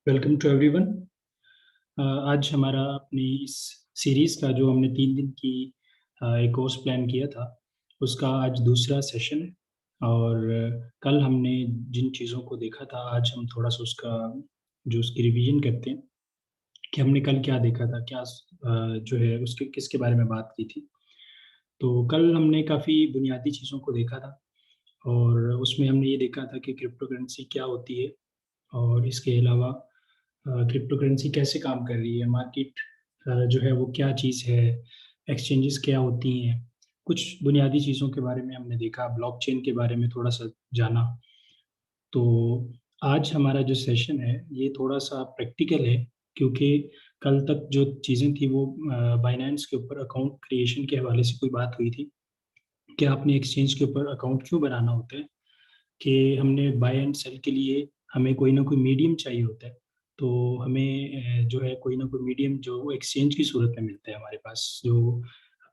Welcome to everyone. आज हमारा अपनी इस सीरीज़ का जो हमने 3 दिन की एक कोर्स प्लान किया था उसका आज दूसरा सेशन है। और कल हमने जिन चीज़ों को देखा था आज हम थोड़ा सा उसकी रिवीजन करते हैं कि हमने कल क्या देखा था, क्या जो है उसके किसके बारे में बात की थी। तो कल हमने काफ़ी बुनियादी चीज़ों को देखा था और उसमें हमने ये देखा था कि क्रिप्टो करेंसी क्या होती है और इसके अलावा क्रिप्टो करेंसी कैसे काम कर रही है, मार्केट जो है वो क्या चीज़ है, एक्सचेंजेस क्या होती हैं। कुछ बुनियादी चीज़ों के बारे में हमने देखा, ब्लॉकचेन के बारे में थोड़ा सा जाना। तो आज हमारा जो सेशन है ये थोड़ा सा प्रैक्टिकल है, क्योंकि कल तक जो चीज़ें थी वो बाइनेंस के ऊपर अकाउंट क्रिएशन के हवाले से कोई बात हुई थी कि आपने एक्सचेंज के ऊपर अकाउंट क्यों बनाना होता है, कि हमने बाय एंड सेल के लिए हमें कोई ना कोई मीडियम चाहिए होता है। तो हमें जो है कोई ना कोई मीडियम जो वो एक्सचेंज की सूरत में मिलता है हमारे पास, जो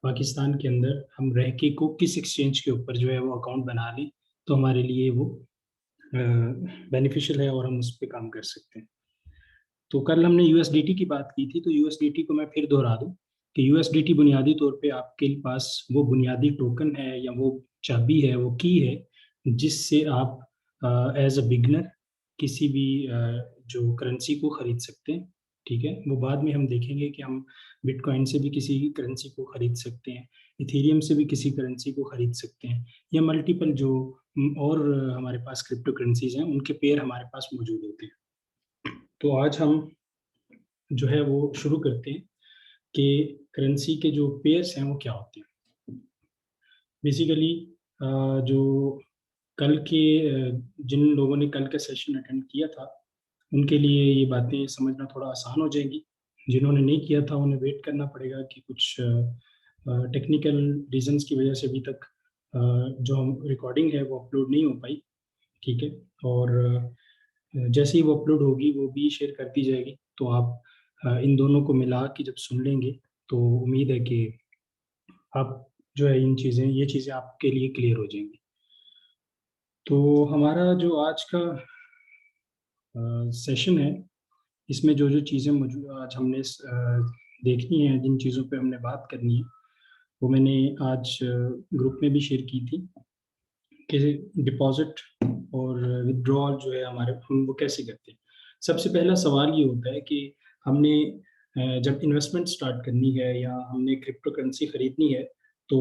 पाकिस्तान के अंदर हम रह के को किस एक्सचेंज के ऊपर जो है वो अकाउंट बना लें तो हमारे लिए वो बेनिफिशियल है और हम उस पर काम कर सकते हैं। तो कल हमने यूएसडीटी की बात की थी, तो यूएसडीटी को मैं फिर दोहरा दूं कि यूएसडीटी बुनियादी तौर पे आपके पास वो बुनियादी टोकन है या वो चाबी है, वो की है जिससे आप एज अ बिगनर किसी भी जो करेंसी को खरीद सकते हैं। ठीक है, वो बाद में हम देखेंगे कि हम बिटकॉइन से भी किसी करेंसी को खरीद सकते हैं, इथेरियम से भी किसी करेंसी को खरीद सकते हैं, या मल्टीपल जो और हमारे पास क्रिप्टो करेंसीज हैं उनके पेयर हमारे पास मौजूद होते हैं। तो आज हम जो है वो शुरू करते हैं कि करेंसी के जो पेयर्स हैं वो क्या होते हैं। बेसिकली जो कल के जिन लोगों ने कल का सेशन अटेंड किया था उनके लिए ये बातें समझना थोड़ा आसान हो जाएगी। जिन्होंने नहीं किया था उन्हें वेट करना पड़ेगा कि कुछ टेक्निकल रीजंस की वजह से अभी तक जो हम रिकॉर्डिंग है वो अपलोड नहीं हो पाई। ठीक है, और जैसे ही वो अपलोड होगी वो भी शेयर कर दी जाएगी, तो आप इन दोनों को मिला के जब सुन लेंगे तो उम्मीद है कि आप जो है ये चीज़ें आपके लिए क्लियर हो जाएंगी। तो हमारा जो आज का सेशन है इसमें जो जो चीज़ें मौजूद आज हमने देखनी है, जिन चीज़ों पे हमने बात करनी है वो मैंने आज ग्रुप में भी शेयर की थी कि डिपॉजिट और विड्रॉल जो है हमारे हम वो कैसे करते हैं। सबसे पहला सवाल ये होता है कि हमने जब इन्वेस्टमेंट स्टार्ट करनी है या हमने क्रिप्टो करेंसी खरीदनी है तो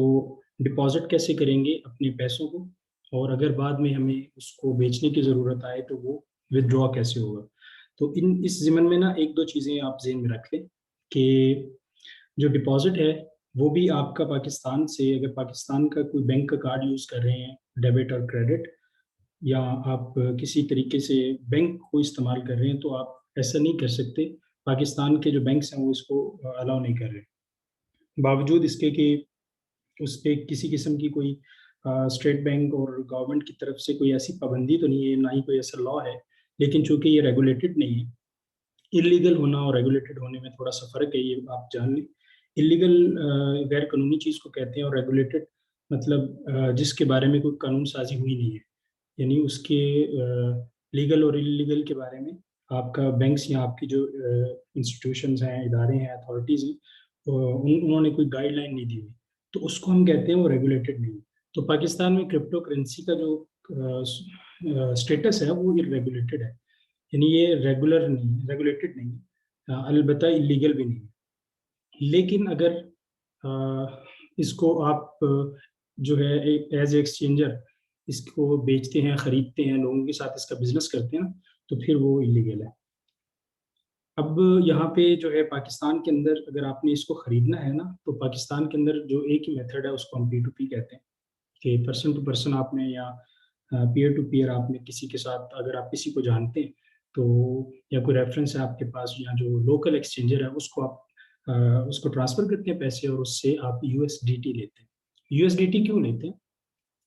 डिपॉजिट कैसे करेंगे अपने पैसों को, और अगर बाद में हमें उसको बेचने की ज़रूरत आए तो वो विदड्रॉ कैसे होगा। तो इन इस ज़िमन में ना एक दो चीज़ें आप ज़हन में रख लें कि जो डिपॉजिट है वो भी आपका पाकिस्तान से, अगर पाकिस्तान का कोई बैंक का कार्ड यूज़ कर रहे हैं डेबिट और क्रेडिट, या आप किसी तरीके से बैंक को इस्तेमाल कर रहे हैं तो आप ऐसा नहीं कर सकते। पाकिस्तान के जो बैंक्स हैं वो इसको अलाउ नहीं कर रहे, बावजूद इसके कि उस पर किसी किस्म की कोई स्टेट बैंक और गवर्नमेंट की तरफ से कोई ऐसी पाबंदी तो नहीं है, ना ही कोई ऐसा लॉ है। लेकिन चूंकि ये रेगुलेटेड नहीं है, इलीगल होना और रेगुलेटेड होने में थोड़ा सा फर्क है, ये आप जान लें। इलीगल गैर कानूनी चीज़ को कहते हैं और रेगुलेटेड मतलब जिसके बारे में कोई कानून साजी हुई नहीं है, यानी उसके लीगल और इलीगल के बारे में आपका बैंक्स या आपकी जो इंस्टीट्यूशंस हैं, इदारे हैं, अथॉरिटीज़ हैं, उन्होंने कोई गाइडलाइन नहीं दी हुई, तो उसको हम कहते हैं वो रेगुलेटेड नहीं है। तो पाकिस्तान में क्रिप्टो करेंसी का जो स्टेटस है वो इरेगुलेटेड है, यानी ये रेगुलर नहीं है, रेगुलेटेड नहीं है, अलबत्ता इलीगल भी नहीं है। लेकिन अगर इसको आप जो है एक एज एक्सचेंजर इसको बेचते हैं, खरीदते हैं, लोगों के साथ इसका बिजनेस करते हैं ना, तो फिर वो इलीगल है। अब यहाँ पे जो है पाकिस्तान के अंदर अगर आपने इसको खरीदना है ना, तो पाकिस्तान के अंदर जो एक ही मेथड है उसको हम P2P कहते हैं, कि पर्सन टू पर्सन आपने या पीयर टू पीयर आपने किसी के साथ, अगर आप किसी को जानते हैं तो, या कोई रेफरेंस है आपके पास, या जो लोकल एक्सचेंजर है उसको आप उसको ट्रांसफर करते हैं पैसे और उससे आप यूएसडीटी लेते हैं। यूएसडीटी क्यों लेते हैं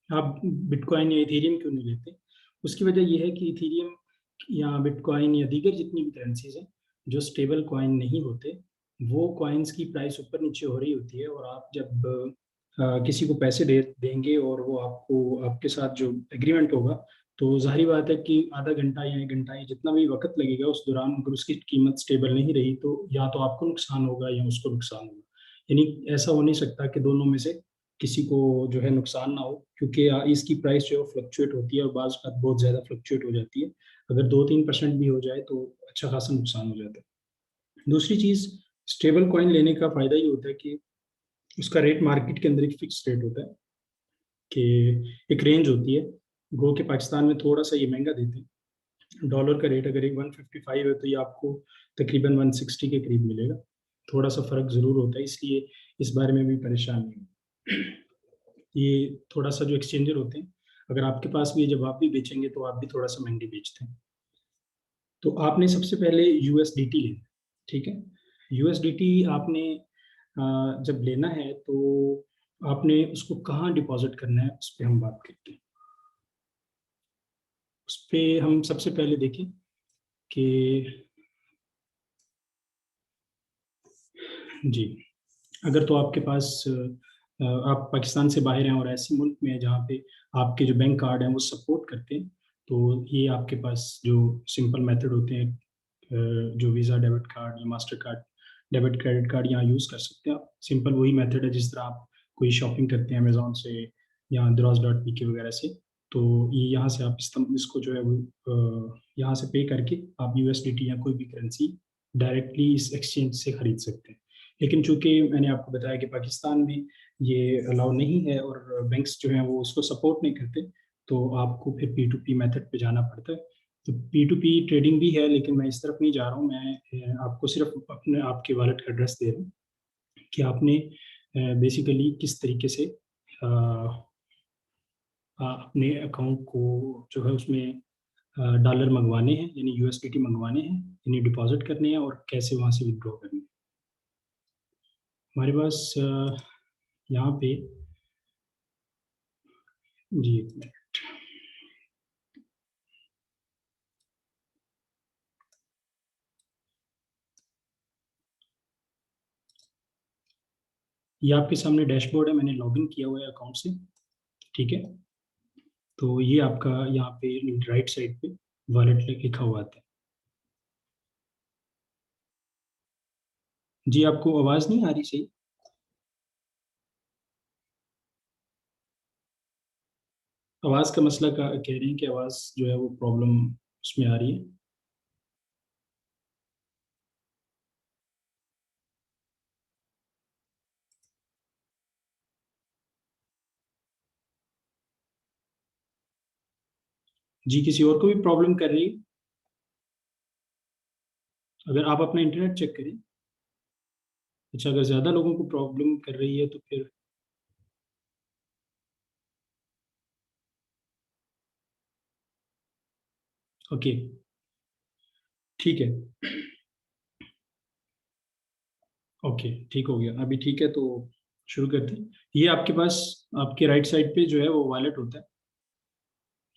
आप, बिटकॉइन या इथेरियम क्यों नहीं लेते? उसकी वजह यह है कि इथेरियम या बिटकॉइन या दीगर जितनी भी करेंसीज हैं जो स्टेबल कॉइन नहीं होते, वो कॉइन्स की प्राइस ऊपर नीचे हो रही होती है, और आप जब किसी को पैसे दे देंगे और वो आपको आपके साथ जो एग्रीमेंट होगा तो ज़ाहिर बात है कि आधा घंटा या 1 घंटा या जितना भी वक्त लगेगा उस दौरान अगर उसकी कीमत स्टेबल नहीं रही तो या तो आपको नुकसान होगा या उसको नुकसान होगा। यानी ऐसा हो नहीं सकता कि दोनों में से किसी को जो है नुकसान ना हो, क्योंकि इसकी प्राइस जो है फ्लक्चुएट होती है और बाज़ औक़ात बहुत ज़्यादा फ्लक्चुएट हो जाती है। अगर 2-3% भी हो जाए तो अच्छा खासा नुकसान हो जाता है। दूसरी चीज़, स्टेबल कॉइन लेने का फ़ायदा ये होता है कि उसका रेट मार्केट के अंदर एक फ़िक्स रेट होता है कि एक रेंज होती है। गो के पाकिस्तान में थोड़ा-सा ये महँगा देते हैं। डॉलर का रेट अगर एक 155 है तो ये आपको तकरीबन 160 के करीब मिलेगा। थोड़ा-सा फ़र्क ज़रूर होता है, इसलिए इस बारे में भी परेशान नहीं हों। ये थोड़ा-सा जो एक्सचेंजर होते हैं, अगर आपके पास भी है जब आप भी बेचेंगे तो आप भी थोड़ा-सा महँगे बेचते हैं। तो आपने सबसे पहले यूएसडीटी लेना है, ठीक है? यूएसडीटी आपने जब लेना है तो आपने उसको कहाँ डिपॉज़िट करना है, उस पे हम बात करते हैं। उस पे हम सबसे पहले देखें कि जी, अगर तो आपके पास आप पाकिस्तान से बाहर हैं और ऐसे मुल्क में हैं जहाँ पे आपके जो बैंक कार्ड हैं वो सपोर्ट करते हैं, तो ये आपके पास जो सिंपल मेथड होते हैं, जो वीज़ा डेबिट कार्ड या master card, debit credit card यहाँ यूज़ कर सकते हैं आप। सिंपल वही मेथड है जिस तरह आप कोई शॉपिंग करते हैं अमेज़न से या दराज़.पीके वगैरह से, तो ये यहाँ से आप इसको जो है वो यहाँ से पे करके आप यूएसडीटी या कोई भी करेंसी डायरेक्टली इस एक्सचेंज से खरीद सकते हैं। लेकिन चूँकि मैंने आपको बताया कि पाकिस्तान में ये अलाउ नहीं है और बैंक्स जो हैं वो उसको सपोर्ट नहीं करते, तो आपको फिर पी टू पी मेथड पे जाना पड़ता है। तो पी टू पी ट्रेडिंग भी है, लेकिन मैं इस तरफ नहीं जा रहा हूँ। मैं आपको सिर्फ़ अपने आपके वॉलेट का एड्रेस दे रहा हूँ कि आपने बेसिकली किस तरीके से अपने अकाउंट को जो है उसमें डॉलर मँगवाने हैं, यानी यूएसडीटी मँगवाने हैं, यानी डिपॉज़िट करने हैं और कैसे वहाँ से विथड्रॉ करने हैं। हमारे पास यहाँ पे जी, 1 मिनट। ये आपके सामने डैशबोर्ड है, मैंने लॉगिन किया हुआ है अकाउंट से, ठीक है? तो ये आपका यहाँ पे राइट साइड पे वॉलेट लिखा हुआ आता है। जी, आपको आवाज़ नहीं आ रही सही? आवाज़ का मसला का कह रहे हैं कि आवाज़ जो है वो प्रॉब्लम उसमें आ रही है। जी, किसी और को भी प्रॉब्लम कर रही है? अगर आप अपना इंटरनेट चेक करें। अच्छा, अगर ज़्यादा लोगों को प्रॉब्लम कर रही है तो फिर ओके, ठीक है। ओके, ठीक हो गया। अभी ठीक है तो शुरू करते हैं। ये आपके पास आपके राइट साइड पे जो है वो वॉलेट होता है।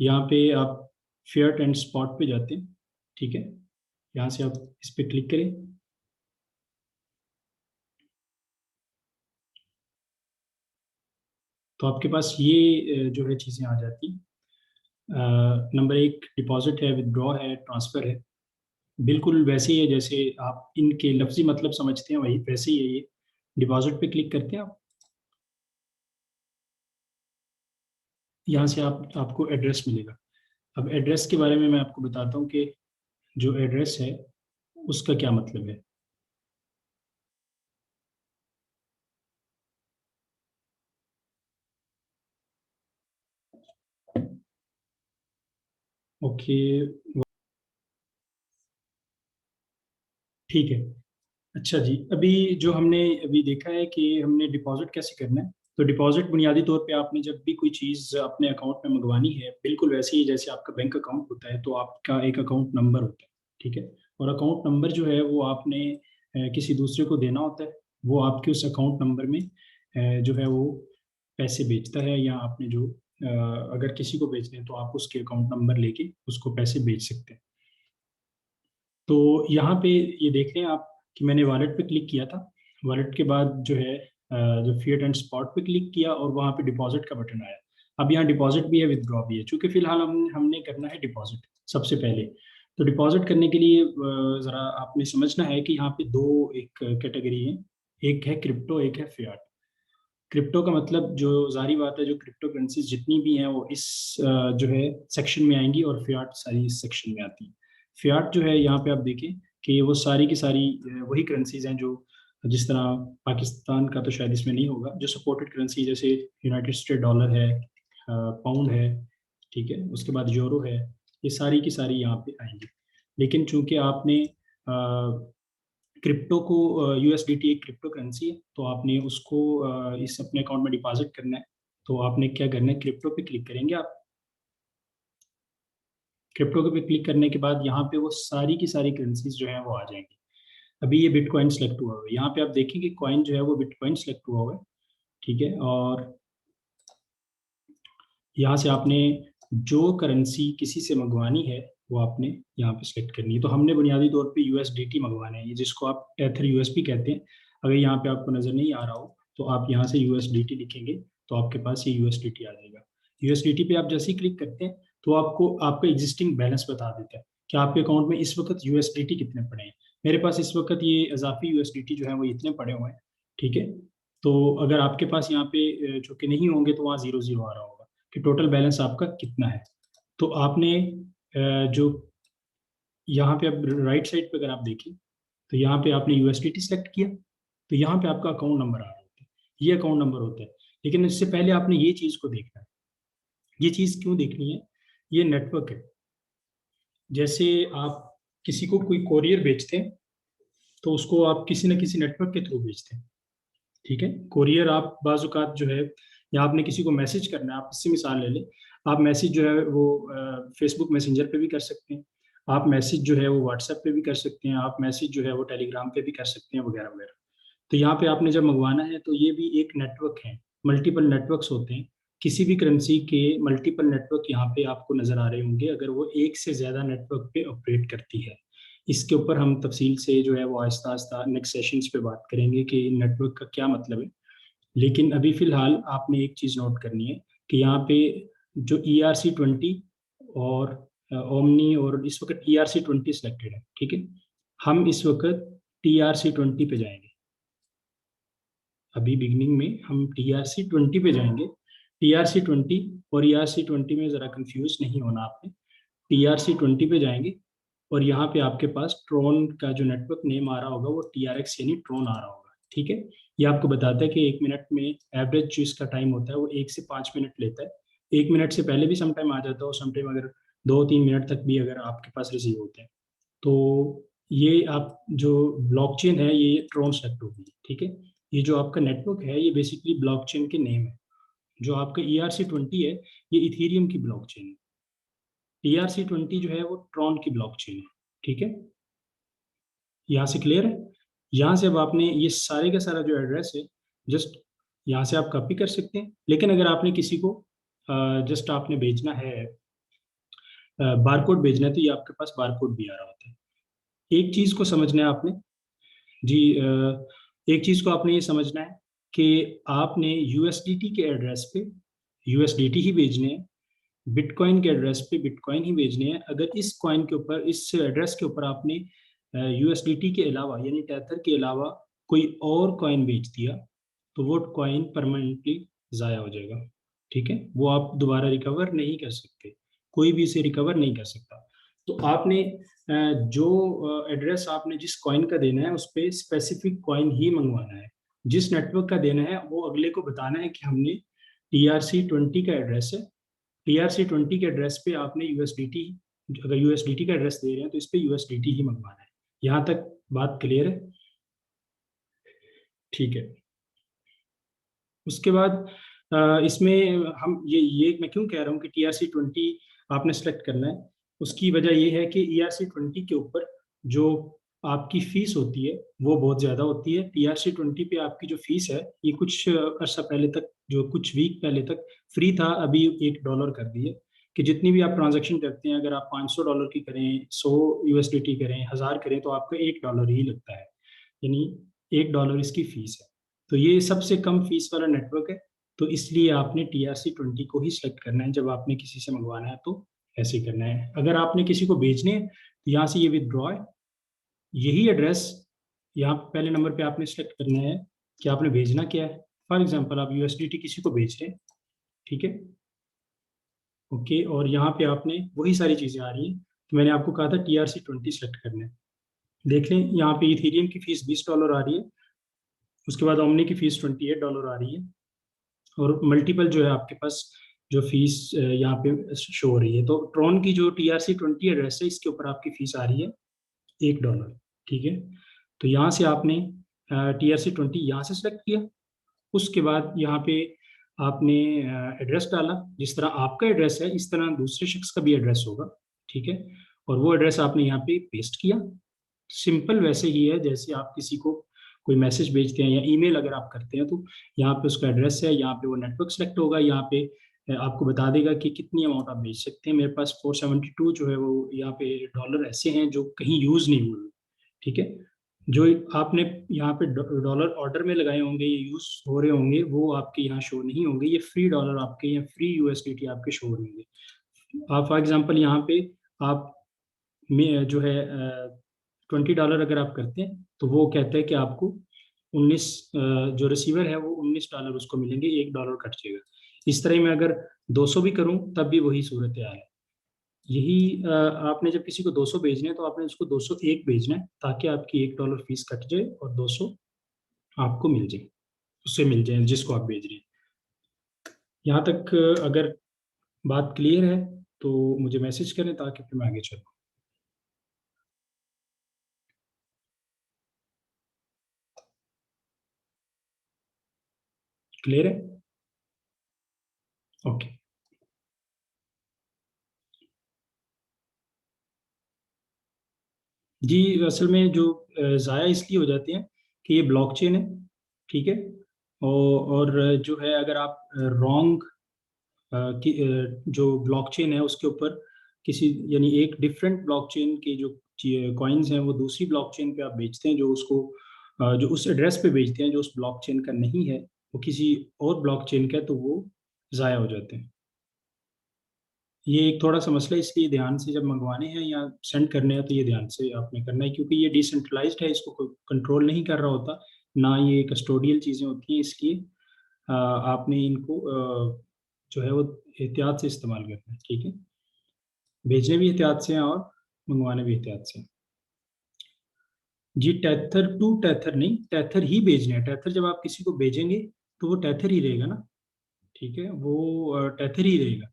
यहाँ पे आप फिएट एंड स्पॉट पे जाते हैं, ठीक है? यहाँ से आप इस पे क्लिक करें। तो आपके पास ये जो है चीज़ें आ जाती हैं। नंबर 1 डिपॉज़िट है, विथड्रॉ है, ट्रांसफ़र है। बिल्कुल वैसे ही है जैसे आप इनके लफ़्ज़ी मतलब समझते हैं वही वैसे ही है ये। डिपॉज़िट पे क्लिक करते हैं आप, यहाँ से आप आपको एड्रेस मिलेगा। अब एड्रेस के बारे में मैं आपको बताता हूँ कि जो एड्रेस है, उसका क्या मतलब है। ओके, ठीक है। अच्छा जी, अभी जो हमने अभी देखा है कि हमने डिपॉज़िट कैसे करना है। तो डिपॉज़िट बुनियादी तौर पे आपने जब भी कोई चीज़ अपने अकाउंट में मँगवानी है, बिल्कुल वैसे ही जैसे आपका बैंक अकाउंट होता है, तो आपका एक अकाउंट नंबर होता है, ठीक है? और अकाउंट नंबर जो है वो आपने किसी दूसरे को देना होता है। वो आपके उस अकाउंट नंबर में जो है वो पैसे भेजता है, या आपने जो अगर किसी को भेजने हैं तो आप उसके अकाउंट नंबर लेके उसको पैसे भेज सकते हैं। तो यहाँ पे ये देख रहे हैं आप कि मैंने वॉलेट पे क्लिक किया था। वॉलेट के बाद जो है जो फिएट एंड स्पॉट पे क्लिक किया और वहाँ पे डिपॉज़िट का बटन आया। अब यहाँ डिपॉजिट भी है, विदड्रॉ भी है। चूंकि फिलहाल हमने करना है डिपॉजिट सबसे पहले। तो डिपॉजिट करने के लिए ज़रा आपने समझना है कि यहाँ पे दो एक कैटेगरी है, एक है क्रिप्टो, एक है फियाट। क्रिप्टो का मतलब, जो जारी बात है, जो क्रिप्टो करेंसीज जितनी भी हैं वो इस जो है सेक्शन में आएंगी, और फियाट सारी इस सेक्शन में आती है। फियाट जो है, यहाँ पे आप देखें कि वो सारी की सारी वही करेंसीज हैं जो, जिस तरह पाकिस्तान का तो शायद इसमें नहीं होगा, जो सपोर्टेड करेंसी जैसे यूनाइटेड स्टेट डॉलर है, पाउंड है, ठीक है, उसके बाद यूरो है, ये सारी की सारी यहाँ पे आएंगी। लेकिन चूंकि आपने क्रिप्टो को, यूएसडीटी एक क्रिप्टो करेंसी है, तो आपने उसको इस अपने अकाउंट में डिपॉजिट करना है। तो आपने क्या करना है, क्रिप्टो पे क्लिक करेंगे आप। क्रिप्टो पे क्लिक करने के बाद यहाँ पे वो सारी की सारी करेंसीज जो है वो आ जाएंगी। अभी ये बिटकॉइन सेलेक्ट हुआ हुआ है, यहाँ पे आप देखेंगे कॉइन जो है वो बिटकॉइन सेलेक्ट हुआ हुआ है, ठीक है। और यहाँ से आपने जो करेंसी किसी से मंगवानी है वो आपने यहाँ पे सिलेक्ट करनी है। तो हमने बुनियादी तौर पे यूएसडीटी मंगवाना है, ये जिसको आप टेथर यूएसपी कहते हैं। अगर यहाँ पे आपको नज़र नहीं आ रहा हो तो आप यहाँ से यूएसडीटी लिखेंगे, तो आपके पास ये यूएसडीटी आ जाएगा। यूएसडीटी पे आप जैसे ही क्लिक करते हैं तो आपको आपका एग्जिस्टिंग बैलेंस बता देता है कि आपके अकाउंट में इस वक्त यूएसडीटी कितने पड़े हैं। मेरे पास इस वक्त ये इजाफी यूएसडीटी जो है वो इतने पड़े हुए हैं, ठीक है। तो अगर आपके पास यहाँ पे चूंकि नहीं होंगे तो वहाँ जीरो जीरो आ रहा होगा कि टोटल बैलेंस आपका कितना है। तो आपने जो यहाँ पे अब राइट साइड पे अगर आप देखें तो यहाँ पे आपने यूएसडीटी सेलेक्ट किया, तो यहाँ पे आपका अकाउंट नंबर आ रहा होता है, ये अकाउंट नंबर होता है। लेकिन इससे पहले आपने ये चीज़ को देखना है। ये चीज़ क्यों देखनी है, ये नेटवर्क है। जैसे आप किसी को कोई कोरियर बेचते हैं, तो उसको आप किसी न किसी नेटवर्क के थ्रू बेचते हैं, ठीक है। कोरियर आप बाजुकात जो है, या आपने किसी को मैसेज करना है, आप इससे मिसाल ले लें, आप मैसेज जो है वो फेसबुक मैसेंजर पे भी कर सकते हैं, आप मैसेज जो है वो व्हाट्सएप पे भी कर सकते हैं, आप मैसेज जो है वो टेलीग्राम पे भी कर सकते हैं, वगैरह वगैरह। तो यहाँ पे आपने जब मंगवाना है तो ये भी एक नेटवर्क है, मल्टीपल नेटवर्क्स होते हैं। किसी भी करेंसी के मल्टीपल नेटवर्क यहाँ पे आपको नजर आ रहे होंगे अगर वो एक से ज्यादा नेटवर्क पे ऑपरेट करती है। इसके ऊपर हम तफसील से जो है वो आहिस्ता आहिस्ता नेक्स्ट सेशंस पे बात करेंगे कि नेटवर्क का क्या मतलब है। लेकिन अभी फिलहाल आपने एक चीज नोट करनी है कि यहाँ पे जो ERC20 और ओमनी, और इस वक्त ERC20 सिलेक्टेड है, ठीक है। हम इस वक्त TRC20 पे जाएंगे। अभी बिगनिंग में हम TRC20 पे जाएंगे। TRC20 और ERC20 में ज़रा कंफ्यूज नहीं होना आपने। TRC20 पे जाएंगे और यहाँ पे आपके पास ट्रोन का जो नेटवर्क नेम आ रहा होगा वो TRX यानी ट्रोन आ रहा होगा, ठीक है। ये आपको बताता है कि 1 मिनट में एवरेज जो इसका टाइम होता है वो 1 से 5 मिनट लेता है। 1 मिनट से पहले भी समटाइम आ जाता है, और समटाइम अगर 2-3 मिनट तक भी अगर आपके पास रिसीव होते हैं। तो ये आप जो ब्लॉकचेन है ये ट्रोन सेलेक्ट होगी, ठीक है। ये जो आपका नेटवर्क है ये बेसिकली ब्लॉकचेन के नेम है। जो आपका ERC20 है ये इथीरियम की ब्लॉकचेन है। TRC20 जो है वो ट्रॉन की ब्लॉकचेन है, ठीक है। यहाँ से क्लियर है। यहाँ से अब आपने ये सारे का सारा जो एड्रेस है, जस्ट यहाँ से आप कॉपी कर सकते हैं। लेकिन अगर आपने किसी को जस्ट आपने भेजना है, बारकोड भेजना है, तो ये आपके पास बारकोड भी आ रहा होता है। एक चीज को समझना है आपने जी, एक चीज को आपने ये समझना है कि आपने यूएसडीटी के एड्रेस पे यूएसडीटी ही भेजने हैं, बिटकॉइन के एड्रेस पे बिटकॉइन ही भेजने हैं। अगर इस कॉइन के ऊपर, इस एड्रेस के ऊपर आपने यूएसडीटी के अलावा यानी टेथर के अलावा कोई और कॉइन बेच दिया, तो वो कॉइन परमानेंटली ज़ाया हो जाएगा, ठीक है। वो आप दोबारा रिकवर नहीं कर सकते, कोई भी इसे रिकवर नहीं कर सकता। तो आपने जो एड्रेस आपने जिस कॉइन का देना है उस पर स्पेसिफिक कॉइन ही मंगवाना है। जिस नेटवर्क का देना है वो अगले को बताना है कि हमने TRC20 का एड्रेस है, TRC20 के एड्रेस पे आपने यूएसडीटी, अगर यूएसडीटी का एड्रेस दे रहे हैं तो इस पे यूएसडीटी ही मंगवाना है। यहाँ तक बात क्लियर है, ठीक है। उसके बाद इसमें हम ये मैं क्यों कह रहा हूँ कि TRC20 आपने सेलेक्ट करना है, उसकी वजह ये है कि ERC20 के ऊपर जो आपकी फीस होती है वो बहुत ज़्यादा होती है। TRC20 पे आपकी जो फीस है ये कुछ अर्सा पहले तक, जो कुछ वीक पहले तक फ्री था, अभी $1 कर दिए कि जितनी भी आप ट्रांजैक्शन करते हैं, अगर आप $500 की करें, 100 USDT करें, 1000 करें, तो आपका $1 ही लगता है, यानी $1 इसकी फीस है। तो ये सबसे कम फीस वाला नेटवर्क है। तो इसलिए आपने TRC20 को ही सिलेक्ट करना है। जब आपने किसी से मंगवाना है तो ऐसे ही करना है। अगर आपने किसी को भेजने हैं तो यहाँ से ये विदड्रॉ है, यही एड्रेस यहाँ पहले नंबर पे आपने सेलेक्ट करना है कि आपने भेजना क्या है। फॉर एग्जांपल आप USDT किसी को भेज रहे हैं, ठीक है, ओके, और यहाँ पे आपने वही सारी चीज़ें आ रही हैं। तो मैंने आपको कहा था TRC20 सेलेक्ट करना है। देख लें यहाँ पे इथेरियम की फीस $20 आ रही है, उसके बाद ओमनी की फीस $28 आ रही है, और मल्टीपल जो है आपके पास जो फीस यहाँ पे शो हो रही है। तो ट्रॉन की जो TRC20 एड्रेस है इसके ऊपर आपकी फीस आ रही है $1, ठीक है। तो यहाँ से आपने TRC20 यहाँ से सेलेक्ट किया, उसके बाद यहाँ पे आपने एड्रेस डाला। जिस तरह आपका एड्रेस है इस तरह दूसरे शख्स का भी एड्रेस होगा, ठीक है, और वो एड्रेस आपने यहाँ पे पेस्ट किया। सिंपल वैसे ही है जैसे आप किसी को कोई मैसेज भेजते हैं या ईमेल अगर आप करते हैं, तो यहाँ पे उसका एड्रेस है, यहाँ पे वो नेटवर्क सेलेक्ट होगा, यहाँ पे आपको बता देगा कि कितनी अमाउंट आप भेज सकते हैं। मेरे पास 472 जो है वो यहाँ पे डॉलर ऐसे हैं जो कहीं यूज नहीं हुए, ठीक है। जो आपने यहाँ पे डॉलर ऑर्डर में लगाए होंगे, ये यूज हो रहे होंगे, वो आपके यहाँ शो नहीं होंगे। ये फ्री डॉलर आपके या फ्री USDT आपके शो हो होंगे। आप फॉर एग्जांपल यहाँ पे आप में जो है $20 अगर आप करते हैं तो वो कहता है कि आपको 19 जो रिसीवर है वो $19 उसको मिलेंगे, $1 कट जाएगा। इस तरह मैं अगर 200 भी करूं तब भी वही सूरत हाल है। यही आपने जब किसी को 200 भेजने हैं तो आपने उसको 201 भेजना है, ताकि आपकी $1 फीस कट जाए और 200 आपको मिल जाए, उससे मिल जाए जिसको आप भेज रहे हैं। यहाँ तक अगर बात क्लियर है तो मुझे मैसेज करें ताकि फिर मैं आगे चलूँ। क्लियर है? ओके। जी, असल में जो ज़ाया इसलिए हो जाते हैं कि ये ब्लॉकचेन है, ठीक है, और जो है अगर आप रॉन्ग की जो ब्लॉकचेन है उसके ऊपर किसी यानी एक डिफरेंट ब्लॉकचेन के जो कॉइन्स हैं वो दूसरी ब्लॉकचेन पे आप बेचते हैं, जो उसको जो उस एड्रेस पे बेचते हैं जो उस ब्लॉकचेन का नहीं है, वो किसी और ब्लॉकचेन का है, तो वो ज़ाया हो जाते हैं। ये एक थोड़ा सा मसला है, इसलिए ध्यान से जब मंगवाने हैं या सेंड करने हैं तो ये ध्यान से आपने करना है, क्योंकि ये डिसेंट्रलाइज्ड है, इसको कोई कंट्रोल नहीं कर रहा होता, ना ये कस्टोडियल चीज़ें होती हैं। इसलिए आपने इनको जो है वो एहतियात से इस्तेमाल करना है, ठीक है। भेजने भी एहतियात से हैं और मंगवाने भी एहतियात से हैं। जी, टेथर टू टेथर नहीं, टेथर ही भेजने हैं। टेथर जब आप किसी को भेजेंगे तो वो टेथर ही रहेगा ना, ठीक है, वो टेथर ही रहेगा।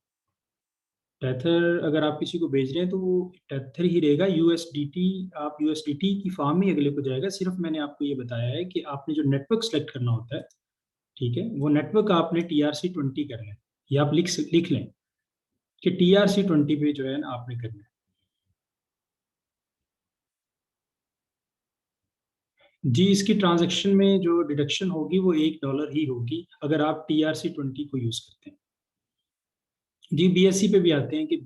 टेथर अगर आप किसी को भेज रहे हैं तो वो टेथर ही रहेगा। USDT आप USDT की फॉर्म में अगले को जाएगा। सिर्फ मैंने आपको ये बताया है कि आपने जो नेटवर्क सेलेक्ट करना होता है, ठीक है, वो नेटवर्क आपने TRC20 करना है। ये आप लिख लें कि TRC20 पे जो है ना आपने करना है। जी, इसकी ट्रांजैक्शन में जो डिडक्शन होगी वो $1 ही होगी अगर आप TRC20 को यूज करते हैं। जी, BSC पे भी आते हैं कि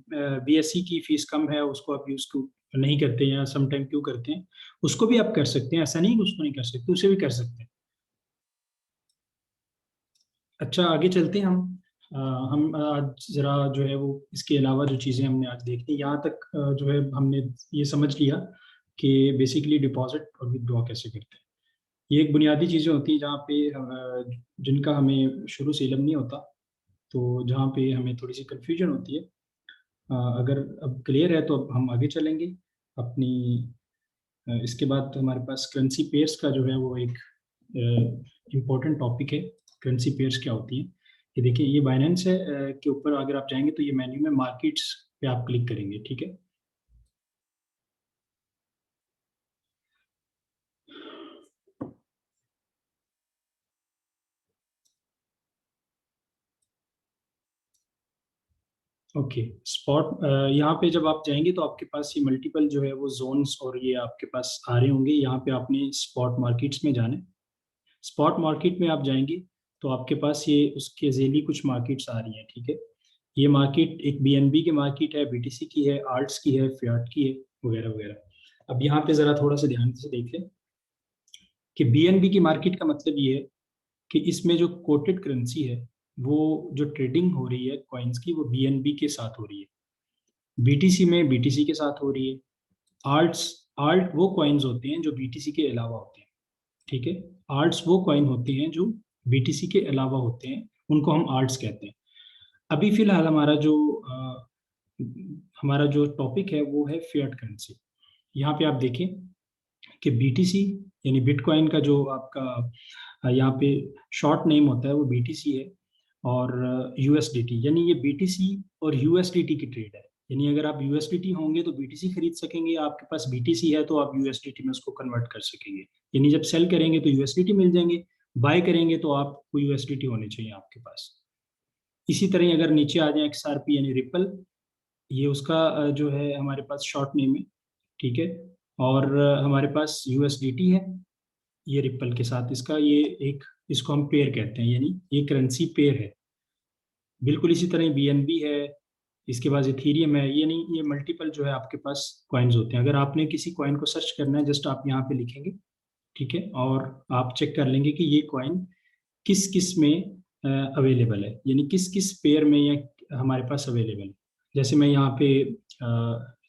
BSC की फीस कम है, उसको आप यूज क्यों नहीं करते हैं या समटाइम क्यों करते हैं। उसको भी आप कर सकते हैं, ऐसा नहीं कि उसको नहीं कर सकते, उसे भी कर सकते हैं। अच्छा, आगे चलते हैं हम। हम आज जरा जो है वो इसके अलावा जो चीज़ें हमने आज देखी यहाँ तक जो है हमने ये समझ लिया कि बेसिकली डिपॉजिट और विथड्रॉ कैसे करते हैं। ये एक बुनियादी चीज़ें होती हैं जहाँ पे जिनका हमें शुरू से इल्म नहीं होता, तो जहाँ पे हमें थोड़ी सी कन्फ्यूजन होती है। अगर अब क्लियर है तो अब हम आगे चलेंगे अपनी। इसके बाद हमारे पास करेंसी पेयर्स का जो है वो एक इम्पोर्टेंट टॉपिक है। करेंसी पेयर्स क्या होती है, ये देखिए, ये बाइनेंस है के ऊपर अगर आप जाएंगे तो ये मेन्यू में मार्केट्स पे आप क्लिक करेंगे, ठीक है। ओके, स्पॉट यहाँ पे जब आप जाएंगे तो आपके पास ये मल्टीपल जो है वो जोन्स और ये आपके पास आ रहे होंगे। यहाँ पे आपने स्पॉट मार्केट्स में जाना है। स्पॉट मार्केट में आप जाएंगे तो आपके पास ये उसके ज़ेली कुछ मार्केट्स आ रही हैं, ठीक है। ये मार्केट एक BNB की मार्केट है, BTC की है, आर्ट्स की है, फियाट की है, वगैरह वगैरह। अब यहाँ पे ज़रा थोड़ा सा ध्यान से देख लें कि BNB की मार्केट का मतलब ये है कि इसमें जो कोटेड करेंसी है वो जो ट्रेडिंग हो रही है कॉइन्स की वो बीएनबी के साथ हो रही है, बीटीसी में बीटीसी के साथ हो रही है। आल्ट्स, आल्ट वो कॉइन्स होते हैं जो बीटीसी के अलावा होते हैं, ठीक है। आल्ट्स वो कॉइन होते हैं जो बीटीसी के अलावा होते हैं, उनको हम आल्ट्स कहते हैं। अभी फिलहाल हमारा जो टॉपिक है वो है फिएट करेंसी। यहाँ पे आप देखें कि बीटीसी यानी बिटकॉइन का जो आपका यहाँ पे शॉर्ट नेम होता है वो बीटीसी है, और यूएसडीटी, यानी ये बीटीसी और यूएसडीटी की ट्रेड है। यानी अगर आप यूएसडीटी होंगे तो बीटीसी खरीद सकेंगे, आपके पास बीटीसी है तो आप यूएसडीटी में उसको कन्वर्ट कर सकेंगे। यानी जब सेल करेंगे तो यूएसडीटी मिल जाएंगे, बाय करेंगे तो आपको यूएसडीटी होने चाहिए आपके पास। इसी तरह अगर नीचे आ जाए एक्सआरपी यानी रिपल, ये उसका जो है हमारे पास शॉर्ट नेम है, ठीक है। और हमारे पास यूएसडीटी है, ये रिपल के साथ इसका ये एक, इसको हम पेयर कहते हैं, यानी ये करेंसी पेयर है। बिल्कुल इसी तरह बीएनबी है, इसके बाद इथीरियम है, यानी ये मल्टीपल जो है आपके पास कॉइन्स होते हैं। अगर आपने किसी कॉइन को सर्च करना है, जस्ट आप यहाँ पे लिखेंगे, ठीक है, और आप चेक कर लेंगे कि ये कॉइन किस किस में अवेलेबल है, यानी किस किस पेयर में ये हमारे पास अवेलेबल है। जैसे मैं यहाँ पे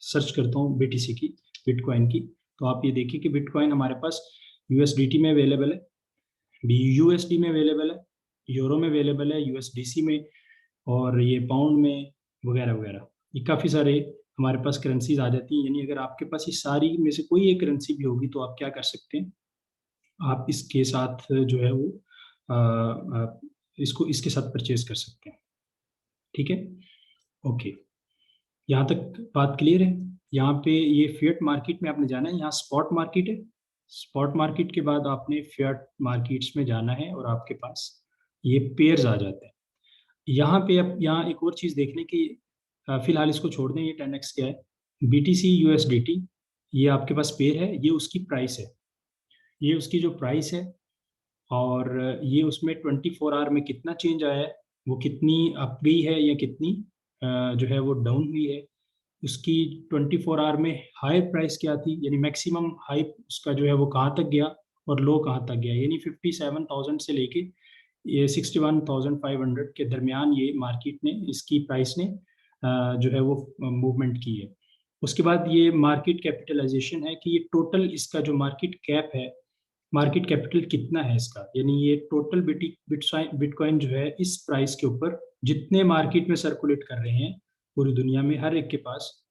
सर्च करता हूँ बीटीसी की, बिटकॉइन की, तो आप ये देखिए कि बिटकॉइन हमारे पास यूएसडीटी में अवेलेबल है, यूएसडी में अवेलेबल है, यूरो में अवेलेबल है, यूएसडीसी में, और ये पाउंड में, वगैरह वगैरह। ये काफ़ी सारे हमारे पास करेंसीज आ जाती हैं। यानी अगर आपके पास ये सारी में से कोई एक करेंसी भी होगी तो आप क्या कर सकते हैं, आप इसके साथ जो है वो इसको इसके साथ परचेज कर सकते हैं, ठीक है। ओके, यहाँ तक बात क्लियर है। यहाँ पे ये फिएट मार्केट में आपने जाना है, यहाँ स्पॉट मार्केट है। स्पॉट मार्केट के बाद आपने फिएट मार्केट्स में जाना है और आपके पास ये पेयर्स आ जाते हैं। यहाँ पे अब यहाँ एक और चीज़ देखने की, फिलहाल इसको छोड़ दें, ये 10x क्या है, बीटीसी यूएसडीटी, ये आपके पास पेयर है, ये उसकी प्राइस है, ये उसकी जो प्राइस है। और ये उसमें 24 आवर में कितना चेंज आया है, वो कितनी अप गई है या कितनी जो है वो डाउन हुई है, उसकी 24 आवर में हाई प्राइस क्या थी, यानी मैक्सिमम हाई उसका जो है वो कहाँ तक गया और लो कहाँ तक गया। यानी 57,000 से लेके ये 61,500 के दरमियान ये मार्केट ने, इसकी प्राइस ने जो है वो मूवमेंट की है। उसके बाद ये मार्केट कैपिटलाइजेशन है कि ये टोटल इसका जो मार्केट कैप है, मार्केट कैपिटल कितना है इसका, यानी ये टोटल बिटकॉइन जो है इस प्राइस के ऊपर जितने मार्केट में सर्कुलेट कर रहे हैं पूरी दुनिया में हर एक के पास,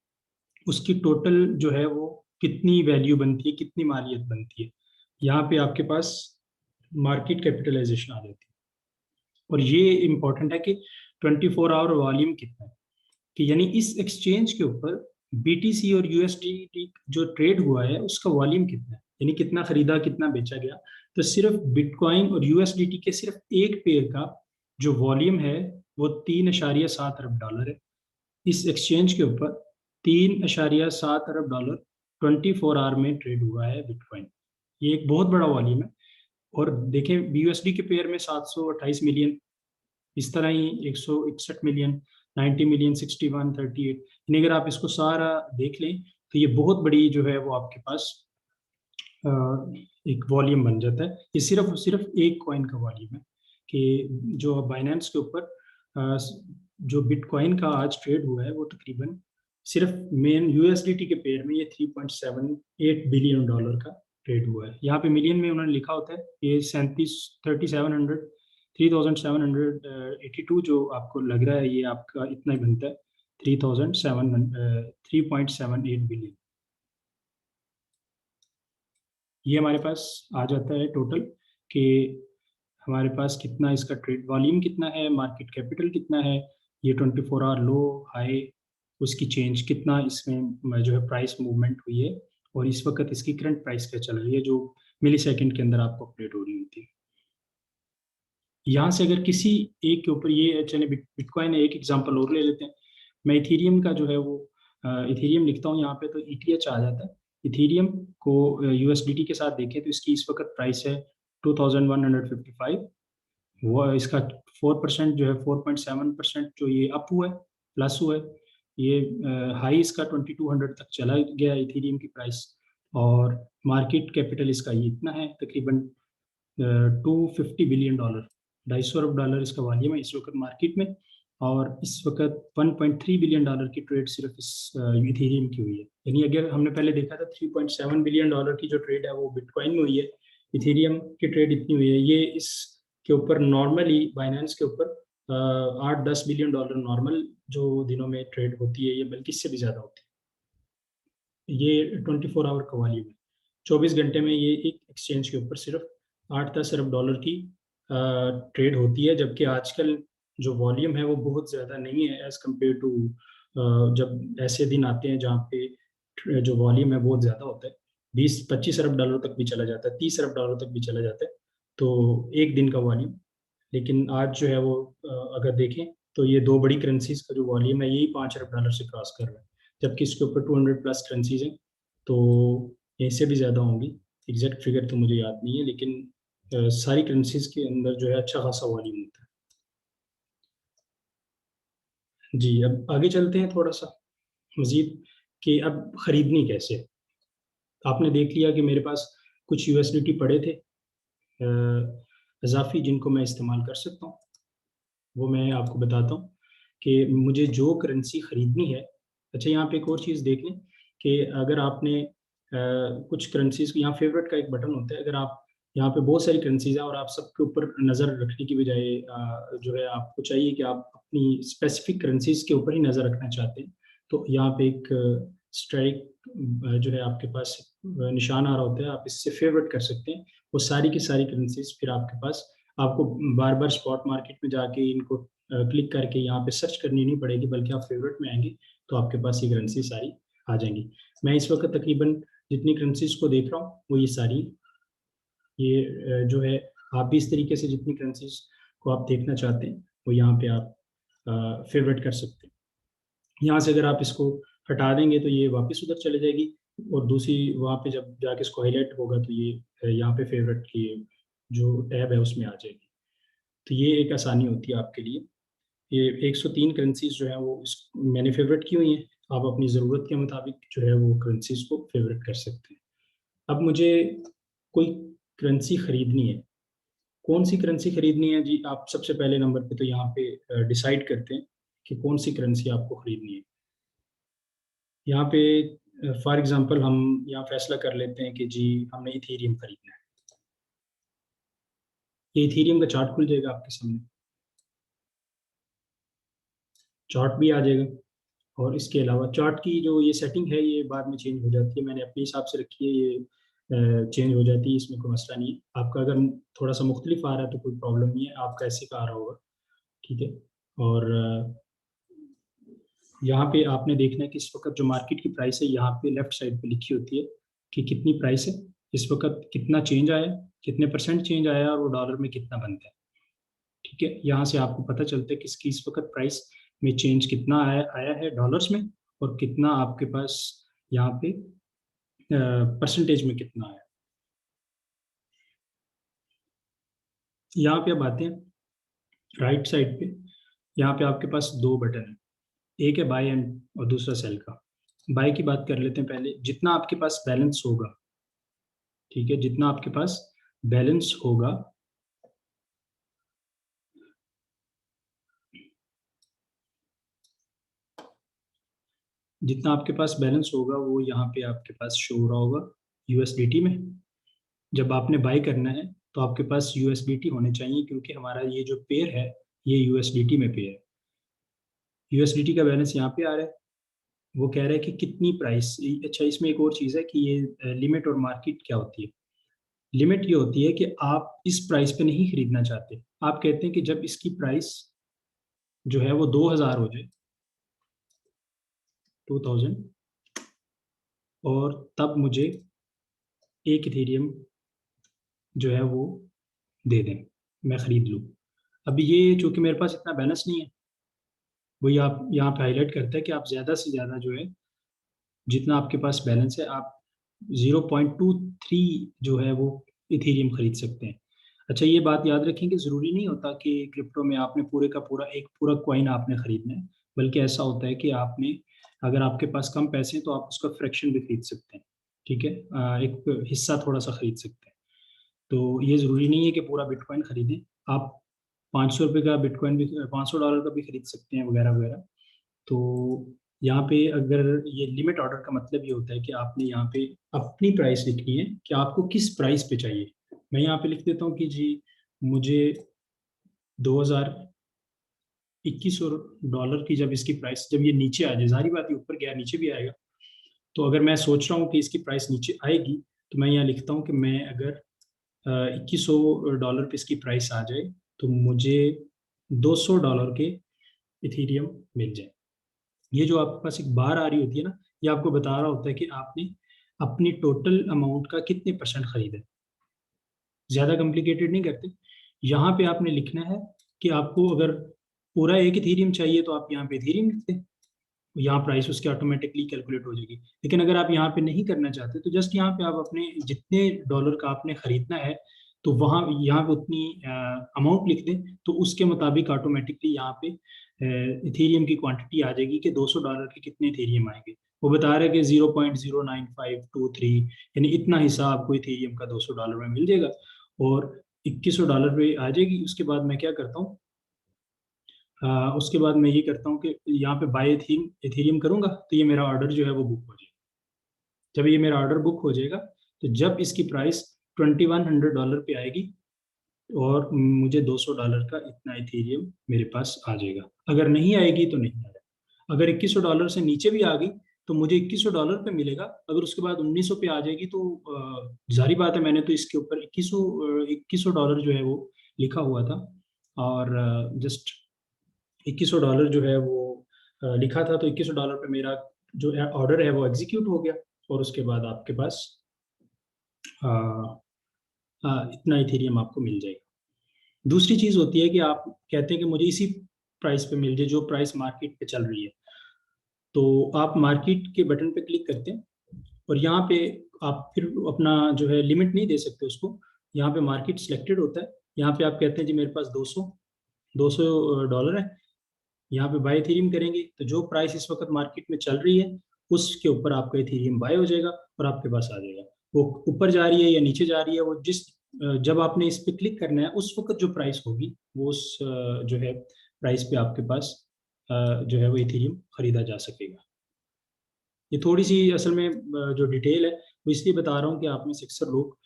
उसकी टोटल जो है वो कितनी वैल्यू बनती है, कितनी मालियत बनती है, यहाँ पे आपके पास मार्केट कैपिटलाइजेशन आ जाती है। और ये इंपॉर्टेंट है कि 24 आवर वॉल्यूम कितना है, कि यानी इस एक्सचेंज के ऊपर बीटीसी और यूएसडी जो ट्रेड हुआ है उसका वॉल्यूम कितना है, यानी कितना खरीदा कितना बेचा गया। तो सिर्फ बिटकॉइन और यूएसडीटी के सिर्फ एक पेयर का जो वॉल्यूम है वो 3.7 अरब डॉलर है। इस एक्सचेंज के ऊपर 3.7 अरब डॉलर 24 आवर में ट्रेड हुआ है बिटकॉइन। ये एक बहुत बड़ा वॉल्यूम है। और देखें यूएसडी के पेयर में 728 मिलियन, इस तरह ही 161 मिलियन, 90 मिलियन, 61, 38, यानी अगर आप इसको सारा देख लें तो ये बहुत बड़ी जो है वो आपके पास अ, एक वॉल्यूम बन जाता है। ये सिर्फ सिर्फ एक कॉइन का वॉल्यूम है, कि जो बाइनेंस के ऊपर अ, जो बिटकॉइन का आज ट्रेड हुआ है वो तकरीबन सिर्फ मेन यूएसडीटी के पेयर में ये 3.78 बिलियन डॉलर का ट्रेड हुआ है। यहाँ पे मिलियन में उन्होंने लिखा होता है, ये 3700 3782 जो आपको लग रहा है ये आपका इतना ही बनता है, 3.78 बिलियन। ये हमारे पास आ जाता है टोटल, कि हमारे पास कितना इसका ट्रेड वॉल्यूम कितना है, मार्केट कैपिटल कितना है, ये 24 आवर लो हाई उसकी चेंज कितना इसमें जो है प्राइस मूवमेंट हुई है, और इस वक्त इसकी करंट प्राइस क्या चल रही है जो मिली सेकेंड के अंदर आपको अपडेट हो रही होती है। यहाँ से अगर किसी एक के ऊपर, ये चले बिटकॉइन एक एग्जांपल और ले लेते हैं, मैं इथीरियम का जो है वो इथीरियम लिखता हूँ यहाँ पे तो ईटीएच आ जाता है। इथीरियम को यूएसडीटी के साथ देखें तो इसकी इस वक्त प्राइस है 2155। वो इसका 4% जो है 4.7% जो ये अप हुआ है, प्लस हुआ है। ये हाई इसका 2200 तक चला गया इथीरियम की प्राइस। और मार्केट कैपिटल इसका ये इतना है तकरीबन 250 बिलियन डॉलर। $250 अरब इसका वॉल्यूम है इस वक्त मार्केट में, और इस वक्त $1.3 बिलियन की ट्रेड सिर्फ इस इथेरियम की हुई है। यानी अगर हमने पहले देखा था $3.7 बिलियन की जो ट्रेड है वो बिटकॉइन में हुई है, इथेरियम की ट्रेड इतनी हुई है। ये इसके ऊपर नॉर्मली बाइनेंस के ऊपर 8-10 बिलियन डॉलर नॉर्मल जो दिनों में ट्रेड होती है, ये बल्कि इससे भी ज़्यादा होती है। ये 24 आवर का वॉल्यूम है, 24 घंटे में ये एक एक्सचेंज के ऊपर सिर्फ 8-10 अरब डॉलर की ट्रेड होती है, जबकि आजकल जो वॉल्यूम है वो बहुत ज़्यादा नहीं है एज़ कम्पेयर टू जब ऐसे दिन आते हैं जहाँ पे जो वॉल्यूम है बहुत ज़्यादा होता है, 20-25 अरब डॉलर तक भी चला जाता है, 30 अरब डॉलर तक भी चला जाता है, तो एक दिन का वॉल्यूम। लेकिन आज जो है वो अगर देखें तो ये दो बड़ी करेंसीज का जो वॉल्यूम है यही 5 अरब डॉलर से क्रॉस कर रहा है, जबकि इसके ऊपर 200 प्लस करेंसीज हैं, तो इससे भी ज़्यादा होंगी। एग्जैक्ट फिगर तो मुझे याद नहीं है, लेकिन सारी करेंसीज के अंदर जो है अच्छा खासा वॉल्यूम होता है। जी, अब आगे चलते हैं थोड़ा सा मजीद कि अब खरीदनी कैसे। आपने देख लिया कि मेरे पास कुछ यूएसडीटी पड़े थे इजाफी, जिनको मैं इस्तेमाल कर सकता हूँ। वो मैं आपको बताता हूँ कि मुझे जो करेंसी ख़रीदनी है। अच्छा, यहाँ पे एक और चीज़ देख लें कि अगर आपने कुछ करेंसीज को, यहाँ फेवरेट का एक बटन होता है, अगर आप यहाँ पे बहुत सारी करेंसीज हैं और आप सबके ऊपर नज़र रखने की बजाय जो है आपको चाहिए कि आप अपनी स्पेसिफिक करेंसीज के ऊपर ही नज़र रखना चाहते हैं, तो यहाँ पे एक स्ट्राइक जो है आपके पास निशान आ रहा होता है, आप इससे फेवरेट कर सकते हैं। वो सारी की सारी करेंसीज फिर आपके पास, आपको बार बार स्पॉट मार्केट में जाके इनको क्लिक करके यहाँ पे सर्च करनी नहीं पड़ेगी, बल्कि आप फेवरेट में आएंगे तो आपके पास ये करेंसी सारी आ जाएंगी। मैं इस वक्त तकरीबन जितनी करेंसीज को देख रहा हूँ वो ये सारी, ये जो है, आप भी इस तरीके से जितनी करेंसीज को आप देखना चाहते हैं वो यहाँ पे आप फेवरेट कर सकते हैं। यहाँ से अगर आप इसको हटा देंगे तो ये वापस उधर चले जाएगी, और दूसरी वहाँ पे जब जाके इसको हाईलाइट होगा तो ये यहाँ पे फेवरेट की जो टैब है उसमें आ जाएगी। तो ये एक आसानी होती है आपके लिए। ये 103 करेंसीज जो है वो मैंने फेवरेट की हुई हैं। आप अपनी ज़रूरत के मुताबिक जो है वो करेंसीज को फेवरेट कर सकते हैं। अब मुझे कोई करेंसी खरीदनी है, कौन सी करेंसी खरीदनी है जी? आप सबसे पहले नंबर पे तो यहाँ पे डिसाइड करते हैं कि कौन सी करेंसी आपको खरीदनी है। यहाँ पे फॉर एग्जांपल हम यहाँ फैसला कर लेते हैं कि जी हमने इथेरियम खरीदना है। ये इथेरियम का चार्ट खुल जाएगा आपके सामने, चार्ट भी आ जाएगा। और इसके अलावा चार्ट की जो ये सेटिंग है ये बाद में चेंज हो जाती है, मैंने अपने हिसाब से रखी है, ये चेंज हो जाती है, इसमें कोई मसला नहीं है। आपका अगर थोड़ा सा मुख्तलिफ आ रहा है तो कोई प्रॉब्लम नहीं है, आपका ऐसे का आ रहा होगा, ठीक है। और यहाँ पे आपने देखना है कि इस वक्त जो मार्केट की प्राइस है यहाँ पे लेफ्ट साइड पे लिखी होती है कि कितनी प्राइस है इस वक्त, कितना चेंज आया, कितने परसेंट चेंज आया, और वो डॉलर में कितना बनता है, ठीक है। यहाँ से आपको पता चलता है कि इसकी इस वक्त प्राइस में चेंज कितना आया आया है डॉलर्स में, और कितना आपके पास यहाँ पे परसेंटेज में कितना आया। यहाँ पे अब आते हैं राइट साइड पे, यहाँ पे आपके पास दो बटन है, एक है बाय एंड और दूसरा सेल का। बाय की बात कर लेते हैं पहले। जितना आपके पास बैलेंस होगा, ठीक है, जितना आपके पास बैलेंस होगा, जितना आपके पास बैलेंस होगा वो यहाँ पे आपके पास शो हो रहा होगा यूएसडीटी में। जब आपने बाय करना है तो आपके पास यूएसडीटी होने चाहिए, क्योंकि हमारा ये जो पेयर है ये यूएसडीटी में पेयर है। यूएसडीटी का बैलेंस यहाँ पे आ रहा है। वो कह रहा है कि कितनी प्राइस। अच्छा, इसमें एक और चीज़ है कि ये लिमिट और मार्केट क्या होती है। लिमिट ये होती है कि आप इस प्राइस पे नहीं खरीदना चाहते, आप कहते हैं कि जब इसकी प्राइस जो है वो 2000 हो जाए, 2000, और तब मुझे एक इथेरियम जो है वो दे दें, मैं खरीद लूँ। अभी ये चूंकि मेरे पास इतना बैलेंस नहीं है, वही आप यहाँ पे हाईलाइट करता है कि आप ज़्यादा से ज़्यादा जो है, जितना आपके पास बैलेंस है, आप 0.23 जो है वो इथेरियम खरीद सकते हैं। अच्छा, ये बात याद रखें कि ज़रूरी नहीं होता कि क्रिप्टो में आपने पूरे का पूरा एक पूरा कॉइन आपने खरीदना है, बल्कि ऐसा होता है कि आपने, अगर आपके पास कम पैसे हैं तो आप उसका फ्रैक्शन भी खरीद सकते हैं, ठीक है, एक हिस्सा थोड़ा सा खरीद सकते हैं। तो ये ज़रूरी नहीं है कि पूरा बिटकॉइन खरीदें आप। 500 रुपये का बिटकॉइन भी, $500 का भी खरीद सकते हैं वगैरह वगैरह। तो यहाँ पे अगर ये लिमिट ऑर्डर का मतलब ये होता है कि आपने यहाँ पे अपनी प्राइस लिखनी है कि आपको किस प्राइस पे चाहिए। मैं यहाँ पे लिख देता हूँ कि जी मुझे 2100 डॉलर की, जब इसकी प्राइस जब ये नीचे आ जाए, जारी बात है ऊपर गया नीचे भी आएगा, तो अगर मैं सोच रहा हूँ कि इसकी प्राइस नीचे आएगी तो मैं यहाँ लिखता हूँ कि मैं अगर 2100 डॉलर पे इसकी प्राइस आ जाए तो मुझे $200 के इथीरियम मिल जाए। ये जो आपके पास एक बार आ रही होती है ना, ये आपको बता रहा होता है कि आपने अपनी टोटल अमाउंट का कितने परसेंट खरीदा है। ज्यादा कॉम्प्लिकेटेड नहीं करते। यहाँ पे आपने लिखना है कि आपको अगर पूरा एक इथीरियम चाहिए तो आप यहाँ पे इथीरियम लिखते हैं, यहाँ प्राइस उसकी ऑटोमेटिकली कैलकुलेट हो जाएगी। लेकिन अगर आप यहाँ पे नहीं करना चाहते तो जस्ट यहाँ पे आप अपने जितने डॉलर का आपने खरीदना है तो वहाँ यहाँ पे उतनी अमाउंट लिख दें, तो उसके मुताबिक ऑटोमेटिकली यहाँ पे इथेरियम की क्वांटिटी आ जाएगी कि $200 के कितने इथेरियम आएंगे। वो बता रहा है कि 0.09523, यानी इतना हिस्सा आपको इथेरियम का $200 में मिल जाएगा और $2100 पे आ जाएगी। उसके बाद मैं क्या करता हूँ, उसके बाद मैं ये करता हूँ कि यहाँ पे बाय एथीरियम करूंगा तो ये मेरा ऑर्डर जो है वो बुक हो जाएगा। जब ये मेरा ऑर्डर बुक हो जाएगा तो जब इसकी प्राइस $2100 पे आएगी और मुझे $200 का इतना इथेरियम मेरे पास आ जाएगा। अगर नहीं आएगी तो नहीं आएगा। अगर $2100 से नीचे भी आ गई तो मुझे $2100 पे मिलेगा। अगर उसके बाद 1900 पे आ जाएगी तो जारी बात है, मैंने तो इसके ऊपर 2100 डॉलर जो है वो लिखा हुआ था और जस्ट $2100 जो है वो लिखा था, तो $2100 पे मेरा जो ऑर्डर है वो एग्जीक्यूट हो गया और उसके बाद आपके पास अ, इतना इथेरियम आपको मिल जाएगा। दूसरी चीज होती है कि आप कहते हैं कि मुझे इसी प्राइस पे मिल जाए जो प्राइस मार्केट पे चल रही है, तो आप मार्केट के बटन पे क्लिक करते हैं और यहाँ पे आप फिर अपना जो है लिमिट नहीं दे सकते उसको। यहाँ पे मार्केट सिलेक्टेड होता है, यहाँ पे आप कहते हैं जी मेरे पास 200 डॉलर है, यहाँ पे बाय इथेरियम करेंगे तो जो प्राइस इस वक्त मार्केट में चल रही है उसके ऊपर आपका इथेरियम बाय हो जाएगा और आपके पास आ जाएगा। वो ऊपर जा रही है या नीचे जा रही है, वो जिस जब आपने इस पे क्लिक करना है उस वक्त जो प्राइस होगी वो उस जो है प्राइस पे आपके पास जो है वो इथेरियम खरीदा जा सकेगा। ये थोड़ी सी असल में जो डिटेल है वो इसलिए बता रहा हूँ कि आप में से अक्सर लोग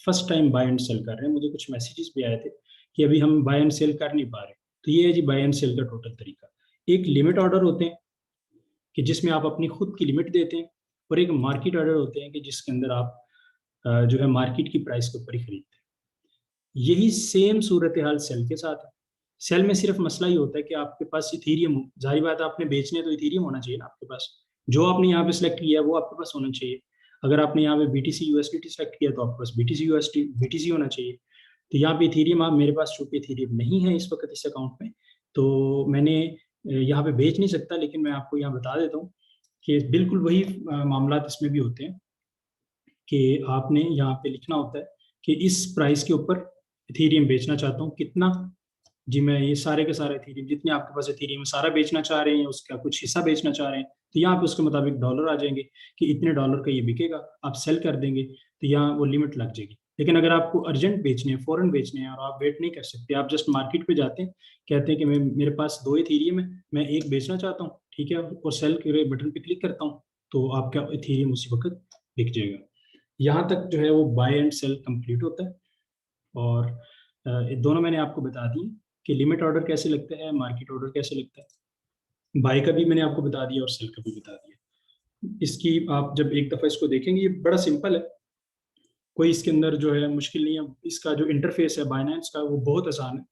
first time buy and sell कर रहे हैं। मुझे कुछ मैसेजेस भी आए थे कि अभी हम बाय एंड सेल कर नहीं पा रहे। तो ये है जी बाय एंड सेल का टोटल तरीका। एक लिमिट ऑर्डर होते हैं कि जिसमें आप अपनी खुद की लिमिट देते हैं, और एक मार्केट ऑर्डर होते हैं कि जिसके अंदर आप जो है मार्केट की प्राइस के ऊपर ही खरीदते हैं। यही सेम सूरत हाल सेल के साथ है। सेल में सिर्फ मसला ही होता है कि आपके पास इथीरियम हो, जाहिर बात है आपने बेचने तो इथीरियम होना चाहिए ना आपके पास। जो आपने यहाँ पे सिलेक्ट किया है वो आपके पास होना चाहिए। अगर आपने यहाँ पे बीटीसी यूएसडीटी सेलेक्ट किया तो आपके पास बीटीसी यूएसडी बीटीसी होना चाहिए। तो यहाँ पे इथीरियम, आप मेरे पास चूंकि इथीरियम नहीं है इस वक्त इस अकाउंट में, तो मैंने यहाँ पे बेच नहीं सकता। लेकिन मैं आपको यहाँ बता देता हूँ कि बिल्कुल वही मामला इसमें भी होते हैं कि आपने यहाँ पे लिखना होता है कि इस प्राइस के ऊपर इथीरियम बेचना चाहता हूँ कितना। जी मैं ये सारे के सारे इथीरियम जितने आपके पास इथीरियम सारा बेचना चाह रहे हैं, उसका कुछ हिस्सा बेचना चाह रहे हैं, तो यहाँ पे उसके मुताबिक डॉलर आ जाएंगे कि इतने डॉलर का ये बिकेगा। आप सेल कर देंगे तो यहाँ वो लिमिट लग जाएगी। लेकिन अगर आपको अर्जेंट बेचने हैं, फौरन बेचने हैं और आप वेट नहीं कर सकते, आप जस्ट मार्केट पे जाते हैं, कहते हैं कि मैं मेरे पास 2 इथीरियम है, मैं एक बेचना चाहता हूँ, ठीक है, और सेल के बटन पे क्लिक करता हूँ तो आपका इथीरियम उसी वक्त बिक जाएगा। यहाँ तक जो है वो बाय एंड सेल कंप्लीट होता है। और दोनों मैंने आपको बता दी कि लिमिट ऑर्डर कैसे लगता है, मार्केट ऑर्डर कैसे लगता है। बाय का भी मैंने आपको बता दिया और सेल का भी बता दिया। इसकी आप जब एक दफ़ा इसको देखेंगे, ये बड़ा सिंपल है, कोई इसके अंदर जो है मुश्किल नहीं है। इसका जो इंटरफेस है बाइनेंस का वो बहुत आसान है,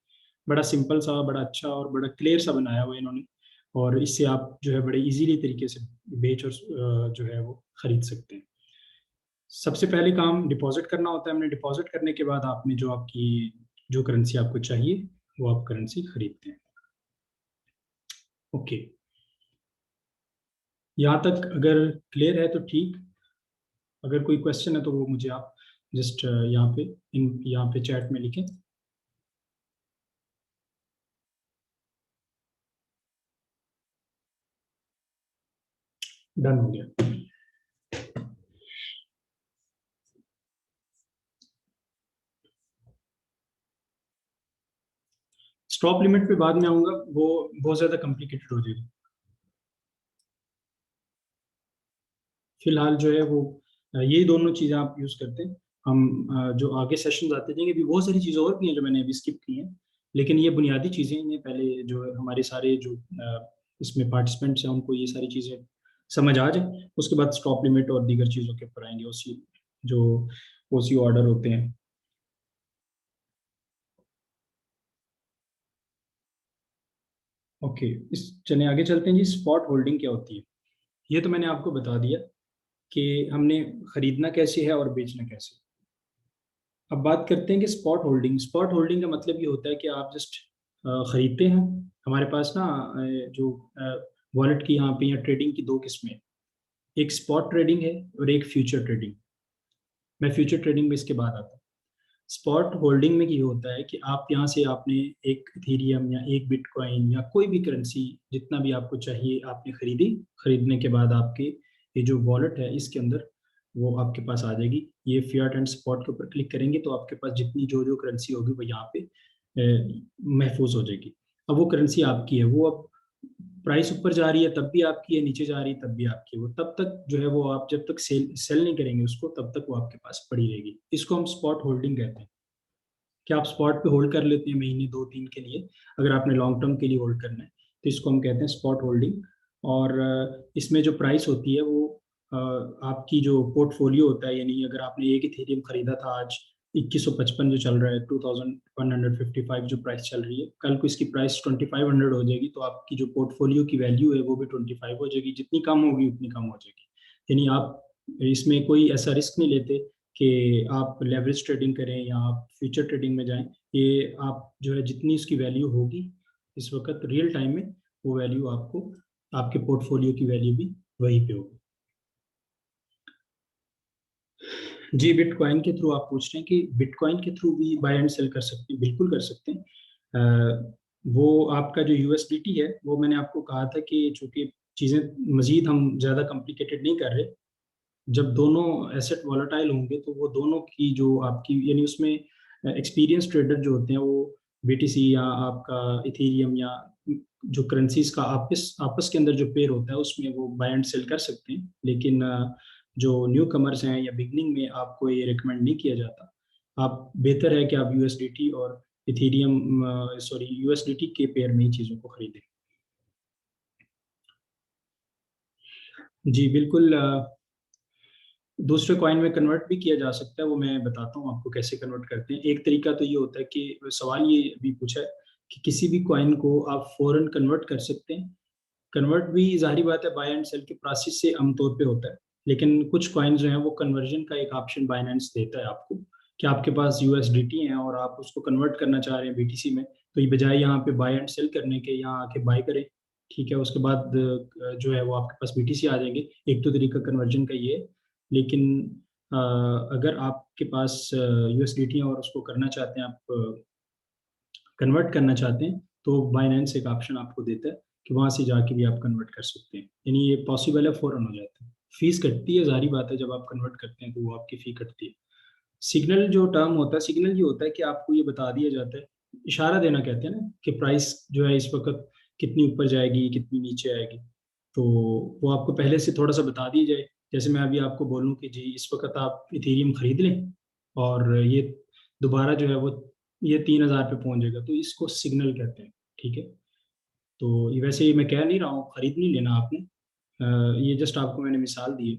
बड़ा सिंपल सा, बड़ा अच्छा और बड़ा क्लियर सा बनाया हुआ है इन्होंने। और इससे आप जो है बड़े इजीली तरीके से बेच और जो है वो खरीद सकते हैं। सबसे पहले काम डिपॉजिट करना होता है। हमने डिपॉजिट करने के बाद आपने जो आपकी जो करेंसी आपको चाहिए वो आप करेंसी खरीदते हैं। ओके, यहाँ तक अगर क्लियर है तो ठीक। अगर कोई क्वेश्चन है तो वो मुझे आप जस्ट यहाँ पे चैट में लिखें। डन हो गया। स्टॉप लिमिट पे बाद में आऊंगा, वो बहुत ज्यादा कॉम्प्लिकेटेड हो जाएगा। फिलहाल जो है वो यही दोनों चीजें आप यूज करते हैं। हम जो आगे सेशन आते जाएंगे, अभी बहुत सारी चीजें और भी हैं जो मैंने अभी स्किप की हैं, लेकिन ये बुनियादी चीजें हैं। ये पहले जो है हमारे सारे जो इसमें पार्टिसिपेंट्स हैं उनको ये सारी चीजें समझ आ जाए, उसके बाद स्टॉप लिमिट और दीगर चीजों के ऊपर आएंगे, उसी जो ओसी ऑर्डर होते हैं। ओके, इस चले आगे चलते हैं जी। स्पॉट होल्डिंग क्या होती है, ये तो मैंने आपको बता दिया कि हमने खरीदना कैसे है और बेचना कैसे। अब बात करते हैं कि स्पॉट होल्डिंग। स्पॉट होल्डिंग का मतलब ये होता है कि आप जस्ट खरीदते हैं। हमारे पास ना जो वॉलेट की यहाँ पे या ट्रेडिंग की दो किस्में हैं, एक स्पॉट ट्रेडिंग है और एक फ्यूचर ट्रेडिंग। मैं फ्यूचर ट्रेडिंग में इसके बाद आता हूँ। स्पॉट होल्डिंग में ये होता है कि आप यहाँ से आपने एक इथेरियम या एक बिटकॉइन या कोई भी करेंसी जितना भी आपको चाहिए आपने खरीदी। खरीदने के बाद आपके ये जो वॉलेट है इसके अंदर वो आपके पास आ जाएगी। ये फियाट एंड स्पॉट के ऊपर क्लिक करेंगे तो आपके पास जितनी जो जो करेंसी होगी वो यहाँ पे महफूज हो जाएगी। अब वो करेंसी आपकी है, वो अब प्राइस ऊपर जा रही है तब भी आपकी है, नीचे जा रही है तब भी आपकी है। वो तब तक जो है वो आप जब तक सेल नहीं करेंगे उसको तब तक वो आपके पास पड़ी रहेगी। इसको हम स्पॉट होल्डिंग कहते हैं कि आप स्पॉट पे होल्ड कर लेते हैं महीने दो तीन के लिए, अगर आपने लॉन्ग टर्म के लिए होल्ड करना है तो इसको हम कहते हैं स्पॉट होल्डिंग। और इसमें जो प्राइस होती है वो आपकी जो पोर्टफोलियो होता है, यानी अगर आपने एक इथेरियम खरीदा था आज 2155 जो चल रहा है, 2155 जो प्राइस चल रही है, कल को इसकी प्राइस 2500 हो जाएगी तो आपकी जो पोर्टफोलियो की वैल्यू है वो भी 25 हो जाएगी। जितनी कम होगी उतनी कम हो जाएगी। यानी आप इसमें कोई ऐसा रिस्क नहीं लेते कि आप लेवरेज ट्रेडिंग करें या आप फ्यूचर ट्रेडिंग में जाएं। ये आप जो है जितनी इसकी वैल्यू होगी इस वक्त रियल टाइम में, वो वैल्यू आपको आपके पोर्टफोलियो की वैल्यू भी वहीं पे होगी। जी, बिटकॉइन के थ्रू आप पूछ रहे हैं कि बिटकॉइन के थ्रू भी बाय एंड सेल कर सकते हैं। बिल्कुल कर सकते हैं। वो आपका जो यूएसडीटी है वो मैंने आपको कहा था कि चूंकि चीज़ें मजीद हम ज़्यादा कॉम्प्लिकेटेड नहीं कर रहे, जब दोनों एसेट वॉलेटाइल होंगे तो वो दोनों की जो आपकी यानी उसमें एक्सपीरियंस ट्रेडर जो होते हैं वो बीटीसी या आपका इथेरियम या जो करेंसीज का आपस आपस के अंदर जो पेयर होता है उसमें वो बाय एंड सेल कर सकते हैं। लेकिन जो न्यू कमर्स हैं या बिगनिंग में आपको ये रिकमेंड नहीं किया जाता। आप बेहतर है कि आप यूएसडीटी और इथेरियम सॉरी यूएसडीटी के पेयर में ही चीज़ों को खरीदें। जी बिल्कुल। दूसरे कॉइन में कन्वर्ट भी किया जा सकता है, वो मैं बताता हूँ आपको कैसे कन्वर्ट करते हैं। एक तरीका तो ये होता है कि सवाल ये भी पूछा है कि किसी भी कॉइन को आप फौरन कन्वर्ट कर सकते हैं। कन्वर्ट भी जाहिर बात है बाय एंड सेल के प्रोसेस से आमतौर पे होता है, लेकिन कुछ कॉइन जो है वो कन्वर्जन का एक ऑप्शन बाइनेंस देता है आपको कि आपके पास यूएसडीटी है और आप उसको कन्वर्ट करना चाह रहे हैं बीटीसी में, तो ये बजाय यहाँ पे बाय एंड सेल करने के यहाँ आके बाय करें। ठीक है, उसके बाद जो है वो आपके पास बीटीसी आ जाएंगे। एक तो तरीका कन्वर्जन का ये है। लेकिन अगर आपके पास यूएसडीटी है और उसको करना चाहते हैं, आप कन्वर्ट करना चाहते हैं, तो बाइनेंस एक ऑप्शन आपको देता है कि वहां से जाके भी आप कन्वर्ट कर सकते हैं। यानी ये पॉसिबल है, फौरन हो जाता है। फीस कटती है, जारी बात है, जब आप कन्वर्ट करते हैं तो वो आपकी फी कटती है। सिग्नल जो टर्म होता है, सिग्नल ये होता है कि आपको ये बता दिया जाता है, इशारा देना कहते हैं ना, कि प्राइस जो है इस वक्त कितनी ऊपर जाएगी कितनी नीचे आएगी। तो वो आपको पहले से थोड़ा सा बता दिया जाए। जैसे मैं अभी आपको बोलूँ कि जी इस वक्त आप इथेरियम खरीद लें और ये दोबारा जो है वो ये 3000 पे पहुंच जाएगा, तो इसको सिग्नल कहते हैं। ठीक है, तो ये वैसे मैं कह नहीं रहा हूँ खरीद नहीं लेना आपने। ये जस्ट आपको मैंने मिसाल दी है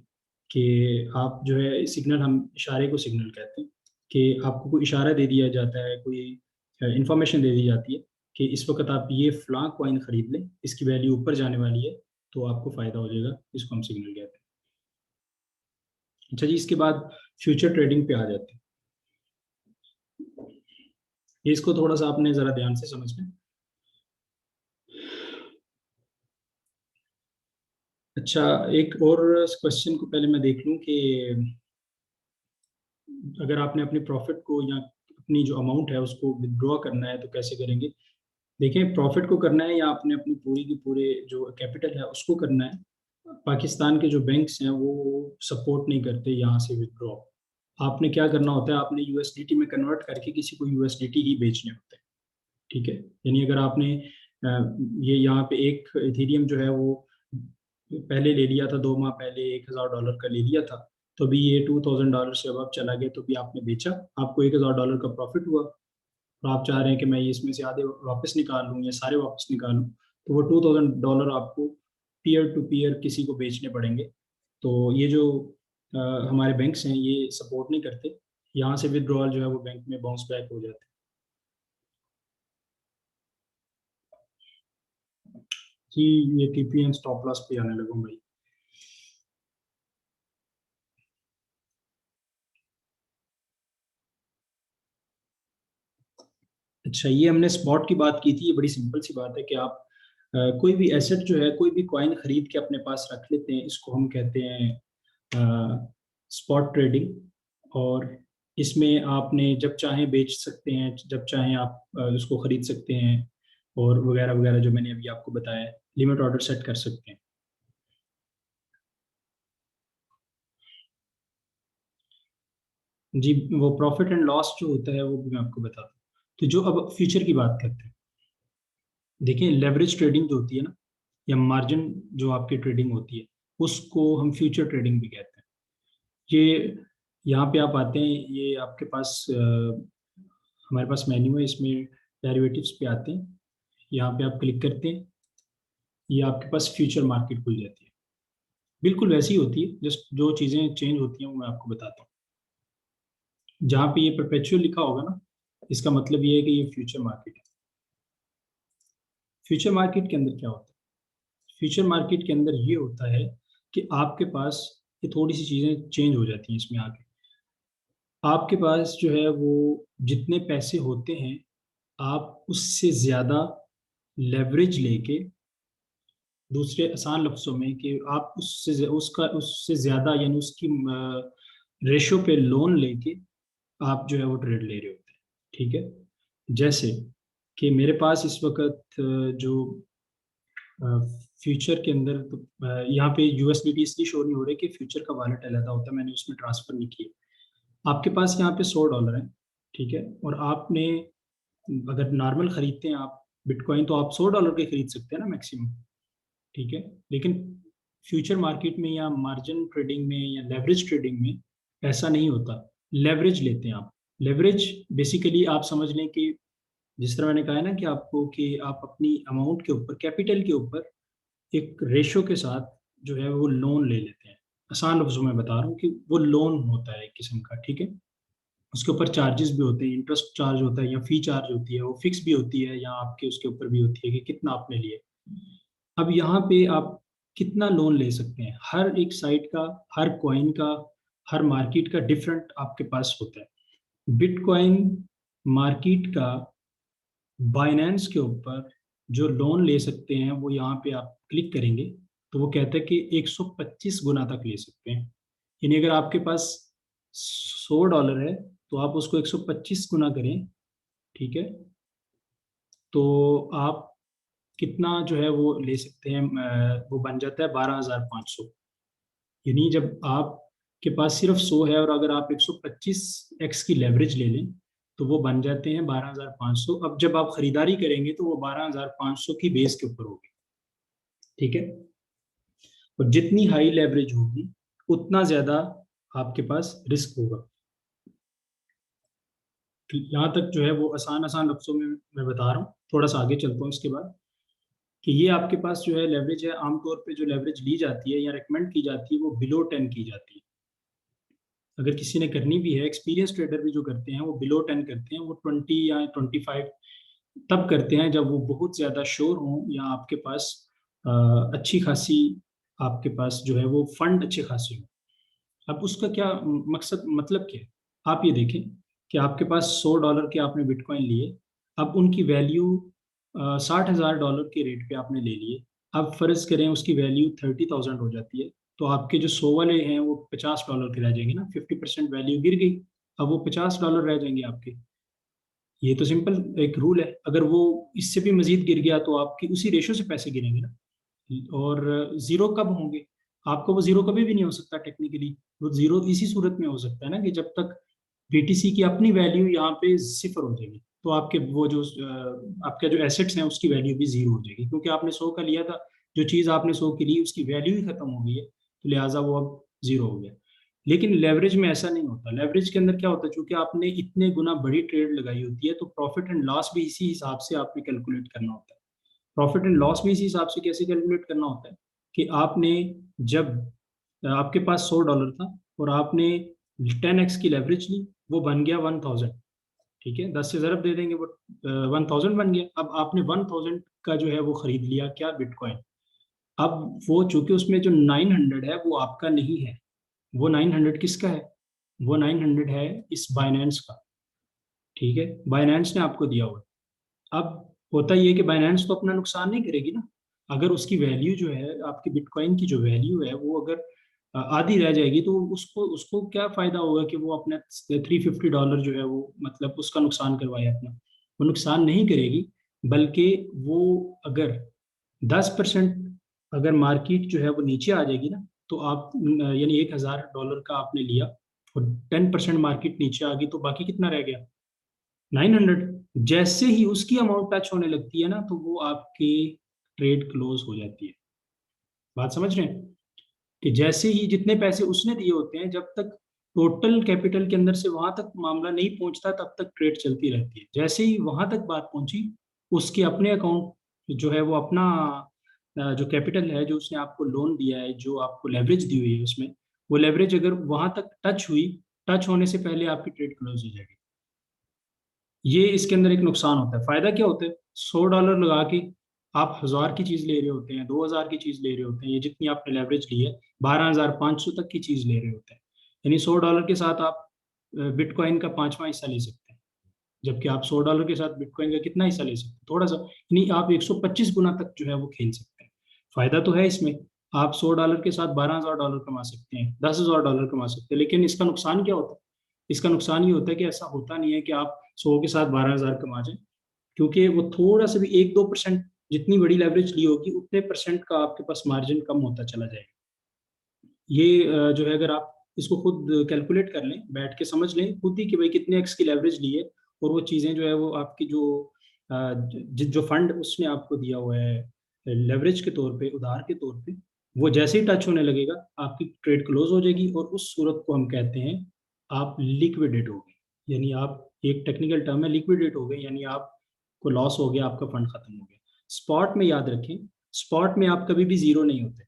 कि आप जो है सिग्नल, हम इशारे को सिग्नल कहते हैं कि आपको कोई इशारा दे दिया जाता है, कोई इंफॉर्मेशन दे दी जाती है कि इस वक्त आप ये फ्लां कॉइन खरीद लें, इसकी वैल्यू ऊपर जाने वाली है तो आपको फायदा हो जाएगा। इसको हम सिग्नल कहते हैं। अच्छा जी, इसके बाद फ्यूचर ट्रेडिंग पे आ जाते हैं। ये इसको थोड़ा सा आपने जरा ध्यान से समझना। अच्छा, एक और क्वेश्चन को पहले मैं देख लूं कि अगर आपने अपने प्रॉफिट को या अपनी जो अमाउंट है उसको विदड्रॉ करना है तो कैसे करेंगे। देखिए, प्रॉफिट को करना है या आपने अपनी पूरी की पूरे जो कैपिटल है उसको करना है, पाकिस्तान के जो बैंक्स हैं वो सपोर्ट नहीं करते यहाँ से विदड्रॉ। आपने क्या करना होता है, आपने यूएसडीटी में कन्वर्ट करके किसी को यूएसडीटी ही बेचने होते हैं। ठीक है। यानी अगर आपने ये यहाँ पे एक इथेरियम जो है वो पहले ले लिया था, 2 माह पहले $1,000 का ले लिया था, तो भी ये $2,000 से अब चला गया, तो भी आपने बेचा, आपको $1,000 का प्रॉफिट हुआ। और आप चाह रहे हैं कि मैं ये इसमें से आधे वापस निकाल लूँ या सारे वापस निकाल लूँ, तो वो $2,000 आपको पीयर टू पीयर किसी को बेचने पड़ेंगे। तो ये जो हमारे बैंक्स हैं ये सपोर्ट नहीं करते, यहाँ से विड्रॉल जो है वो बैंक में बाउंस बैक हो जाते हैं। जी, ये टीपीएम स्टॉप लॉस पे आने लगा हूँ भाई। अच्छा, ये हमने स्पॉट की बात की थी। ये बड़ी सिंपल सी बात है कि आप कोई भी एसेट जो है, कोई भी कॉइन खरीद के अपने पास रख लेते हैं, इसको हम कहते हैं स्पॉट ट्रेडिंग। और इसमें आपने जब चाहें बेच सकते हैं, जब चाहें आप उसको खरीद सकते हैं, और वगैरह वगैरह जो मैंने अभी आपको बताया, लिमिट ऑर्डर सेट कर सकते हैं। जी, वो प्रॉफिट एंड लॉस जो होता है वो भी मैं आपको बताता हूँ। तो जो अब फ्यूचर की बात करते हैं, देखिए लेवरेज ट्रेडिंग जो होती है ना, या मार्जिन जो आपकी ट्रेडिंग होती है, उसको हम फ्यूचर ट्रेडिंग भी कहते हैं। ये यहाँ पे आप आते हैं, ये आपके पास हमारे पास मेन्यू है, इसमें डेरिवेटिव्स पे आते हैं, यहाँ पे आप क्लिक करते हैं, ये आपके पास फ्यूचर मार्केट खुल जाती है। बिल्कुल वैसी ही होती है, जस्ट जो चीज़ें चेंज होती हैं वो मैं आपको बताता हूँ। जहाँ पे ये परपेचुअल लिखा होगा ना, इसका मतलब ये है कि ये फ्यूचर मार्केट है। फ्यूचर मार्केट के अंदर क्या होता है? फ्यूचर मार्केट के अंदर ये होता है कि आपके पास ये थोड़ी सी चीज़ें चेंज हो जाती हैं इसमें आके। आपके पास जो है वो जितने पैसे होते हैं, आप उससे ज़्यादा लेवरेज लेके, दूसरे आसान लफ्ज़ों में कि आप उससे ज़्यादा, यानी उसकी रेशो पे लोन लेके आप जो है वो ट्रेड ले रहे होते हैं। ठीक है। जैसे कि मेरे पास इस वक्त जो फ्यूचर के अंदर, तो यहाँ पे यूएसडीटी इसलिए शो नहीं हो रही कि फ्यूचर का वॉलेट अलग होता है, मैंने उसमें ट्रांसफर नहीं किया। आपके पास यहाँ पे $100 है, ठीक है, और आपने अगर नॉर्मल खरीदते हैं आप बिटकॉइन, तो आप $100 के खरीद सकते हैं ना मैक्सिमम। ठीक है। लेकिन फ्यूचर मार्केट में या मार्जिन ट्रेडिंग में या लेवरेज ट्रेडिंग में ऐसा नहीं होता। लेवरेज लेते हैं आप। लेवरेज बेसिकली आप समझ लें कि जिस तरह मैंने कहा है ना कि आपको, कि आप अपनी अमाउंट के ऊपर, कैपिटल के ऊपर एक रेशो के साथ जो है वो लोन ले लेते हैं। आसान लफ्जों में बता रहा हूँ कि वो लोन होता है एक किस्म का। ठीक है। उसके ऊपर चार्जेस भी होते हैं, इंटरेस्ट चार्ज होता है या फी चार्ज होती है, वो फिक्स भी होती है, या आपके उसके ऊपर भी होती है कि कितना आपने लिए। अब यहाँ पे आप कितना लोन ले सकते हैं, हर एक साइट का, हर कॉइन का, हर मार्केट का डिफरेंट आपके पास होता है। बिटकॉइन मार्केट का बाइनेंस के ऊपर जो लोन ले सकते हैं, वो यहाँ पे आप क्लिक करेंगे तो वो कहता है कि 125 गुना तक ले सकते हैं। यानी अगर आपके पास $100 है, तो आप उसको 125 गुना करें, ठीक है, तो आप कितना जो है वो ले सकते हैं, वो बन जाता है 12,500। यानी जब आपके पास सिर्फ 100 है और अगर आप 125x की लेवरेज ले लें, तो वो बन जाते हैं 12,500। अब जब आप खरीदारी करेंगे तो वो 12,500 की बेस के ऊपर होगी। ठीक है। और जितनी हाई लेवरेज होगी, उतना ज्यादा आपके पास रिस्क होगा। यहाँ तक जो है वो आसान आसान लफ्जों में मैं बता रहा हूँ। थोड़ा सा आगे चलता हूँ इसके बाद, कि ये आपके पास जो है लेवरेज है, आमतौर पे जो लेवरेज ली जाती है या रिकमेंड की जाती है, वो बिलो 10 की जाती है। अगर किसी ने करनी भी है, एक्सपीरियंस ट्रेडर भी जो करते हैं वो बिलो 10 करते हैं, वो 20 या 25 तब करते हैं जब वो बहुत ज़्यादा श्योर हों, या आपके पास अच्छी खासी, आपके पास जो है वो फंड अच्छे खासे हो। अब उसका क्या मकसद, मतलब क्या है? आप ये देखें कि आपके पास $100 के आपने बिटकॉइन लिए, अब उनकी वैल्यू $60,000 के रेट पे आपने ले लिए। अब फर्ज करें उसकी वैल्यू 30,000 हो जाती है, तो आपके जो 100 वाले हैं वो $50 के रह जाएंगे ना, 50% वैल्यू गिर गई। अब वो $50 रह जाएंगे आपके। ये तो सिंपल एक रूल है। अगर वो इससे भी मजीद गिर गया, तो आपकी उसी रेशो से पैसे गिरेंगे ना। और जीरो कब होंगे? आपको वो जीरो कभी भी नहीं हो सकता टेक्निकली। वो जीरो इसी सूरत में हो सकता है ना, कि जब तक बीटीसी की अपनी वैल्यू यहाँ पे सिफर हो जाएगी, तो आपके वो जो आपके जो एसेट्स हैं उसकी वैल्यू भी जीरो हो जाएगी, क्योंकि आपने 100 का लिया था, जो चीज़ आपने 100 की ली उसकी वैल्यू ही खत्म हो गई है, तो लिहाजा वो अब जीरो हो गया। लेकिन लेवरेज में ऐसा नहीं होता। लेवरेज के अंदर क्या होता है, चूंकि आपने इतने गुना बड़ी ट्रेड लगाई होती है, तो प्रॉफिट एंड लॉस भी इसी हिसाब से आपने कैलकुलेट करना होता है। प्रॉफिट एंड लॉस भी इसी हिसाब से कैसे कैलकुलेट करना होता है कि आपने जब आपके पास $100 था और आपने 10x की लेवरेज ली, वो बन गया 1000। ठीक है, 10 से ज़रब दे देंगे, वो 1000 बन गया। अब आपने 1000 का जो है वो खरीद लिया क्या, बिटकॉइन। अब वो चूंकि उसमें जो 900 है वो आपका नहीं है, वो 900 किसका है, वो 900 है इस बाइनेंस का। ठीक है, बाइनेंस ने आपको दिया हुआ है। अब होता ये है कि बाइनेंस तो अपना नुकसान नहीं करेगी ना। अगर उसकी वैल्यू जो है, आपकी बिटकॉइन की जो वैल्यू है वो अगर आधी रह जाएगी, तो उसको उसको क्या फायदा होगा कि वो अपने $350 जो है वो मतलब उसका नुकसान करवाए अपना। वो नुकसान नहीं करेगी, बल्कि वो अगर 10% अगर मार्केट जो है वो नीचे आ जाएगी ना, तो आप यानी $1000 का आपने लिया और 10% मार्केट नीचे आ गई, तो बाकी कितना रह गया, 900। जैसे ही उसकी अमाउंट टच होने लगती है ना, तो वो आपकी ट्रेड क्लोज हो जाती है। बात समझ रहे हैं कि जैसे ही जितने पैसे उसने दिए होते हैं, जब तक टोटल कैपिटल के अंदर से वहां तक मामला नहीं पहुंचता, तब तक ट्रेड चलती रहती है। जैसे ही वहां तक बात पहुंची, उसके अपने अकाउंट जो है वो अपना जो कैपिटल है, जो उसने आपको लोन दिया है, जो आपको लेवरेज दी हुई है उसमें, वो लेवरेज अगर वहां तक टच हुई, टच होने से पहले आपकी ट्रेड क्लोज हो जाएगी। ये इसके अंदर एक नुकसान होता है। फायदा क्या होता है, $100 लगा के आप 1000 की चीज ले रहे होते हैं, 2000 की चीज ले रहे होते हैं, ये जितनी आपने लेवरेज ली है 12500 तक की चीज ले रहे होते हैं। यानी $100 के साथ आप बिटकॉइन का पांचवा हिस्सा ले सकते हैं, जबकि आप $100 के साथ बिटकॉइन का कितना हिस्सा ले सकते हैं, थोड़ा सा। यानी आप 125 गुना तक जो है वो खेल सकते हैं। फायदा तो है इसमें, आप $100 के साथ $12000 कमा सकते हैं, $10000 कमा सकते हैं। लेकिन इसका नुकसान क्या होता है, इसका नुकसान ये होता है कि ऐसा होता नहीं है कि आप 100 के साथ 12000 कमा जाए, क्योंकि वो थोड़ा सा भी 1-2% जितनी बड़ी लेवरेज ली होगी, उतने परसेंट का आपके पास मार्जिन कम होता चला जाएगा। ये जो है, अगर आप इसको खुद कैलकुलेट कर लें, बैठ के समझ लें खुद ही कि भाई कितने एक्स की लेवरेज ली है, और वो चीज़ें जो है वो आपकी जो जो फंड उसने आपको दिया हुआ है लेवरेज के तौर पे, उधार के तौर पे, वो जैसे ही टच होने लगेगा आपकी ट्रेड क्लोज हो जाएगी, और उस सूरत को हम कहते हैं आप लिक्विडेट हो गए। यानी आप, एक टेक्निकल टर्म है, लिक्विडेट हो गए, यानी आपको लॉस हो गया, आपका फंड खत्म हो गया। स्पॉट में याद रखें, स्पॉट में आप कभी भी जीरो नहीं होते,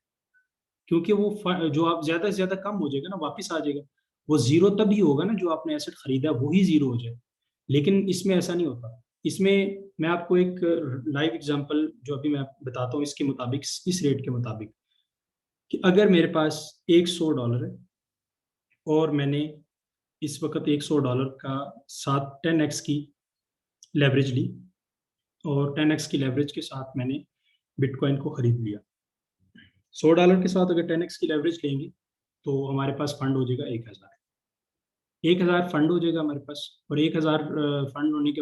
क्योंकि वो जो आप ज्यादा से ज्यादा कम हो जाएगा ना, वापस आ जाएगा। वो जीरो तभी होगा ना, जो आपने एसेट खरीदा वही जीरो हो जाए। लेकिन इसमें ऐसा नहीं होता। इसमें मैं आपको एक लाइव एग्जांपल जो अभी मैं बताता हूँ, इसके मुताबिक, इस रेट के मुताबिक, कि अगर मेरे पास एक $100 है, और मैंने इस वक्त $100 का साथ 10x की लेवरेज ली, और 10x की लेवरेज के साथ मैंने बिटकॉइन को खरीद लिया। $100 के साथ अगर 10x की लेवरेज लेंगे, तो हमारे पास फंड हो जाएगा 1000। 1000 फंड हो जाएगा हमारे पास, और 1000 फंड होने के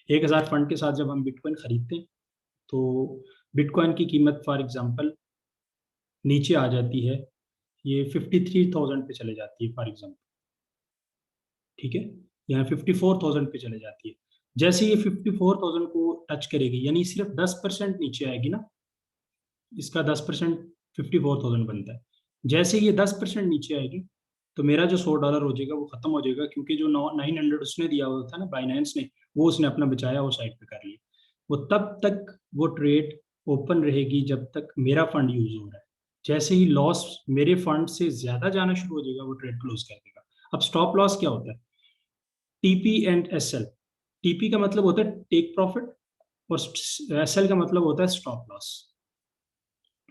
1000 फंड के साथ जब हम बिटकॉइन खरीदते हैं, तो बिटकॉइन की कीमत फॉर एग्जांपल नीचे आ जाती है, ये 53,000 पे चले जाती है फॉर एग्जांपल। ठीक है, यहाँ 54,000 पे चले जाती है। जैसे ये 54,000 को टच करेगी, यानी सिर्फ 10% नीचे आएगी ना, इसका 10% 54,000 बनता है। जैसे ये 10% नीचे आएगी, तो मेरा जो $100 हो जाएगा वो खत्म हो जाएगा, क्योंकि जो 900 उसने दिया हुआ था ना बाइनेंस ने, वो उसने अपना बचाया, वो साइड पे कर लिया। वो तब तक वो ट्रेड ओपन रहेगी जब तक मेरा फंड यूज हो रहा है। जैसे ही लॉस मेरे फंड से ज्यादा जाना शुरू हो जाएगा, वो ट्रेड क्लोज कर देगा। अब स्टॉप लॉस क्या होता है, टीपी एंड एसएल। टीपी का मतलब होता है टेक प्रॉफिट, और एसएल का मतलब होता है स्टॉप लॉस।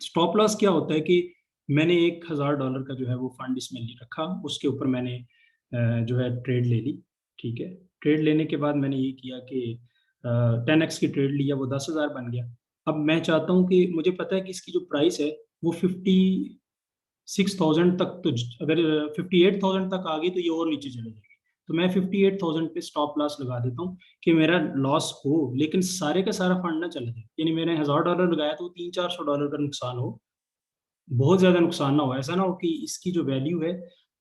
स्टॉप लॉस क्या होता है कि मैंने $1000 का जो है वो फंड इसमें रखा, उसके ऊपर मैंने जो है ट्रेड ले ली। ठीक है, ट्रेड लेने के बाद मैंने ये किया कि 10x की ट्रेड लिया, वो 10,000 बन गया। अब मैं चाहता हूँ कि मुझे पता है कि इसकी जो प्राइस है वो 56,000 तक, तो अगर 58,000 तक आ गई तो ये और नीचे चले जाएगी। तो मैं 58,000 पे स्टॉप लॉस लगा देता हूँ कि मेरा लॉस हो, लेकिन सारे का सारा फंड ना चले जाए। यानी मैंने $1000 लगाया तो $300-400 का नुकसान हो, बहुत ज्यादा नुकसान ना हो। ऐसा ना हो कि इसकी जो वैल्यू है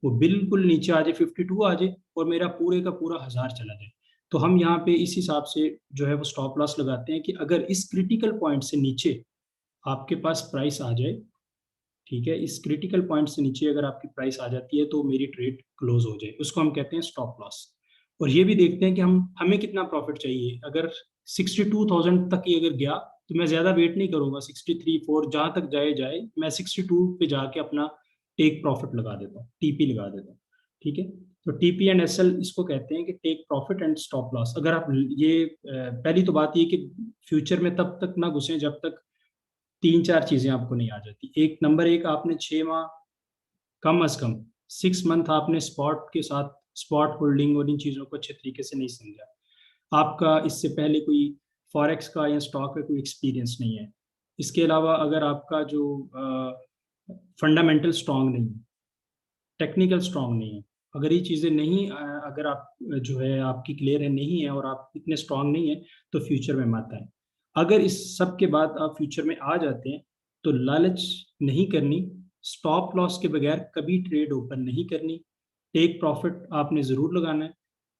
वो बिल्कुल नीचे आ जाए, 52 आ जाए और मेरा पूरे का पूरा 1000 चला जाए, तो हम यहाँ पे इस हिसाब से जो है वो स्टॉप लॉस लगाते हैं कि अगर इस क्रिटिकल पॉइंट से नीचे आपके पास प्राइस आ जाए, ठीक है, इस क्रिटिकल पॉइंट से नीचे अगर आपकी प्राइस आ जाती है तो मेरी ट्रेड क्लोज हो जाए, उसको हम कहते हैं स्टॉप लॉस। और ये भी देखते हैं कि हमें कितना प्रॉफिट चाहिए। अगर 62,000 तक ही अगर गया तो मैं ज्यादा वेट नहीं करूंगा, 63 4 जहां तक जाए जाए, मैं 62 पे जाके अपना टेक प्रॉफिट लगा देता हूँ, टीपी लगा देता हूँ, ठीक है। तो टीपी एंड एसएल इसको कहते हैं कि take profit and stop loss. अगर आप ये पहली तो बात ये कि फ्यूचर में तब तक ना घुसे जब तक तीन चार चीजें आपको नहीं आ जाती। एक नंबर एक, आपने 6 माह, कम अज कम 6 मंथ आपने स्पॉट के साथ स्पॉट होल्डिंग और इन चीजों को अच्छे तरीके से नहीं समझा। आपका इससे पहले कोई फॉरेक्स का या स्टॉक का कोई एक्सपीरियंस नहीं है। इसके अलावा अगर आपका जो फंडामेंटल स्ट्रांग नहीं है, टेक्निकल स्ट्रांग नहीं है, अगर ये चीजें नहीं अगर आप जो है आपकी क्लियर है नहीं है और आप इतने स्ट्रांग नहीं है, तो फ्यूचर में मत आए। अगर इस सब के बाद आप फ्यूचर में आ जाते हैं तो लालच नहीं करनी, स्टॉप लॉस के बगैर कभी ट्रेड ओपन नहीं करनी, टेक प्रॉफिट आपने जरूर लगाना है।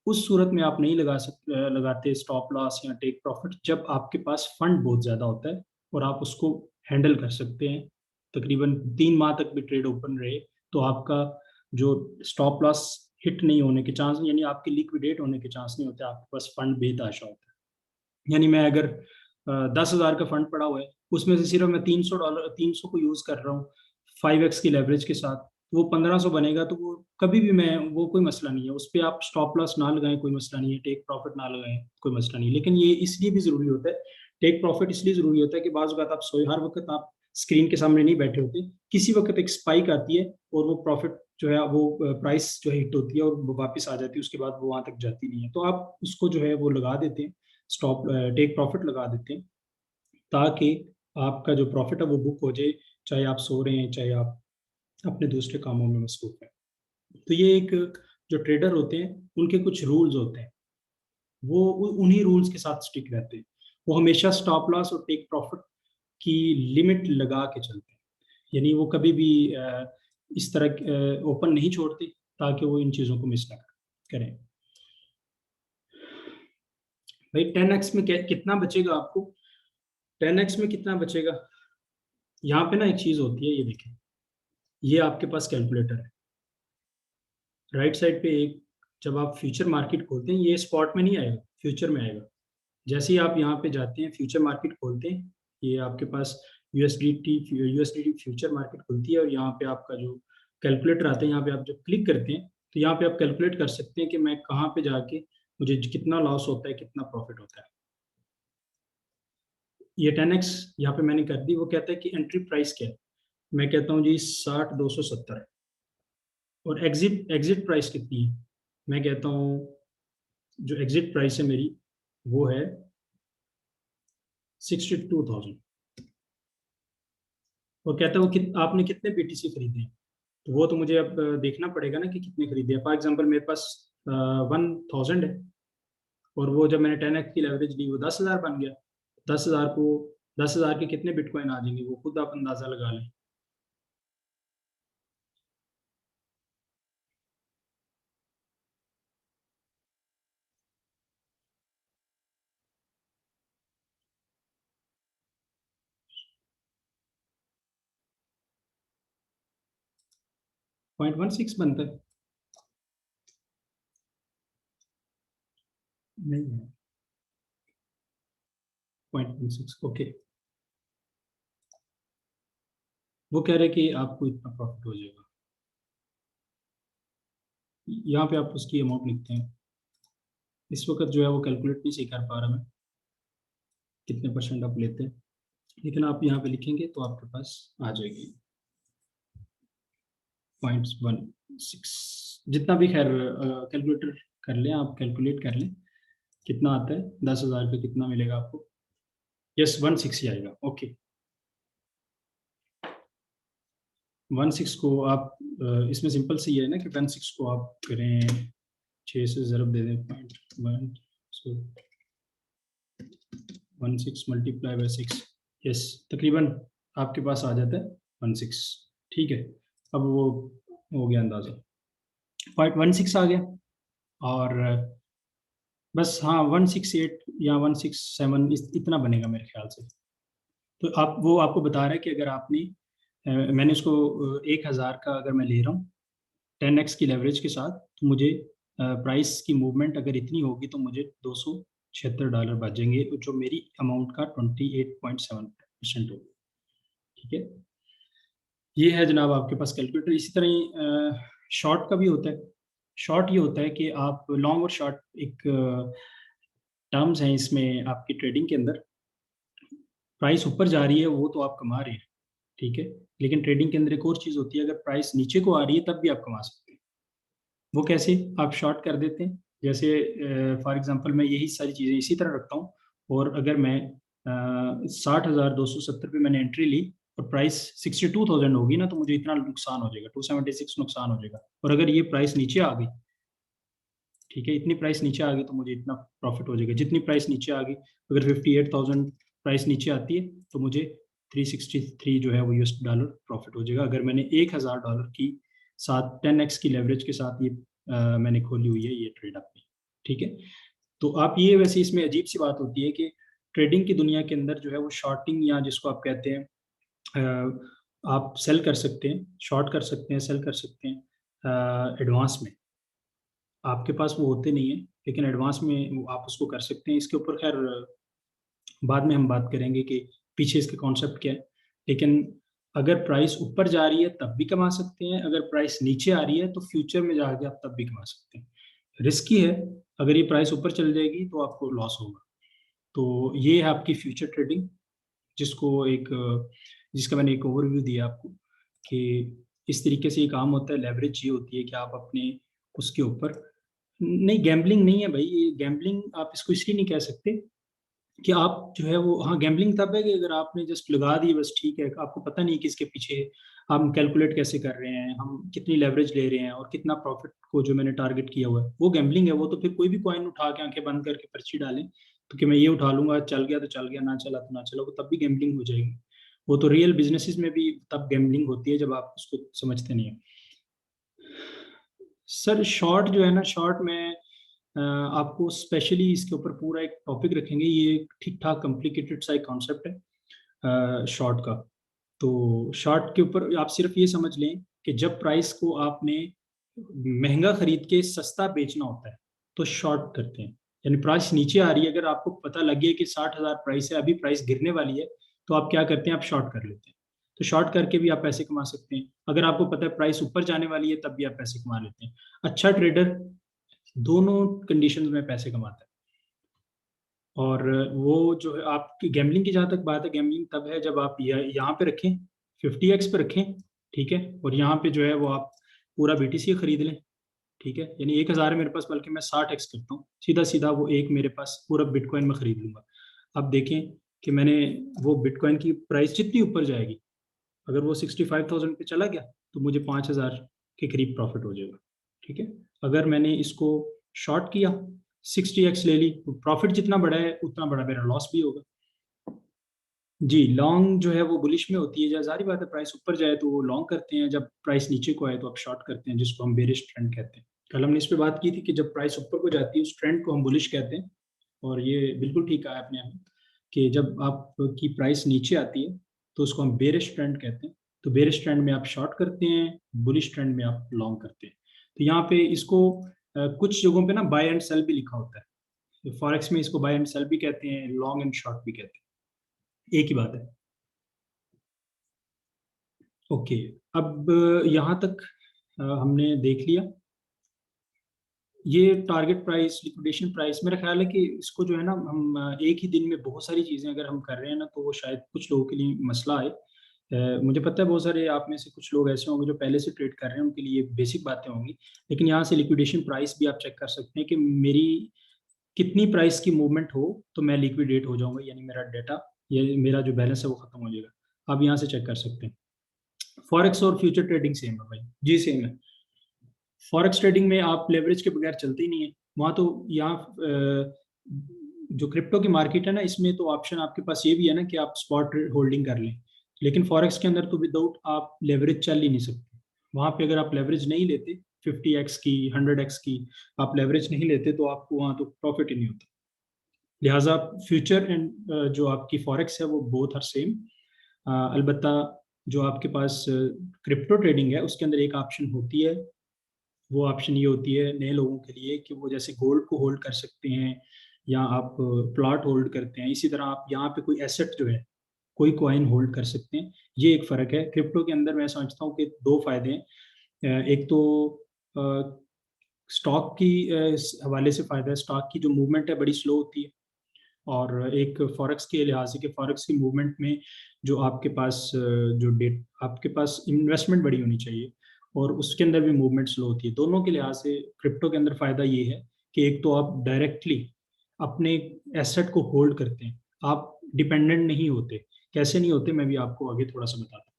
उस सूरत में आप नहीं लगाते स्टॉप लॉस या टेक प्रॉफिट जब आपके पास फंड बहुत ज्यादा होता है और आप उसको हैंडल कर सकते हैं। तकरीबन 3 माह तक भी ट्रेड ओपन रहे तो आपका जो स्टॉप लॉस हिट नहीं होने के चांस, यानी आपके लिक्विडेट होने के चांस नहीं होते, आपके पास फंड बेतहाशा होता है। यानी मैं अगर 10,000 का फंड पड़ा हुआ है, उसमें से सिर्फ मैं $300 300 को यूज कर रहा हूँ 5x की लेवरेज के साथ, तो वो 1500 बनेगा, तो वो कभी भी मैं, वो कोई मसला नहीं है, उस पर आप स्टॉप लॉस ना लगाएं कोई मसला नहीं है, टेक प्रॉफिट ना लगाएं कोई मसला नहीं है। लेकिन ये इसलिए भी जरूरी होता है, टेक प्रॉफिट इसलिए जरूरी होता है कि बाज़ वक़्त आप सोए, हर वक्त आप स्क्रीन के सामने नहीं बैठे होते, किसी वक्त एक स्पाइक आती है और वो प्रॉफिट जो है वो प्राइस जो है हिट होती है और वो वापस आ जाती है, उसके बाद वो वहां तक जाती नहीं है, तो आप उसको जो है वो लगा देते हैं, स्टॉप टेक प्रॉफिट लगा देते हैं, ताकि आपका जो प्रॉफिट है वो बुक हो जाए, चाहे आप सो रहे हैं चाहे आप अपने दूसरे कामों में मसरूफ हैं। तो ये एक, जो ट्रेडर होते हैं उनके कुछ रूल्स होते हैं, वो उन्हीं रूल्स के साथ स्टिक रहते हैं। वो हमेशा स्टॉप लॉस और टेक प्रॉफिट की लिमिट लगा के चलते हैं, यानी वो कभी भी इस तरह ओपन नहीं छोड़ते ताकि वो इन चीज़ों को मिस ना करें। भाई 10x में कितना बचेगा आपको, 10x में कितना बचेगा, यहाँ पे ना एक चीज़ होती है, ये देखें, ये आपके पास कैलकुलेटर है, राइट साइड पे एक, जब आप फ्यूचर मार्केट खोलते हैं, ये स्पॉट में नहीं आएगा, फ्यूचर में आएगा। जैसे ही आप यहाँ पे जाते हैं फ्यूचर मार्केट खोलते हैं, ये आपके पास यूएसडीटी फ्यूचर मार्केट खुलती है और यहाँ पे आपका जो कैलकुलेटर आता है, यहाँ पे आप जब क्लिक करते हैं तो यहाँ पे आप कैलकुलेट कर सकते हैं कि मैं कहाँ पे जाके मुझे कितना लॉस होता है कितना प्रॉफिट होता है। ये 10x यहाँ पे मैंने कर दी। वो कहता है कि एंट्री प्राइस क्या है, मैं कहता हूँ जी 60,270 है। और एग्जिट एग्जिट प्राइस कितनी है, मैं कहता हूँ जो एग्जिट प्राइस है मेरी वो है 62,000। वो कहता है आपने कितने बीटीसी खरीदे हैं, तो वो तो मुझे अब देखना पड़ेगा ना कि कितने खरीदे हैं। फॉर एग्जाम्पल मेरे पास 1,000 है और वो जब मैंने 10x की लेवरेज ली वो 10,000 बन गया। 10,000 को 10,000 के कितने बिटकॉइन आ जाएंगे वो खुद आप अंदाजा लगा लें। .16 बनता है, नहीं है 0.16, ओके। वो कह रहे हैं कि आपको इतना प्रॉफिट हो जाएगा, यहाँ पे आप उसकी अमाउंट लिखते हैं। इस वक्त जो है वो कैलकुलेट नहीं सही कर पा रहा मैं, कितने परसेंट आप लेते हैं, लेकिन आप यहाँ पे लिखेंगे तो आपके पास आ जाएगी 0.16, जितना भी खैर कैलकुलेटर कर लें, आप कैलकुलेट कर लें कितना आता है, 10,000 पे कितना मिलेगा आपको। यस 160 आएगा, ओके। 1.6 को आप इसमें सिंपल सी है ना कि 1.6 को आप करें 6 से ज़रब दे दें 0.1, सो 1.6 मल्टीप्लाई बाई 6, यस तकरीबन आपके पास आ जाता है 1.6, ठीक है। अब वो हो गया अंदाज़ा। 16 आ गया, और बस हाँ 168 या 167 इतना बनेगा मेरे ख्याल से। तो आप वो आपको बता रहा है कि अगर आपने मैंने उसको 1,000 का अगर मैं ले रहा हूँ 10x की लेवरेज के साथ, तो मुझे प्राइस की मूवमेंट अगर इतनी होगी तो मुझे $276 बचेंगे, जो मेरी अमाउंट का 28.7% होगा। ठीक है, ये है जनाब आपके पास कैलकुलेटर। इसी तरह ही शॉर्ट का भी होता है। शॉर्ट ये होता है कि आप लॉन्ग और शॉर्ट एक टर्म्स हैं इसमें आपकी ट्रेडिंग के अंदर। प्राइस ऊपर जा रही है वो तो आप कमा रहे हैं, ठीक है, लेकिन ट्रेडिंग के अंदर एक और चीज़ होती है, अगर प्राइस नीचे को आ रही है तब भी आप कमा सकते हैं। वो कैसे? आप शॉर्ट कर देते हैं, जैसे फॉर एग्जांपल मैं यही सारी चीज़ें इसी तरह रखता हूँ, और अगर मैं 60,270 पे मैंने एंट्री ली और प्राइस 62,000 होगी ना, तो मुझे इतना नुकसान हो जाएगा, 276 नुकसान हो जाएगा। और अगर ये प्राइस नीचे आ गई, ठीक है, इतनी प्राइस नीचे आ गई तो मुझे इतना प्रॉफिट हो जाएगा। जितनी प्राइस नीचे आ गई, अगर 58,000 प्राइस नीचे आती है तो मुझे 363 जो है वो US$ प्रॉफिट हो जाएगा, अगर मैंने $1,000 की साथ 10x की लेवरेज के साथ ये मैंने खोली हुई है ये ट्रेड अपनी। ठीक है, तो आप ये वैसे इसमें अजीब सी बात होती है कि ट्रेडिंग की दुनिया के अंदर जो है वो शॉर्टिंग या जिसको आप कहते हैं आप सेल कर सकते हैं, शॉर्ट कर सकते हैं, सेल कर सकते हैं एडवांस में। आपके पास वो होते नहीं है, लेकिन एडवांस में आप उसको कर सकते हैं। इसके ऊपर खैर बाद में हम बात करेंगे कि पीछे इसके कॉन्सेप्ट क्या है। लेकिन अगर प्राइस ऊपर जा रही है तब भी कमा सकते हैं, अगर प्राइस नीचे आ रही है तो फ्यूचर में जाके आप तब भी कमा सकते हैं। रिस्की है, अगर ये प्राइस ऊपर चल जाएगी तो आपको लॉस होगा। तो ये है आपकी फ्यूचर ट्रेडिंग, जिसको एक जिसका मैंने एक ओवरव्यू दिया आपको कि इस तरीके से ये काम होता है। लेवरेज ये होती है कि आप अपने उसके ऊपर, नहीं गैम्बलिंग नहीं है भाई, ये गैम्बलिंग आप इसको इसलिए नहीं कह सकते कि आप जो है वो, हाँ गैम्बलिंग तब है कि अगर आपने जस्ट लगा दी बस, ठीक है, आपको पता नहीं किसके पीछे है, हम कैलकुलेट कैसे कर रहे हैं, हम कितनी लेवरेज ले रहे हैं और कितना प्रॉफिट को जो मैंने टारगेट किया हुआ है, वो गैम्बलिंग है। वो तो फिर कोई भी कॉइन उठा के आंखें बंद करके पर्ची डालें तो कि मैं ये उठा लूंगा, चल गया तो चल गया, ना चला तो ना चला, वो तब भी गैम्बलिंग हो जाएगी। वो तो रियल बिजनेसेस में भी तब गैम्बलिंग होती है जब आप उसको समझते नहीं है। सर शॉर्ट जो है ना, शॉर्ट में आपको स्पेशली इसके ऊपर पूरा एक टॉपिक रखेंगे। ये ठीक ठाक कॉम्प्लिकेटेड सा एक कॉन्सेप्ट है शॉर्ट का। तो शॉर्ट के ऊपर आप सिर्फ ये समझ लें कि जब प्राइस को आपने महंगा खरीद के सस्ता बेचना होता है तो शॉर्ट करते हैं। यानी प्राइस नीचे आ रही है, अगर आपको पता लगे कि 60,000 प्राइस है, अभी प्राइस गिरने वाली है, तो आप क्या करते हैं, आप शॉर्ट कर लेते हैं। तो शॉर्ट करके भी आप पैसे कमा सकते हैं। अगर आपको पता है प्राइस ऊपर जाने वाली है तब भी आप पैसे कमा लेते हैं। अच्छा ट्रेडर दोनों कंडीशंस में पैसे कमाता है। और वो जो है आपकी गैम्बलिंग की जहाँ तक बात है, गैम्बलिंग तब है जब आप यहाँ पे रखें, 50x पे रखें, ठीक है, और यहाँ पे जो है वो आप पूरा BTC खरीद लें, ठीक है, यानी 1,000 है मेरे पास, बल्कि मैं 60x करता हूँ, सीधा सीधा वो एक मेरे पास पूरा बिटकॉइन में खरीद लूंगा। अब देखें कि मैंने वो बिटकॉइन की प्राइस जितनी ऊपर जाएगी, अगर वो 65,000 पे चला गया तो मुझे 5,000 के करीब प्रॉफिट हो जाएगा। ठीक है, अगर मैंने इसको शॉर्ट किया, 60x ले ली, तो प्रॉफिट जितना बड़ा है उतना बड़ा मेरा लॉस भी होगा। जी, लॉन्ग जो है वो बुलिश में होती है, जब जारी बात है प्राइस ऊपर जाए तो वो लॉन्ग करते हैं, जब प्राइस नीचे को आए तो आप शॉर्ट करते हैं, जिसको हम बेरिश ट्रेंड कहते हैं। कल हमने इस पे बात की थी कि जब प्राइस ऊपर को जाती है उस ट्रेंड को हम बुलिश कहते हैं। और ये बिल्कुल ठीक कहा आपने हमें कि जब आपकी प्राइस नीचे आती है तो उसको हम बेरिश ट्रेंड कहते हैं। तो बेरिश ट्रेंड में आप शॉर्ट करते हैं, बुलिश ट्रेंड में आप लॉन्ग करते हैं। तो यहाँ पे इसको कुछ जगहों पे ना बाय एंड सेल भी लिखा होता है। फॉरेक्स में इसको बाय एंड सेल भी कहते हैं, लॉन्ग एंड शॉर्ट भी कहते हैं, एक ही बात है। ओके, अब यहाँ तक हमने देख लिया ये टारगेट प्राइस, लिक्विडेशन प्राइस। मेरा ख्याल है कि इसको जो है ना हम एक ही दिन में बहुत सारी चीज़ें अगर हम कर रहे हैं ना, तो वो शायद कुछ लोगों के लिए मसला आए। मुझे पता है बहुत सारे आप में से कुछ लोग ऐसे होंगे जो पहले से ट्रेड कर रहे हैं, उनके लिए बेसिक बातें होंगी। लेकिन यहाँ से लिक्विडेशन प्राइस भी आप चेक कर सकते हैं कि मेरी कितनी प्राइस की मूवमेंट हो तो मैं लिक्विडेट हो जाऊंगा, यानी मेरा डेटा, ये मेरा जो बैलेंस है वो खत्म हो जाएगा। आप यहाँ से चेक कर सकते हैं। फॉरेक्स और फ्यूचर ट्रेडिंग सेम है भाई, जी सेम है। फॉरेक्स ट्रेडिंग में आप लेवरेज के बगैर चलते ही नहीं है। वहाँ तो यहाँ जो क्रिप्टो की मार्केट है ना, इसमें तो ऑप्शन आपके पास ये भी है ना कि आप स्पॉट होल्डिंग कर लें। लेकिन फॉरेक्स के अंदर तो विदाउट आप लेवरेज चल ही नहीं सकते। वहाँ पे अगर आप लेवरेज नहीं लेते 50x की, 100x की आप लेवरेज नहीं लेते तो आपको वहाँ तो प्रॉफिट ही नहीं होता। लिहाजा फ्यूचर एंड जो आपकी फॉरेक्स है वो बोथ आर सेम। अलबत्ता जो आपके पास क्रिप्टो ट्रेडिंग है उसके अंदर एक ऑप्शन होती है, वो ऑप्शन ये होती है नए लोगों के लिए कि वो जैसे गोल्ड को होल्ड कर सकते हैं या आप प्लॉट होल्ड करते हैं, इसी तरह आप यहाँ पे कोई एसेट जो है, कोई कॉइन होल्ड कर सकते हैं। ये एक फ़र्क है क्रिप्टो के अंदर। मैं समझता हूँ कि दो फायदे हैं। एक तो स्टॉक की इस हवाले से फ़ायदा है, स्टॉक की जो मूवमेंट है बड़ी स्लो होती है, और एक फॉरेक्स के लिहाज से कि फॉरेक्स की मूवमेंट में जो आपके पास जो डेट आपके पास इन्वेस्टमेंट बड़ी होनी चाहिए और उसके अंदर भी मूवमेंट स्लो होती है। दोनों के लिहाज से क्रिप्टो के अंदर फ़ायदा ये है कि एक तो आप डायरेक्टली अपने एसेट को होल्ड करते हैं, आप डिपेंडेंट नहीं होते। कैसे नहीं होते मैं भी आपको आगे थोड़ा सा बताता हूँ।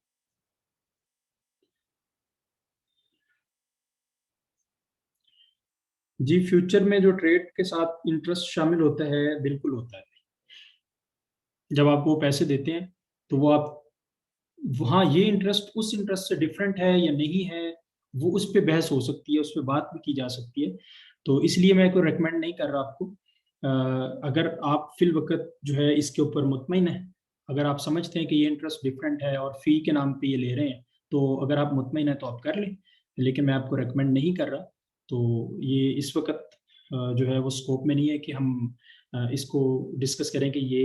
जी, फ्यूचर में जो ट्रेड के साथ इंटरेस्ट शामिल होता है, बिल्कुल होता है। जब आप वो पैसे देते हैं तो वो आप वहाँ ये इंटरेस्ट उस इंटरेस्ट से डिफरेंट है या नहीं है, वो उस पे बहस हो सकती है, उस पे बात भी की जा सकती है। तो इसलिए मैं कोई रेकमेंड नहीं कर रहा आपको। अगर आप फिल वक्त जो है इसके ऊपर मुतमईन है, अगर आप समझते हैं कि ये इंटरेस्ट डिफरेंट है और फी के नाम पे ये ले रहे हैं, तो अगर आप मुतमईन है तो आप कर लें, लेकिन मैं आपको रेकमेंड नहीं कर रहा। तो ये इस वक्त जो है वो स्कोप में नहीं है कि हम इसको डिस्कस करें कि ये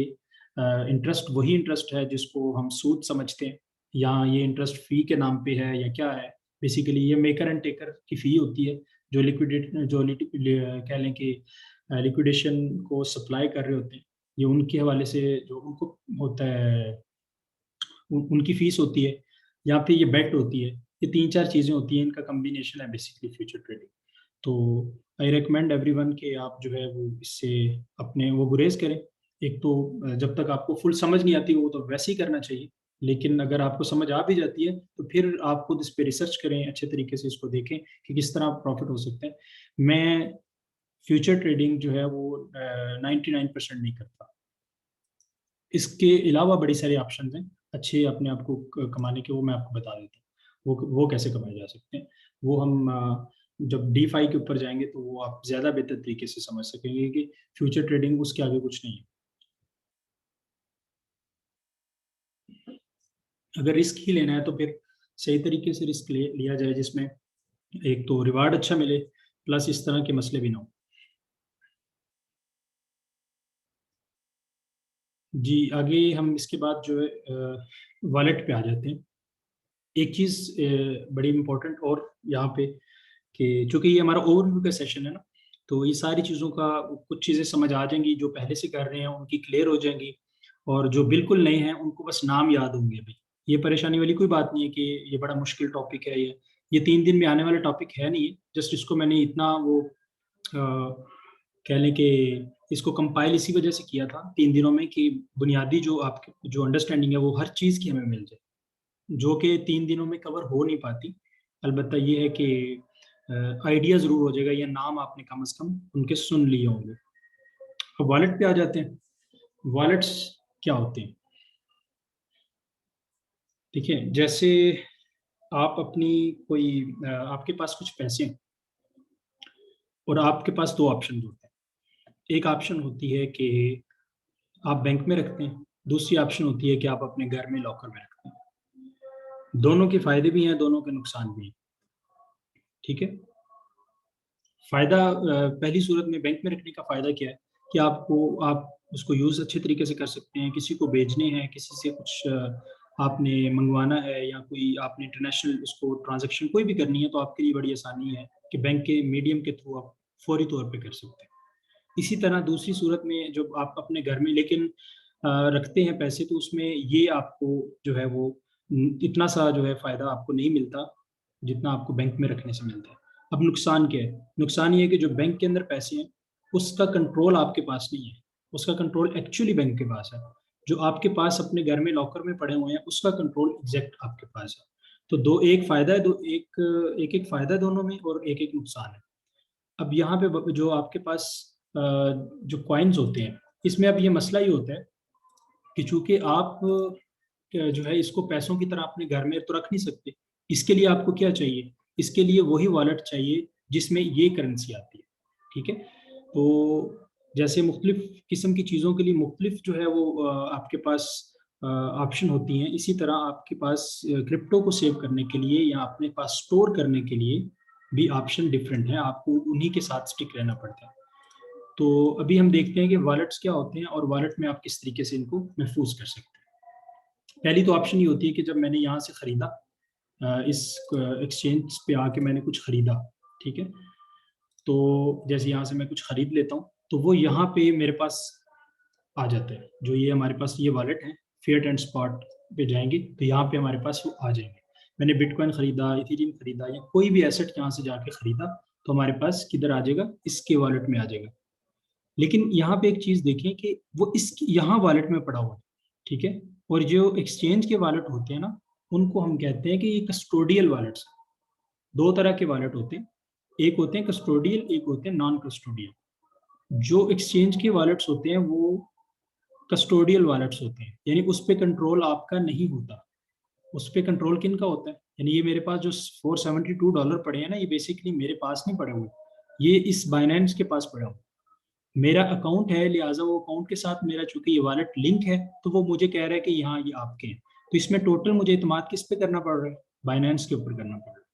इंटरेस्ट वही इंटरेस्ट है जिसको हम सूद समझते हैं, या ये इंटरेस्ट फी के नाम पे है या क्या है। बेसिकली ये मेकर एंड टेकर की फी होती है, जो लिक्विडेट जो कह लें कि लिक्विडेशन को सप्लाई कर रहे होते हैं, ये उनके हवाले से जो उनको होता है उनकी फीस होती है, या फिर ये बेट होती है। ये तीन चार चीज़ें होती हैं, इनका कम्बिनेशन है बेसिकली फ्यूचर ट्रेडिंग। तो आई रिकमेंड एवरीवन कि आप जो है वो इससे अपने वो गुरेज करें। एक तो जब तक आपको फुल समझ नहीं आती वो तो वैसे ही करना चाहिए, लेकिन अगर आपको समझ आ भी जाती है तो फिर आप खुद इस पे रिसर्च करें, अच्छे तरीके से इसको देखें कि किस तरह प्रॉफिट हो सकते हैं। मैं फ्यूचर ट्रेडिंग जो है वो 99% नहीं करता। इसके अलावा बड़ी सारे ऑप्शन हैं अच्छे अपने आप को कमाने के, वो मैं आपको बता देता हूँ वो कैसे कमाए जा सकते हैं। वो हम जब DeFi के ऊपर जाएंगे तो वो आप ज़्यादा बेहतर तरीके से समझ सकेंगे कि फ्यूचर ट्रेडिंग उसके आगे कुछ नहीं है। अगर रिस्क ही लेना है तो फिर सही तरीके से रिस्क लिया जाए, जिसमें एक तो रिवार्ड अच्छा मिले प्लस इस तरह के मसले भी ना हो। जी, आगे हम इसके बाद जो है वॉलेट पे आ जाते हैं। एक चीज़ बड़ी इम्पोर्टेंट और यहाँ पे कि चूंकि ये हमारा ओवरव्यू का सेशन है ना, तो ये सारी चीज़ों का कुछ चीज़ें समझ आ जाएंगी, जो पहले से कर रहे हैं उनकी क्लियर हो जाएंगी, और जो बिल्कुल नए हैं उनको बस नाम याद होंगे अभी। ये परेशानी वाली कोई बात नहीं है कि ये बड़ा मुश्किल टॉपिक है, ये 3 दिन में आने वाला टॉपिक है नहीं। जस्ट इसको मैंने इतना वो कह लें कि इसको कंपाइल इसी वजह से किया था 3 दिनों में कि बुनियादी जो आपके जो अंडरस्टैंडिंग है वो हर चीज़ की हमें मिल जाए, जो कि 3 दिनों में कवर हो नहीं पाती। अलबत्ता ये है कि आइडिया ज़रूर हो जाएगा, या नाम आपने कम से कम उनके सुन लिए होंगे। अब वॉलेट पे आ जाते हैं। वॉलेट्स क्या होते हैं? ठीक है, जैसे आप अपनी कोई आपके पास कुछ पैसे हैं और आपके पास दो ऑप्शन होते हैं। एक ऑप्शन होती है कि आप बैंक में रखते हैं, दूसरी ऑप्शन होती है कि आप अपने घर में लॉकर में रखते हैं। दोनों के फायदे भी हैं, दोनों के नुकसान भी हैं। ठीक है। फायदा पहली सूरत में बैंक में रखने का फायदा क्या है कि आप उसको यूज अच्छे तरीके से कर सकते हैं। किसी को भेजने हैं, किसी से कुछ आपने मंगवाना है, या कोई आपने इंटरनेशनल उसको ट्रांजैक्शन कोई भी करनी है, तो आपके लिए बड़ी आसानी है कि बैंक के मीडियम के थ्रू आप फौरी तौर पे कर सकते हैं। इसी तरह दूसरी सूरत में जब आप अपने घर में लेकिन रखते हैं पैसे, तो उसमें ये आपको जो है वो इतना सा जो है फायदा आपको नहीं मिलता जितना आपको बैंक में रखने से मिलता है। अब नुकसान क्या है? नुकसान ये है कि जो बैंक के अंदर पैसे हैं उसका कंट्रोल आपके पास नहीं है, उसका कंट्रोल एक्चुअली बैंक के पास है। जो आपके पास अपने घर में लॉकर में पड़े हुए हैं उसका कंट्रोल एग्जैक्ट आपके पास है। तो दो एक फायदा है, दो एक एक फायदा है दोनों में, और एक एक नुकसान है। अब यहाँ पे जो आपके पास जो कॉइन्स होते हैं, इसमें अब ये मसला ही होता है कि चूंकि आप जो है इसको पैसों की तरह अपने घर में तो रख नहीं सकते। इसके लिए आपको क्या चाहिए? इसके लिए वही वॉलेट चाहिए जिसमें ये करेंसी आती है, ठीक है। तो जैसे मुख्तलिफ किस्म की चीज़ों के लिए मुख्तलिफ जो है वो आपके पास ऑप्शन होती हैं, इसी तरह आपके पास क्रिप्टो को सेव करने के लिए या अपने पास स्टोर करने के लिए भी ऑप्शन डिफरेंट है, आपको उन्हीं के साथ स्टिक रहना पड़ता है। तो अभी हम देखते हैं कि वॉलेट्स क्या होते हैं और वॉलेट में आप किस तरीके से इनको महफूज कर सकते हैं। पहली तो ऑप्शन ये होती है कि जब मैंने यहाँ से ख़रीदा, इस एक्सचेंज पे आके मैंने कुछ ख़रीदा, ठीक है, तो जैसे यहाँ से मैं कुछ ख़रीद लेता हूँ तो वो यहाँ पे मेरे पास आ जाता है। जो ये हमारे पास ये वॉलेट है, फिएट एंड स्पॉट पे जाएंगे तो यहाँ पे हमारे पास वो आ जाएंगे। मैंने बिटकॉइन खरीदा, इथेरियम खरीदा या कोई भी एसेट यहाँ से जाके खरीदा तो हमारे पास किधर आ जाएगा, इसके वॉलेट में आ जाएगा। लेकिन यहाँ पे एक चीज देखें कि वो इस यहाँ वॉलेट में पड़ा हुआ है, ठीक है। और जो एक्सचेंज के वॉलेट होते हैं ना, उनको हम कहते हैं कि ये कस्टोडियल वॉलेट्स। दो तरह के वॉलेट होते हैं, एक होते हैं कस्टोडियल, एक होते हैं नॉन कस्टोडियल। जो एक्सचेंज के वॉलेट्स होते हैं वो कस्टोडियल वॉलेट्स होते हैं, यानी उस पर कंट्रोल आपका नहीं होता। उस पर कंट्रोल किन का होता है, यानी ये मेरे पास जो $472 पड़े हैं ना, ये बेसिकली मेरे पास नहीं पड़े हुए, ये इस बाइनेंस के पास पड़े हुए। मेरा अकाउंट है, लिहाजा वो अकाउंट के साथ मेरा चूंकि ये वॉलेट लिंक है तो वो मुझे कह रहा है कि यहाँ ये आपके हैं। तो इसमें टोटल मुझे इत्माद किस पे करना पड़ रहा है, बाइनेंस के ऊपर करना पड़ रहा है।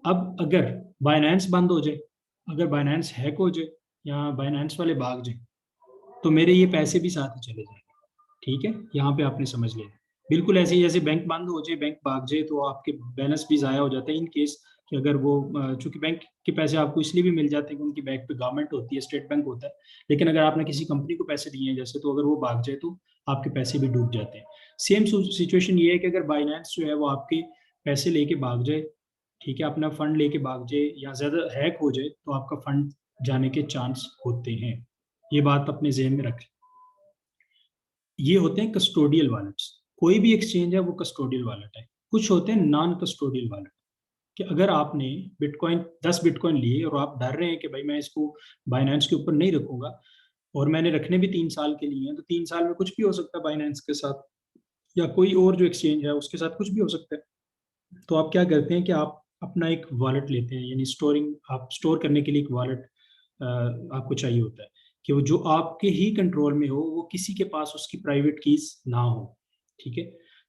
अब अगर बाइनेंस बंद हो जाए, अगर बाइनेंस हैक हो जाए या बाइनेंस वाले भाग जाए तो मेरे ये पैसे भी साथ ही चले जाएंगे, ठीक है। यहाँ पे आपने समझ लिया। बिल्कुल ऐसे ही जैसे बैंक बंद हो जाए, बैंक भाग जाए तो आपके बैलेंस भी ज़ाया हो जाता है इन केस कि अगर वो चूंकि बैंक के पैसे आपको इसलिए भी मिल जाते हैं कि उनकी बैंक पे गवर्नमेंट होती है, स्टेट बैंक होता है। लेकिन अगर आपने किसी कंपनी को पैसे दिए हैं जैसे, तो अगर वो भाग जाए तो आपके पैसे भी डूब जाते हैं। सेम सिचुएशन ये है कि अगर बाइनेंस जो है वो आपके पैसे लेके भाग जाए, ठीक है, अपना फंड लेके भाग जाए या ज़्यादा हैक हो जाए तो आपका फंड जाने के चांस होते हैं। ये बात अपने जहन में रखें। ये होते हैं कस्टोडियल वॉलेट्स। कोई भी एक्सचेंज है वो कस्टोडियल वॉलेट है। कुछ होते हैं नॉन कस्टोडियल वॉलेट, कि अगर आपने बिटकॉइन 10 बिटकॉइन लिए और आप डर रहे हैं कि भाई मैं इसको बाइनेंस के ऊपर नहीं रखूंगा और मैंने रखने भी 3 साल के लिए हैं, तो 3 साल में कुछ भी हो सकता है बाइनेंस के साथ या कोई और जो एक्सचेंज है उसके साथ कुछ भी हो सकता है। तो आप क्या करते हैं कि आप अपना एक वॉलेट लेते हैं, यानी स्टोरिंग, आप स्टोर करने के लिए एक वॉलेट आपको चाहिए होता है कि वो जो आपके ही कंट्रोल में हो, वो किसी के पास उसकी प्राइवेट कीज ना हो, ठीक है।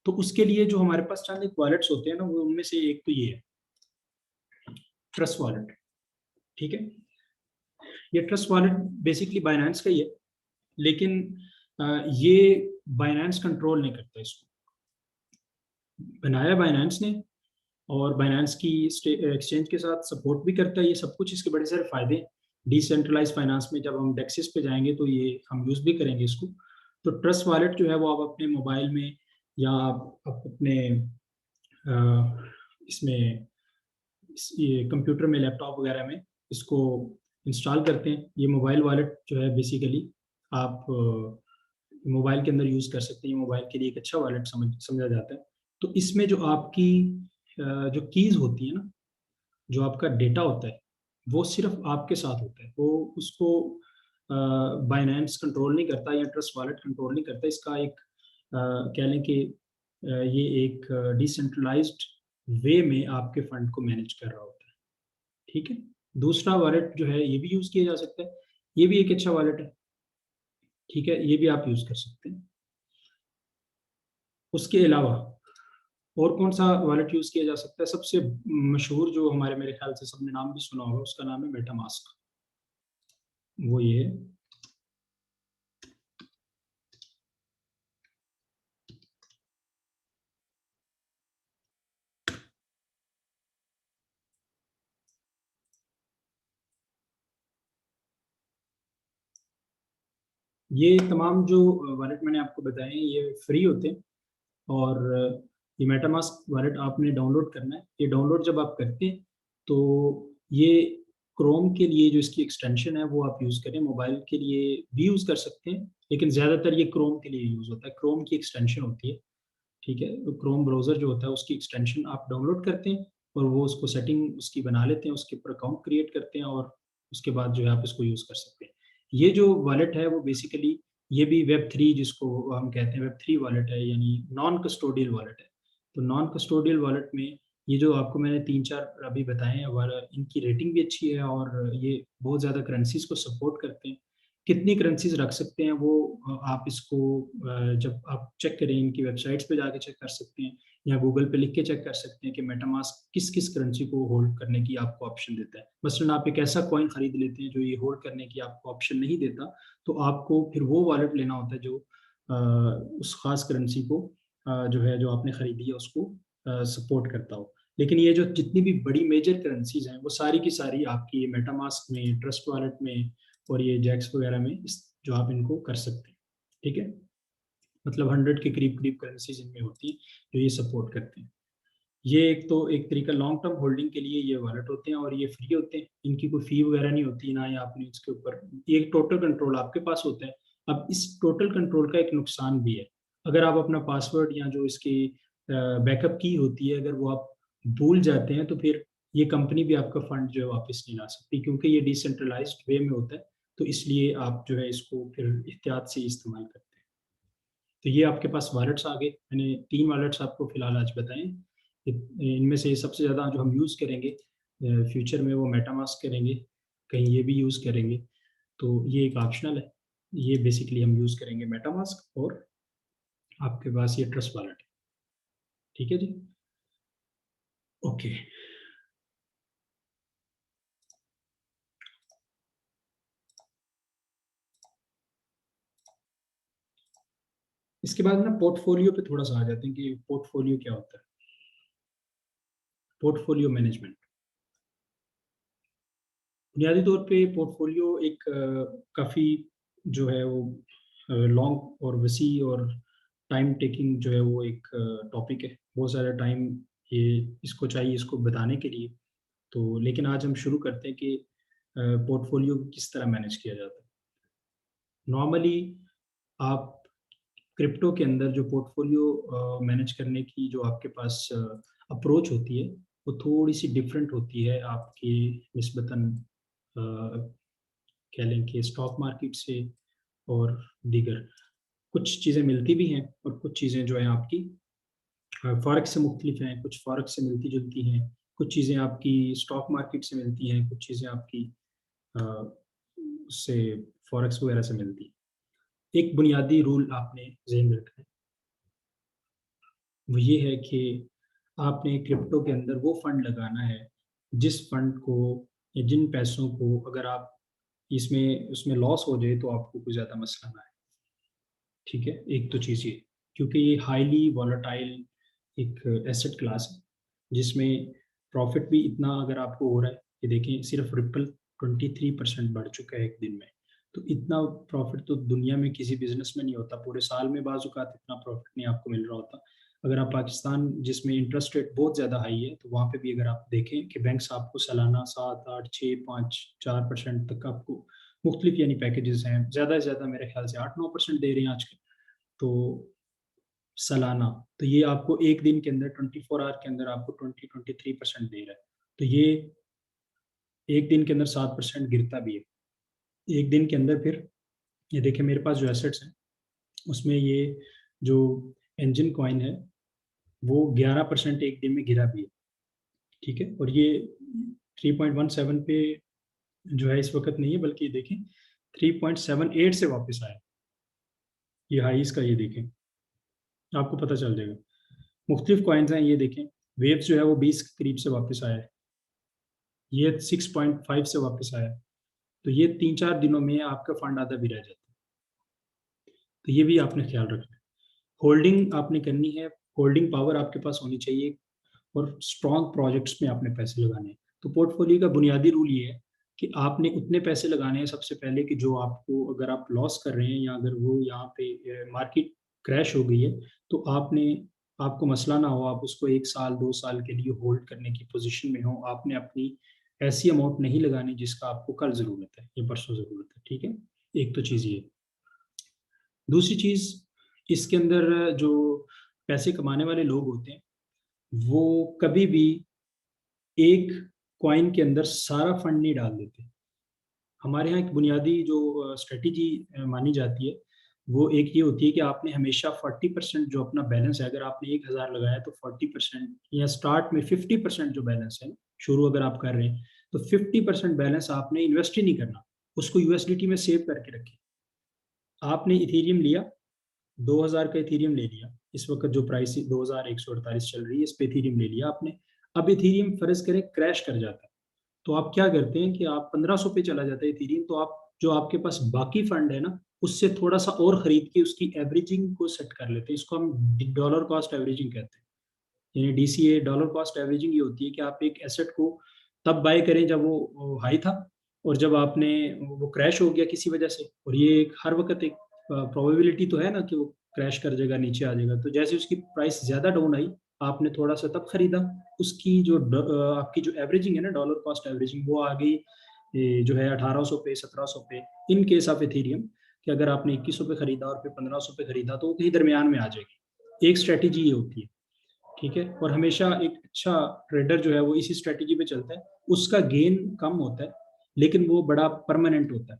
तो उसके लिए जो हमारे पास चंद एक वॉलेट्स होते हैं ना, वो उनमें से एक तो ये है ट्रस्ट वॉलेट, ठीक है। ये ट्रस्ट वॉलेट बेसिकली बाइनेंस का ही है, लेकिन ये बाइनेंस कंट्रोल नहीं करता। इसको बनाया बाइनेंस ने और बाइनेंस की एक्सचेंज के साथ सपोर्ट भी करता है, ये सब कुछ, इसके बड़े सारे फायदे हैं। डिसेंट्रलाइज फाइनेंस में जब हम डेक्सिस पे जाएंगे तो ये हम यूज़ भी करेंगे इसको। तो ट्रस्ट वॉलेट जो है वो आप अपने मोबाइल में या आप अपने इसमें ये कंप्यूटर में, लैपटॉप वगैरह में इसको इंस्टॉल करते हैं। ये मोबाइल वॉलेट जो है बेसिकली आप मोबाइल के अंदर यूज़ कर सकते हैं। मोबाइल के लिए एक अच्छा वॉलेट समझा जाता है। तो इसमें जो आपकी जो कीज़ होती है ना, जो आपका डेटा होता है, वो सिर्फ आपके साथ होता है। वो उसको बाइनेंस कंट्रोल नहीं करता या ट्रस्ट वॉलेट कंट्रोल नहीं करता। इसका एक कह लें कि ये एक डिसेंट्रलाइज्ड वे में आपके फंड को मैनेज कर रहा होता है, ठीक है। दूसरा वॉलेट जो है ये भी यूज़ किया जा सकता है, ये भी एक अच्छा वॉलेट है, ठीक है, ये भी आप यूज़ कर सकते हैं। उसके अलावा और कौन सा वॉलेट यूज़ किया जा सकता है, सबसे मशहूर जो हमारे, मेरे ख्याल से सबने नाम भी सुना होगा, उसका नाम है मेटामास्क। वो ये है, ये तमाम जो वॉलेट मैंने आपको बताए हैं ये फ्री होते हैं। और ये मेटामास्क वॉलेट आपने डाउनलोड करना है। ये डाउनलोड जब आप करते हैं तो ये क्रोम के लिए जो इसकी एक्सटेंशन है वो आप यूज़ करें। मोबाइल के लिए भी यूज़ कर सकते हैं, लेकिन ज़्यादातर ये क्रोम के लिए यूज़ होता है। क्रोम की एक्सटेंशन होती है, ठीक है। तो क्रोम ब्राउज़र जो होता है उसकी एक्सटेंशन आप डाउनलोड करते हैं और वो उसको सेटिंग उसकी बना लेते हैं, उसके ऊपर अकाउंट क्रिएट करते हैं और उसके बाद जो है आप इसको यूज़ कर सकते हैं। ये जो वॉलेट है वो बेसिकली ये भी वेब 3 जिसको हम कहते हैं, वेब 3 वॉलेट है, यानी नॉन कस्टोडियल वॉलेट है। तो नॉन कस्टोडियल वॉलेट में ये जो आपको मैंने 3-4 अभी बताए हैं और इनकी रेटिंग भी अच्छी है और ये बहुत ज़्यादा करेंसीज़ को सपोर्ट करते हैं। कितनी करेंसीज़ रख सकते हैं वो आप इसको जब आप चेक करें इनकी वेबसाइट्स पे जाके चेक कर सकते हैं या गूगल पे लिख के चेक कर सकते हैं कि मेटामास्क किस-किस करेंसी को होल्ड करने की आपको ऑप्शन देता है। मसलन आप एक ऐसा कॉइन खरीद लेते हैं जो ये होल्ड करने की आपको ऑप्शन नहीं देता, तो आपको फिर वो वॉलेट लेना होता है जो उस ख़ास करेंसी को जो है जो आपने खरीदी है उसको सपोर्ट करता हो। लेकिन ये जो जितनी भी बड़ी मेजर करेंसीज़ हैं, वो सारी की सारी आपकी मेटामास्क में, ट्रस्ट वॉलेट में और ये जैक्स वगैरह में इस जो आप इनको कर सकते हैं, ठीक है? मतलब 100 के करीब-करीब करेंसीज़ इनमें होती हैं, जो ये सपोर्ट करते हैं। ये एक तो एक तरीका लॉन्ग टर्म होल्डिंग के लिए ये वॉलेट होते हैं और ये फ्री होते हैं, इनकी कोई फ़ी वगैरह नहीं होती, ना ही आपने इसके ऊपर ये टोटल कंट्रोल आपके पास होता है। अब इस टोटल कंट्रोल का एक नुकसान भी है, अगर आप अपना पासवर्ड या जो इसकी बैकअप की होती है, अगर वो आप भूल जाते हैं, तो फिर ये कंपनी भी आपका फंड जो है वापस नहीं ला सकती क्योंकि ये डिसेंट्रलाइज़्ड वे में होता है, तो इसलिए आप जो है इसको फिर एहतियात से इस्तेमाल करते हैं। तो ये आपके पास वॉलेट्स आ गए। मैंने 3 वॉलेट्स आपको फ़िलहाल आज बताए। इनमें से सबसे ज़्यादा जो हम यूज़ करेंगे फ्यूचर में वो मेटामास्क करेंगे, कहीं ये भी यूज़ करेंगे, तो ये एक ऑप्शनल है। ये बेसिकली हम यूज़ करेंगे मेटामास्क और आपके पास ये ट्रस्ट वॉलेट है। ठीक है जी? ओके। इसके बाद ना पोर्टफ़ोलियो पे थोड़ा-सा आ जाते हैं कि पोर्टफ़ोलियो क्या होता है? Portfolio management. बुनियादी तौर पे पोर्टफ़ोलियो एक काफ़ी जो है वो लॉन्ग और वसी और टाइम टेकिंग जो है वो एक टॉपिक है। बहुत सारा टाइम ये इसको चाहिए इसको बताने के लिए। तो लेकिन आज हम शुरू करते हैं कि पोर्टफ़ोलियो किस तरह मैनेज किया जाता है। नॉर्मली आप क्रिप्टो के अंदर जो पोर्टफ़ोलियो मैनेज करने की जो आपके पास अप्रोच होती है, वो थोड़ी-सी डिफरेंट होती है आपकी निस्बतन कह लें कि स्टॉक मार्केट से और दीगर। कुछ चीज़ें मिलती भी हैं और कुछ चीज़ें जो हैं आपकी फ़ॉरेक्स से मुख्तलिफ हैं, कुछ फ़ॉरेक्स से मिलती-जुलती हैं, कुछ चीज़ें आपकी स्टॉक मार्केट से मिलती हैं, कुछ चीज़ें आपकी अ, उससे फ़ॉरेक्स वगैरह से मिलती हैं। एक बुनियादी रूल आपने ज़हन में रखना है, वो ये है कि आपने क्रिप्टो के अंदर वो फंड लगाना है, जिस फंड को या जिन पैसों को अगर आप इसमें उसमें लॉस हो जाए तो आपको कोई ज़्यादा मसला ना आए, ठीक है? एक तो चीज़ ये, क्योंकि ये हाइली वोलेटाइल एक एसेट क्लास है, जिसमें प्रॉफ़िट भी इतना अगर आपको हो रहा है, ये देखिए सिर्फ़ रिपल 23% बढ़ चुका है 1 दिन में। तो इतना प्रॉफ़िट तो दुनिया में किसी बिज़नेस में नहीं होता, पूरे साल में बाज़ औक़ात इतना प्रॉफ़िट नहीं आपको मिल रहा होता। अगर आप पाकिस्तान जिसमें इंटरेस्ट रेट बहुत ज़्यादा हाई है, तो वहाँ पे भी अगर आप देखें कि बैंक्स आपको सालाना 7, 8, 6, 5, 4% तक आपको मुख्तलिफ यानी पैकेजेज़ हैं, ज़्यादा से ज़्यादा मेरे ख़्याल से 8-9% दे रहे हैं आजकल। तो सालाना, तो ये आपको 1 दिन के अंदर 24 आवर के अंदर आपको 20-23% दे रहा है। तो ये 1 दिन के अंदर 7% गिरता भी है। 1 दिन के अंदर फिर ये देखिए मेरे पास जो एसेट्स हैं, उसमें ये जो एंजिन कॉइन है, वो 11% 1 दिन में गिरा भी है, ठीक है? और ये 3.17 पे जो है इस वक़्त नहीं है बल्कि देखें 3.78 से वापस आया। ये हाईज़ का ये देखें, आपको पता चल जाएगा। मुख्तलिफ कॉइन्स हैं ये देखें, वेव्स जो है वो 20 के करीब से वापस आया है। ये 6.5 से वापस आया। तो ये 3-4 दिनों में आपका फंड आधा भी रह जाता है। तो ये भी आपने ख़्याल रखना है। होल्डिंग आपने करनी है, होल्डिंग पावर आपके पास होनी चाहिए और स्ट्रॉन्ग प्रोजेक्ट्स में आपने पैसे लगाने हैं। तो पोर्टफोलियो का बुनियादी रूल ये है कि आपने उतने पैसे लगाने हैं सबसे पहले कि जो आपको अगर आप लॉस कर रहे हैं या अगर वो यहाँ पे मार्केट क्रैश हो गई है, तो आपको मसला ना हो, आप उसको 1 साल, 2 साल के लिए होल्ड करने की पोज़ीशन में हो। आपने अपनी ऐसी अमाउंट नहीं लगानी जिसका आपको कल ज़रूरत है या परसों ज़रूरत है, ठीक है? एक तो चीज़ ये। दूसरी चीज़ इसके अंदर जो पैसे कमाने वाले लोग होते हैं, वो कभी भी एक कॉइन के अंदर सारा फंड नहीं डाल देते। हमारे यहाँ एक बुनियादी जो स्ट्रैटेजी मानी जाती है, वो एक ये होती है कि आपने हमेशा 40% जो अपना बैलेंस है, अगर आपने 1,000 लगाया तो 40% या स्टार्ट में 50% जो बैलेंस है, शुरू अगर आप कर रहे हैं तो 50% बैलेंस आपने इन्वेस्ट ही नहीं करना, उसको यूएसडीटी में सेव करके रखें। आपने इथेरियम लिया, 2,000 का इथेरियम ले लिया, इस वक्त जो प्राइस 2,148 चल रही है, इस पे इथेरियम ले लिया आपने। अब इथेरियम फर्ज करें क्रैश कर जाता है, तो आप क्या करते हैं कि आप 1500 पे चला जाता है इथेरियम, तो आप जो आपके पास बाकी फंड है ना, उससे थोड़ा सा और खरीद के उसकी एवरेजिंग को सेट कर लेते हैं। इसको हम डॉलर कॉस्ट एवरेजिंग कहते हैं। यानी डीसीए, डॉलर कॉस्ट एवरेजिंग, ये होती है कि आप एक एसेट को तब बाय करें जब वो हाई था, और जब आपने वो क्रैश हो गया किसी वजह से, और ये हर वक्त एक प्रोबेबिलिटी तो है ना कि वो क्रैश कर जाएगा, नीचे आ जाएगा, तो जैसे उसकी प्राइस ज्यादा डाउन आई, आपने थोड़ा सा तब खरीदा, उसकी जो आपकी जो एवरेजिंग है ना, डॉलर कॉस्ट एवरेजिंग, वो आ गई जो है 1800 पे, 1700 पे, इन केस ऑफ इथेरियम, कि अगर आपने 2100 पे खरीदा और फिर 1500 पे खरीदा, तो वो कहीं दरमियान में आ जाएगी। एक स्ट्रेटेजी ये होती है, ठीक है। और हमेशा एक अच्छा ट्रेडर जो है वो इसी स्ट्रेटेजी पे चलता है, उसका गेन कम होता है लेकिन वो बड़ा परमानेंट होता है।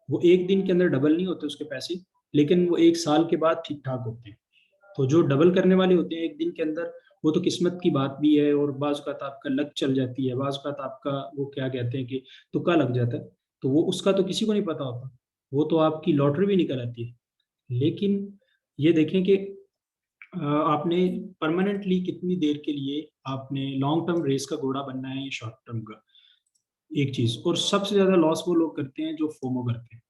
वो एक दिन के अंदर डबल नहीं होते उसके पैसे, लेकिन वो एक साल के बाद ठीक ठाक होते हैं। तो जो डबल करने वाले होते हैं एक दिन के अंदर, वो तो किस्मत की बात भी है, और बाज़ औक़ात आपका लक चल जाती है, बाज़ औक़ात आपका वो क्या कहते हैं कि तुक्का लग जाता है, तो वो उसका तो किसी को नहीं पता होता, वो तो आपकी लॉटरी भी निकल आती है। लेकिन ये देखें कि आपने परमानेंटली कितनी देर के लिए आपने लॉन्ग टर्म रेस का घोड़ा बनना है या शॉर्ट टर्म का, एक चीज। और सबसे ज्यादा लॉस वो लोग करते हैं जो फोमो करते हैं।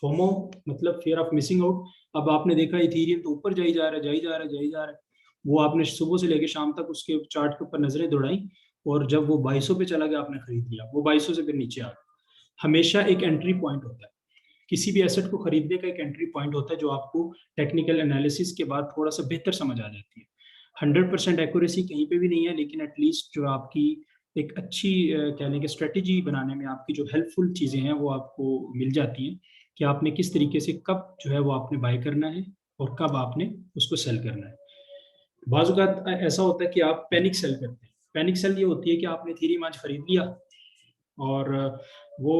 फोमो मतलब फियर ऑफ मिसिंग आउट। अब आपने देखा इथेरियम तो ऊपर जाई जा रहा है, जाई जा रहा है, जाई जा रहा है, वो आपने सुबह से लेकर शाम तक उसके चार्ट के ऊपर नजरें दौड़ाई, और जब वो 2200 पे चला गया आपने खरीद लिया, वो 2200 से फिर नीचे आ गया। हमेशा एक एंट्री पॉइंट होता है, किसी भी एसेट को खरीदने का एक एंट्री पॉइंट होता है, जो आपको टेक्निकल एनालिसिस के बाद थोड़ा सा बेहतर समझ आ जाती है। 100% एक्यूरेसी कहीं पे भी नहीं है, लेकिन एटलीस्ट जो आपकी एक अच्छी कह लें कि स्ट्रेटेजी बनाने में आपकी जो हेल्पफुल चीज़ें हैं वो आपको मिल जाती हैं, कि आपने किस तरीके से कब जो है वो आपने बाय करना है और कब आपने उसको सेल करना है। बाज़ औक़ात ऐसा होता है कि आप पैनिक सेल करते हैं। पैनिक सेल ये होती है कि आपने इथेरियम आज खरीद लिया, और वो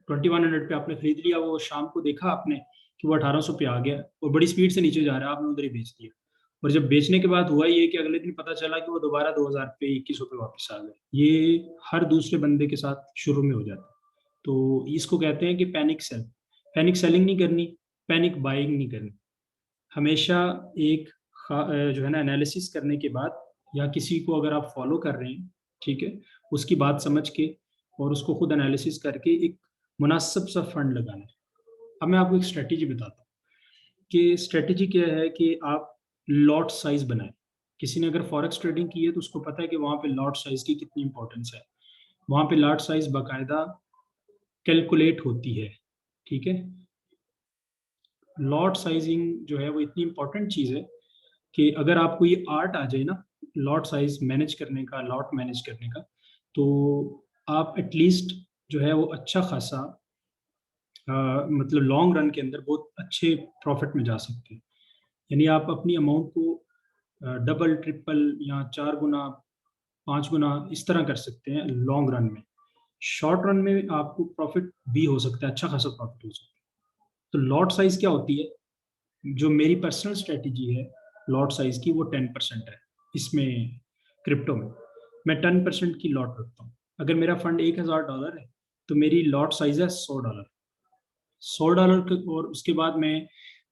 2100 पे आपने खरीद लिया, वो शाम को देखा आपने कि वो 1800 पे आ गया और बड़ी स्पीड से नीचे जा रहा है, आपने उधर ही बेच दिया। और जब बेचने के बाद हुआ ये कि अगले दिन पता चला कि वो दोबारा 2000 पे, 2100 पे वापस आ गए। ये हर दूसरे बंदे के साथ शुरू में हो जाता है। तो इसको कहते हैं कि पैनिक सेल। पैनिक सेलिंग नहीं करनी, पैनिक बाइंग नहीं करनी। हमेशा एक जो है ना एनालिसिस करने के बाद, या किसी को अगर आप फॉलो कर रहे हैं, ठीक है, उसकी बात समझ के और उसको खुद एनालिसिस करके एक मुनासिब सा फंड लगाना है। अब मैं आपको एक स्ट्रेटेजी बताता हूँ कि स्ट्रेटेजी क्या है कि आप लॉट साइज बनाएं। किसी ने अगर फॉरेक्स ट्रेडिंग की है तो उसको पता है कि वहाँ पे लॉट साइज की कितनी इंपॉर्टेंस है। वहाँ पे लॉट साइज बाकायदा कैलकुलेट होती है, ठीक है। लॉट साइजिंग जो है वो इतनी इंपॉर्टेंट चीज़ है कि अगर आपको ये आर्ट आ जाए ना, लॉट साइज मैनेज करने का, लॉट मैनेज करने का, तो आप एटलीस्ट जो है वो अच्छा खासा मतलब लॉन्ग रन के अंदर बहुत अच्छे प्रॉफिट में जा सकते हैं। यानी आप अपनी अमाउंट को डबल, ट्रिपल या 4 गुना, 5 गुना इस तरह कर सकते हैं लॉन्ग रन में। शॉर्ट रन में आपको प्रॉफिट भी हो सकता है, अच्छा खासा प्रॉफिट हो सकता है। तो लॉट साइज क्या होती है, जो मेरी पर्सनल स्ट्रेटेजी है लॉट साइज की, वो 10% है। इसमें क्रिप्टो में मैं 10% की लॉट रखता हूँ। अगर मेरा फंड $1,000 है तो मेरी लॉट साइज है $100। $100 और उसके बाद मैं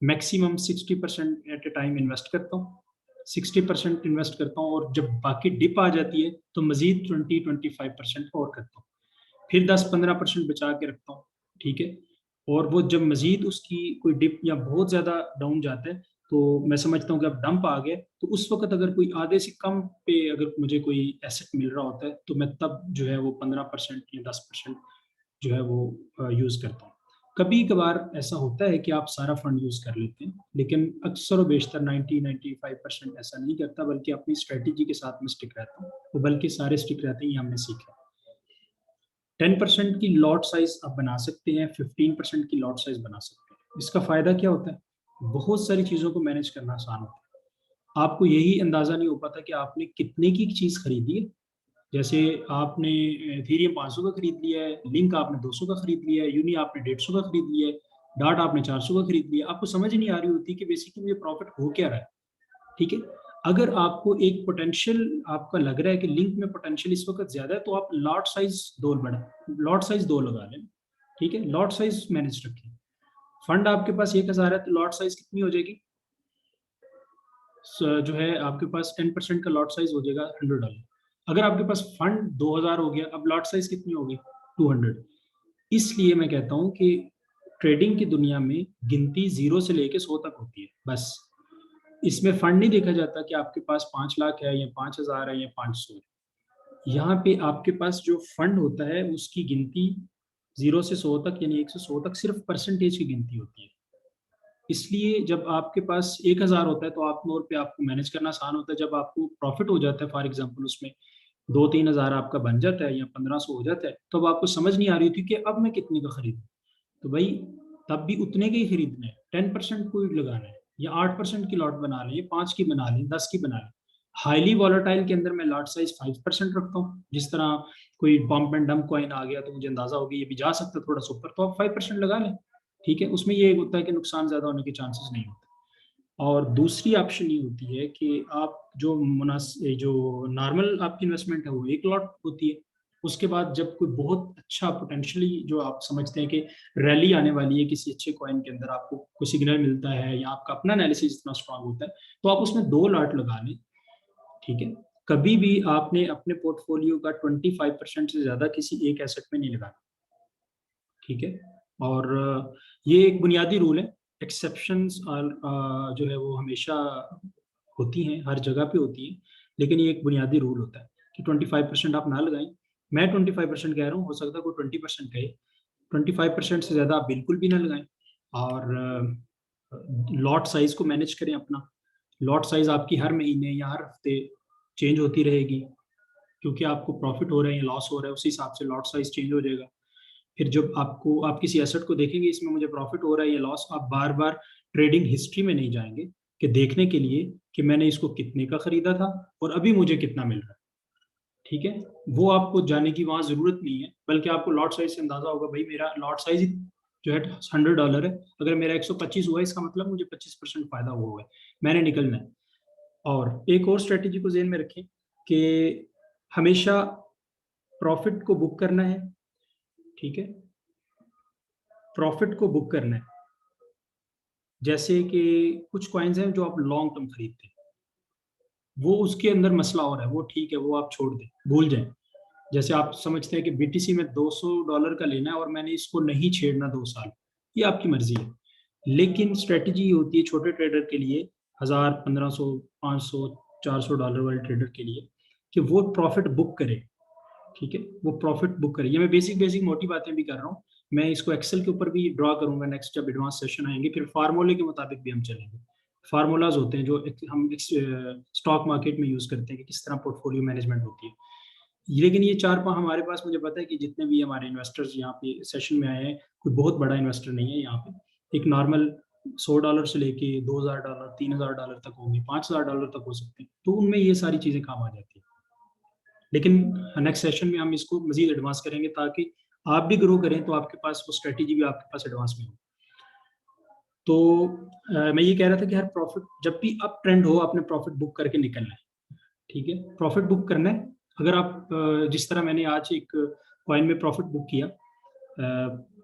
maximum 60% at a time invest करता हूँ। 60% इन्वेस्ट करता हूँ, और जब बाकी डिप आ जाती है तो मजीद 20-25% और करता हूँ। फिर 10-15% बचा के रखता हूँ, ठीक है। और वो जब मजीद उसकी कोई डिप या बहुत ज़्यादा डाउन जाता है, तो मैं समझता हूँ कि अब डंप आ गया, तो उस वक्त अगर कोई आधे से कम पे अगर मुझे कोई एसेट मिल रहा होता है, तो मैं तब जो है वो 15% या 10% जो है वो यूज़ करता हूँ। कभी कभार ऐसा होता है कि आप सारा फंड यूज़ कर लेते हैं, लेकिन अक्सर और बेशतर 90-95% ऐसा नहीं करता, बल्कि अपनी स्ट्रेटेजी के साथ में स्टिक रहता हूँ। तो बल्कि सारे स्टिक रहते हैं, ये हमने सीखा। 10% की लॉट साइज आप बना सकते हैं, 15% की लॉट साइज बना सकते हैं। इसका फायदा क्या होता है, बहुत सारी चीज़ों को मैनेज करना आसान होता है। आपको यही अंदाजा नहीं हो पाता कि आपने कितने की चीज़ खरीदी है। जैसे आपने इथेरियम 500 का खरीद लिया है, लिंक आपने 200 का खरीद लिया है, यूनी आपने 150 का खरीद लिया है, डाट आपने 400 का खरीद लिया, आपको समझ नहीं आ रही होती कि बेसिकली मुझे प्रॉफिट हो क्या रहा है। ठीक है, अगर आपको एक पोटेंशियल आपका लग रहा है कि लिंक में पोटेंशियल इस वक्त ज्यादा है, तो आप लॉट साइज दो लगा लें। ठीक है, लॉट साइज मैनेज रखें। फंड आपके पास 1000 है, तो लॉट साइज कितनी हो जाएगी? जो है आपके पास 10% का लॉट साइज हो जाएगा $100। अगर आपके पास फंड 2000 हो गया, अब लॉट साइज कितनी होगी? 200। इसलिए मैं कहता हूं कि ट्रेडिंग की दुनिया में गिनती 0 से लेके 100 तक होती है बस। इसमें फंड नहीं देखा जाता कि आपके पास 5 लाख है या 5000 है या 500 है। यहाँ पे आपके पास जो फंड होता है उसकी गिनती 0 से 100 तक, यानी 1 से 100 तक सिर्फ परसेंटेज की गिनती होती है। इसलिए जब आपके पास 1000 होता है तो आप नोट पे आपको मैनेज करना आसान होता है। जब आपको प्रॉफिट हो जाता है, फॉर एग्जाम्पल उसमें 2-3 हजार आपका बन जाता है या 1500 हो जाता है, तो अब आपको समझ नहीं आ रही थी कि अब मैं कितने का खरीदूं। तो भाई तब भी उतने के ही खरीदने हैं, 10% को ही लगाना है, या 8% की लॉट बना लें, या 5 की बना लें, 10 की बना लें। हाईली वॉलेटाइल के अंदर मैं लॉट साइज 5% रखता हूँ। जिस तरह कोई पम्प एंड डंप कॉइन आ गया तो मुझे अंदाजा होगी ये भी जा सकता है थोड़ा सा ऊपर, तो आप 5% लगा लें। ठीक है, उसमें ये होता है कि नुकसान ज्यादा होने के चांसेस नहीं होते। और दूसरी ऑप्शन ये होती है कि आप जो नॉर्मल आपकी इन्वेस्टमेंट है वो एक लॉट होती है। उसके बाद जब कोई बहुत अच्छा पोटेंशियली जो आप समझते हैं कि रैली आने वाली है किसी अच्छे कॉइन के अंदर, आपको कोई सिग्नल मिलता है या आपका अपना एनालिसिस इतना स्ट्रांग होता है, तो आप उसमें 2 लॉट लगा लें। ठीक है, कभी भी आपने अपने पोर्टफोलियो का 25% से ज्यादा किसी एक एसेट में नहीं लगाना। ठीक है, और ये एक बुनियादी रूल है। एक्सेप्शंस जो है वो हमेशा होती हैं, हर जगह पे होती हैं, लेकिन ये एक बुनियादी रूल होता है कि 25% आप ना लगाएं। मैं 25% कह रहा हूँ, हो सकता है कोई 20% कहे। 25% से ज़्यादा आप बिल्कुल भी ना लगाएं। और लॉट साइज को मैनेज करें अपना। लॉट साइज आपकी हर महीने या हर हफ्ते चेंज होती रहेगी, क्योंकि आपको प्रॉफिट हो रहा है या लॉस हो रहा है उसी हिसाब से लॉट साइज चेंज हो जाएगा। फिर जब आपको आप किसी एसेट को देखेंगे इसमें मुझे प्रॉफिट हो रहा है या लॉस, आप बार बार ट्रेडिंग हिस्ट्री में नहीं जाएंगे कि देखने के लिए कि मैंने इसको कितने का खरीदा था और अभी मुझे कितना मिल रहा है। ठीक है, वो आपको जाने की वहां जरूरत नहीं है, बल्कि आपको लॉट साइज से अंदाजा होगा भाई मेरा लॉट साइज जो है $100 है, अगर मेरा 125 हुआ है इसका मतलब मुझे 25% फायदा हुआ है, मैंने निकलना है। और एक और स्ट्रेटेजी को जेन में रखें कि हमेशा प्रॉफिट को बुक करना है। ठीक है, प्रॉफिट को बुक करना है। जैसे कि कुछ कॉइन्स हैं जो आप लॉन्ग टर्म खरीदते हैं, वो उसके अंदर मसला हो रहा है, वो ठीक है, वो आप छोड़ दें, भूल जाएं। जैसे आप समझते हैं कि बीटीसी में $200 का लेना है और मैंने इसको नहीं छेड़ना 2 साल, ये आपकी मर्जी है। लेकिन स्ट्रेटजी होती है छोटे ट्रेडर के लिए, 1000, 1500, 500, $400 वाले ट्रेडर के लिए, कि वो प्रॉफिट बुक करे। ठीक है, वो प्रॉफिट बुक करें। ये मैं बेसिक बेसिक मोटी बातें भी कर रहा हूँ, मैं इसको एक्सेल के ऊपर भी ड्रॉ करूंगा नेक्स्ट जब एडवांस सेशन आएंगे, फिर फार्मूले के मुताबिक भी हम चलेंगे। फार्मूलाज होते हैं जो हम स्टॉक मार्केट में यूज करते हैं कि किस तरह पोर्टफोलियो मैनेजमेंट होती है। लेकिन ये 4-5 हमारे पास, मुझे पता है कि जितने भी हमारे इन्वेस्टर्स यहाँ पे सेशन में आए हैं, कोई बहुत बड़ा इन्वेस्टर नहीं है यहाँ पे। एक नॉर्मल $100 से लेके $2000, $3000 तक होंगे, $5000 तक हो सकते हैं, तो उनमें ये सारी चीजें काम आ जाती है। लेकिन नेक्स्ट सेशन में हम इसको मजीद एडवांस करेंगे ताकि आप भी ग्रो करें, तो आपके पास वो स्ट्रेटेजी भी आपके पास एडवांस में हो। तो मैं ये कह रहा था कि हर प्रॉफिट जब भी अप ट्रेंड हो आपने प्रॉफिट बुक करके निकलना है। ठीक है, प्रॉफिट बुक करना है। अगर आप जिस तरह मैंने आज एक कॉइन में प्रॉफिट बुक किया,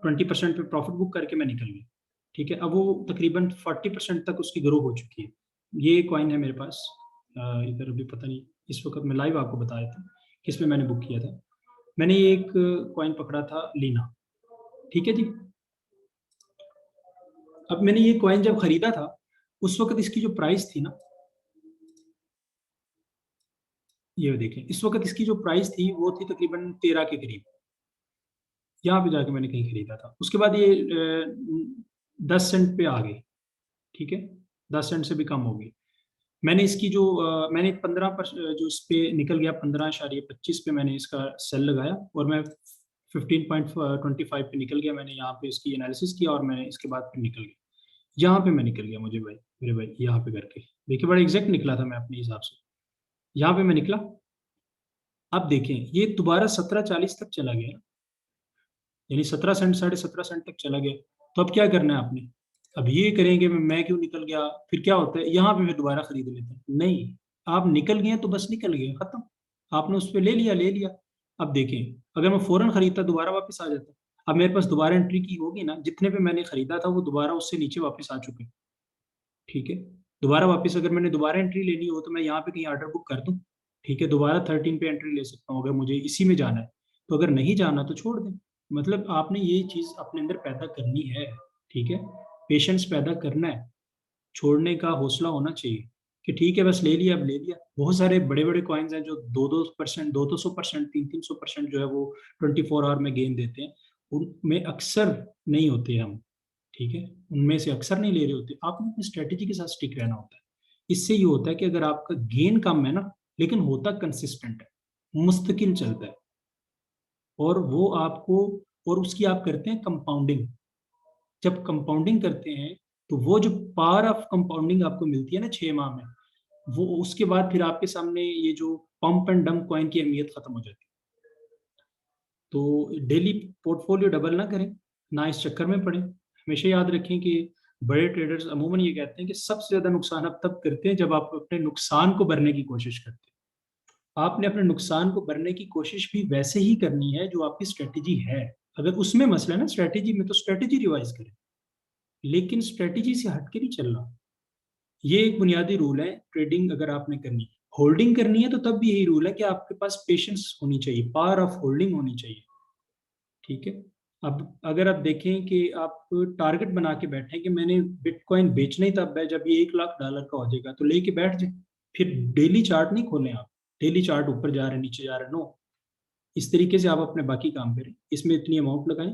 20% पे प्रॉफिट बुक करके मैं निकल गया। ठीक है, अब वो तकरीबन 40% तक उसकी ग्रो हो चुकी है। ये कॉइन है मेरे पास, इधर अभी पता नहीं, इस वक्त मैं लाइव आपको बताया था किस में मैंने बुक किया था। मैंने ये एक कॉइन पकड़ा था लीना। ठीक है जी, अब मैंने ये कॉइन जब खरीदा था उस वक्त इसकी जो प्राइस थी ना, ये देखें, इस वक्त इसकी जो प्राइस थी वो थी तकरीबन 13 के करीब। यहाँ पे जाके मैंने कहीं खरीदा था, उसके बाद ये 10 सेंट पे आ गई। ठीक है, 10 सेंट से भी कम होगी। मैंने इसकी जो मैंने 15 जो इस पे निकल गया 15.25 पे मैंने इसका सेल लगाया, और मैं 15.25 पे निकल गया। मैंने यहाँ पे इसकी एनालिसिस किया और मैंने इसके बाद फिर निकल गया। यहाँ पे मैं निकल गया, मुझे भाई मेरे भाई यहाँ पे करके देखिए, बड़ा एग्जैक्ट निकला था मैं अपने हिसाब से। यहाँ पे मैं निकला। अब देखें ये दोबारा 17.40 तक चला गया, यानी 17 सेंट, 17.5 सेंट तक चला गया। तो अब क्या करना है आपने? अब ये करेंगे मैं क्यों निकल गया, फिर क्या होता है यहाँ पे फिर दोबारा खरीद लेते हैं। नहीं, आप निकल गए तो बस निकल गए, खत्म। आपने उस पर ले लिया, ले लिया। अब देखें, अगर मैं फौरन खरीदता दोबारा वापस आ जाता। अब मेरे पास दोबारा एंट्री की होगी ना, जितने पे मैंने खरीदा था वो दोबारा उससे नीचे वापस आ चुके हैं। ठीक है, दोबारा वापस अगर मैंने दोबारा एंट्री लेनी हो तो मैं यहाँ पे कहीं ऑर्डर बुक कर दूँ। ठीक है, दोबारा 13 पे एंट्री ले सकता हूँ अगर मुझे इसी में जाना है। तो अगर नहीं जाना तो छोड़ दें। मतलब आपने ये चीज़ अपने अंदर पैदा करनी है। ठीक है, पेशेंस पैदा करना है, छोड़ने का हौसला होना चाहिए कि ठीक है बस ले लिया, अब ले लिया। बहुत सारे बड़े बड़े कॉइन्स हैं जो 2-2%, 200%, 300% जो है वो 24 आवर में गेन देते हैं। उनमें अक्सर नहीं होते हम। ठीक है, उनमें से अक्सर नहीं ले रहे होते। आपको अपनी स्ट्रेटेजी के साथ स्टिक रहना होता है। इससे ये होता है कि अगर आपका गेन कम है ना, लेकिन होता कंसिस्टेंट है, मुस्तकिल चलता है, और वो आपको, और उसकी आप करते हैं कंपाउंडिंग। जब कंपाउंडिंग करते हैं तो वो जो पावर ऑफ कंपाउंडिंग आपको मिलती है ना 6 माह में, वो उसके बाद फिर आपके सामने ये जो पंप एंड डंप कॉइन की अहमियत खत्म हो जाती है। तो डेली पोर्टफोलियो डबल ना करें, ना इस चक्कर में पड़े। हमेशा याद रखें कि बड़े ट्रेडर्स अमूमन ये कहते हैं कि सबसे ज्यादा नुकसान आप तब करते हैं जब आप अपने नुकसान को भरने की कोशिश करते हैं। आपने अपने नुकसान को भरने की कोशिश भी वैसे ही करनी है जो आपकी स्ट्रेटेजी है। अगर उसमें मसला है ना स्ट्रेटेजी में, तो स्ट्रेटेजी रिवाइज करें, लेकिन स्ट्रेटेजी से हट के नहीं चलना। ये एक बुनियादी रूल है ट्रेडिंग अगर आपने करनी। होल्डिंग करनी है तो तब भी यही रूल है कि आपके पास पेशेंस होनी चाहिए, पावर ऑफ होल्डिंग होनी चाहिए। ठीक है, अब अगर आप देखें कि आप टारगेट बना के बैठे कि मैंने बिटकॉइन बेचना ही तब है जब ये $1 लाख का हो जाएगा, तो लेके बैठ जाए। फिर डेली चार्ट नहीं खोलें आप, डेली चार्ट ऊपर जा रहे हैं नीचे जा रहे हैं, नो। इस तरीके से आप अपने बाकी काम करें, इसमें इतनी अमाउंट लगाएं।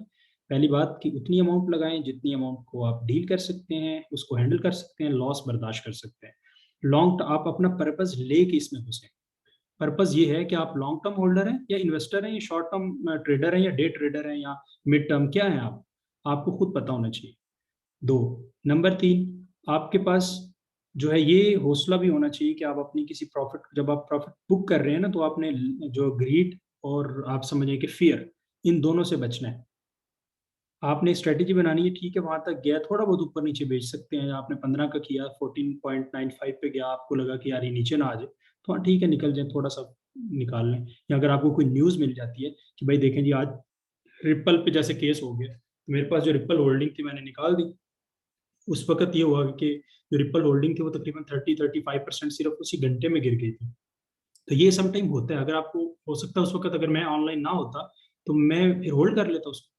पहली बात कि उतनी अमाउंट लगाएं जितनी अमाउंट को आप डील कर सकते हैं, उसको हैंडल कर सकते हैं, लॉस बर्दाश्त कर सकते हैं। लॉन्ग आप अपना पर्पज लेके इसमें घुसें। पर्पज ये है कि आप लॉन्ग टर्म होल्डर हैं या इन्वेस्टर हैं या शॉर्ट टर्म ट्रेडर हैं या डे ट्रेडर हैं या मिड टर्म, क्या है आप, आपको खुद पता होना चाहिए। दो, नंबर तीन, आपके पास जो है ये हौसला भी होना चाहिए कि आप अपनी किसी प्रॉफिट, जब आप प्रॉफिट बुक कर रहे हैं ना, तो आपने जो ग्रीड और आप समझिए कि फियर, इन दोनों से बचना है। आपने स्ट्रेटेजी बनानी है, ठीक है, वहां तक गया, थोड़ा बहुत ऊपर नीचे बेच सकते हैं। आपने 15 का किया, 14.95 पे गया, आपको लगा कि यार ये नीचे ना आ जाए, तो हाँ ठीक है निकल जाए, थोड़ा सा निकाल लें। या अगर आपको कोई न्यूज़ मिल जाती है कि भाई देखें जी आज रिपल पे जैसे केस हो गया, तो मेरे पास जो रिपल होल्डिंग थी मैंने निकाल दी। उस वक्त ये हुआ कि जो रिपल होल्डिंग थी वो तकरीबन 30-35% सिर्फ उसी घंटे में गिर गई थी। तो ये सम टाइम होता है। अगर आपको हो सकता है उस वक्त अगर मैं ऑनलाइन ना होता तो मैं फिर होल्ड कर लेता उसको।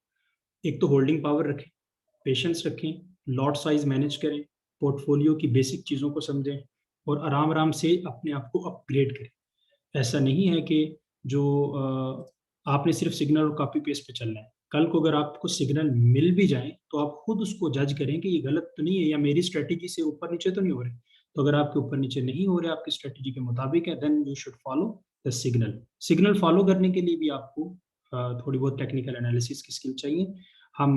एक तो होल्डिंग पावर रखें, पेशेंस रखें, लॉट साइज मैनेज करें, पोर्टफोलियो की बेसिक चीज़ों को समझें, और आराम आराम से अपने आप को अपग्रेड करें। ऐसा नहीं है कि जो आपने सिर्फ सिग्नल और कॉपी पेस्ट पे चलना है। कल को अगर आपको सिग्नल मिल भी जाए तो आप खुद उसको जज करें कि ये गलत तो नहीं है, या मेरी स्ट्रेटेजी से ऊपर नीचे तो नहीं हो रहे। तो अगर आपके ऊपर नीचे नहीं हो रहे, आपकी स्ट्रेटेजी के मुताबिक है, then you should follow the signal. Signal follow करने के लिए भी आपको थोड़ी बहुत टेक्निकल एनालिसिस की स्किल चाहिए। हम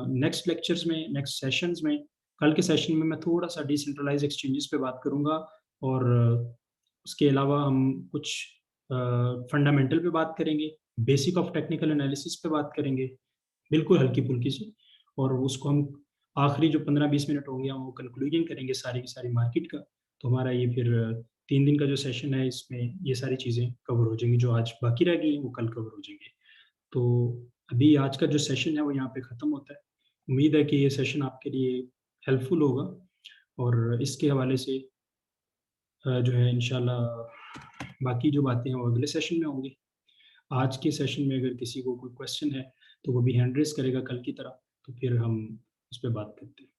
नेक्स्ट लेक्चर्स में, नेक्स्ट सेशंस में, कल के सेशन में मैं थोड़ा सा डिसेंट्रलाइज एक्सचेंजेस पे बात करूंगा, और उसके अलावा हम कुछ फंडामेंटल पे बात करेंगे, बेसिक ऑफ टेक्निकल एनालिसिस पे बात करेंगे, बिल्कुल हल्की फुल्की सी। और उसको हम आखिरी जो 15-20 मिनट होंगे हम वो कंक्लूजन करेंगे सारी की सारी मार्केट का। तो हमारा ये फिर 3 दिन का जो सेशन है इसमें ये सारी चीज़ें कवर हो जाएंगी, जो आज बाकी रह गई हैं वो कल कवर हो जाएंगे। तो अभी आज का जो सेशन है वो यहाँ पे ख़त्म होता है। उम्मीद है कि ये सेशन आपके लिए हेल्पफुल होगा, और इसके हवाले से जो है इंशाल्लाह बाकी जो बातें हैं वो अगले सेशन में होंगी। आज के सेशन में अगर किसी को कोई क्वेश्चन है तो वो भी हैंड रेस करेगा कल की तरह, तो फिर हम उस पर बात करते हैं।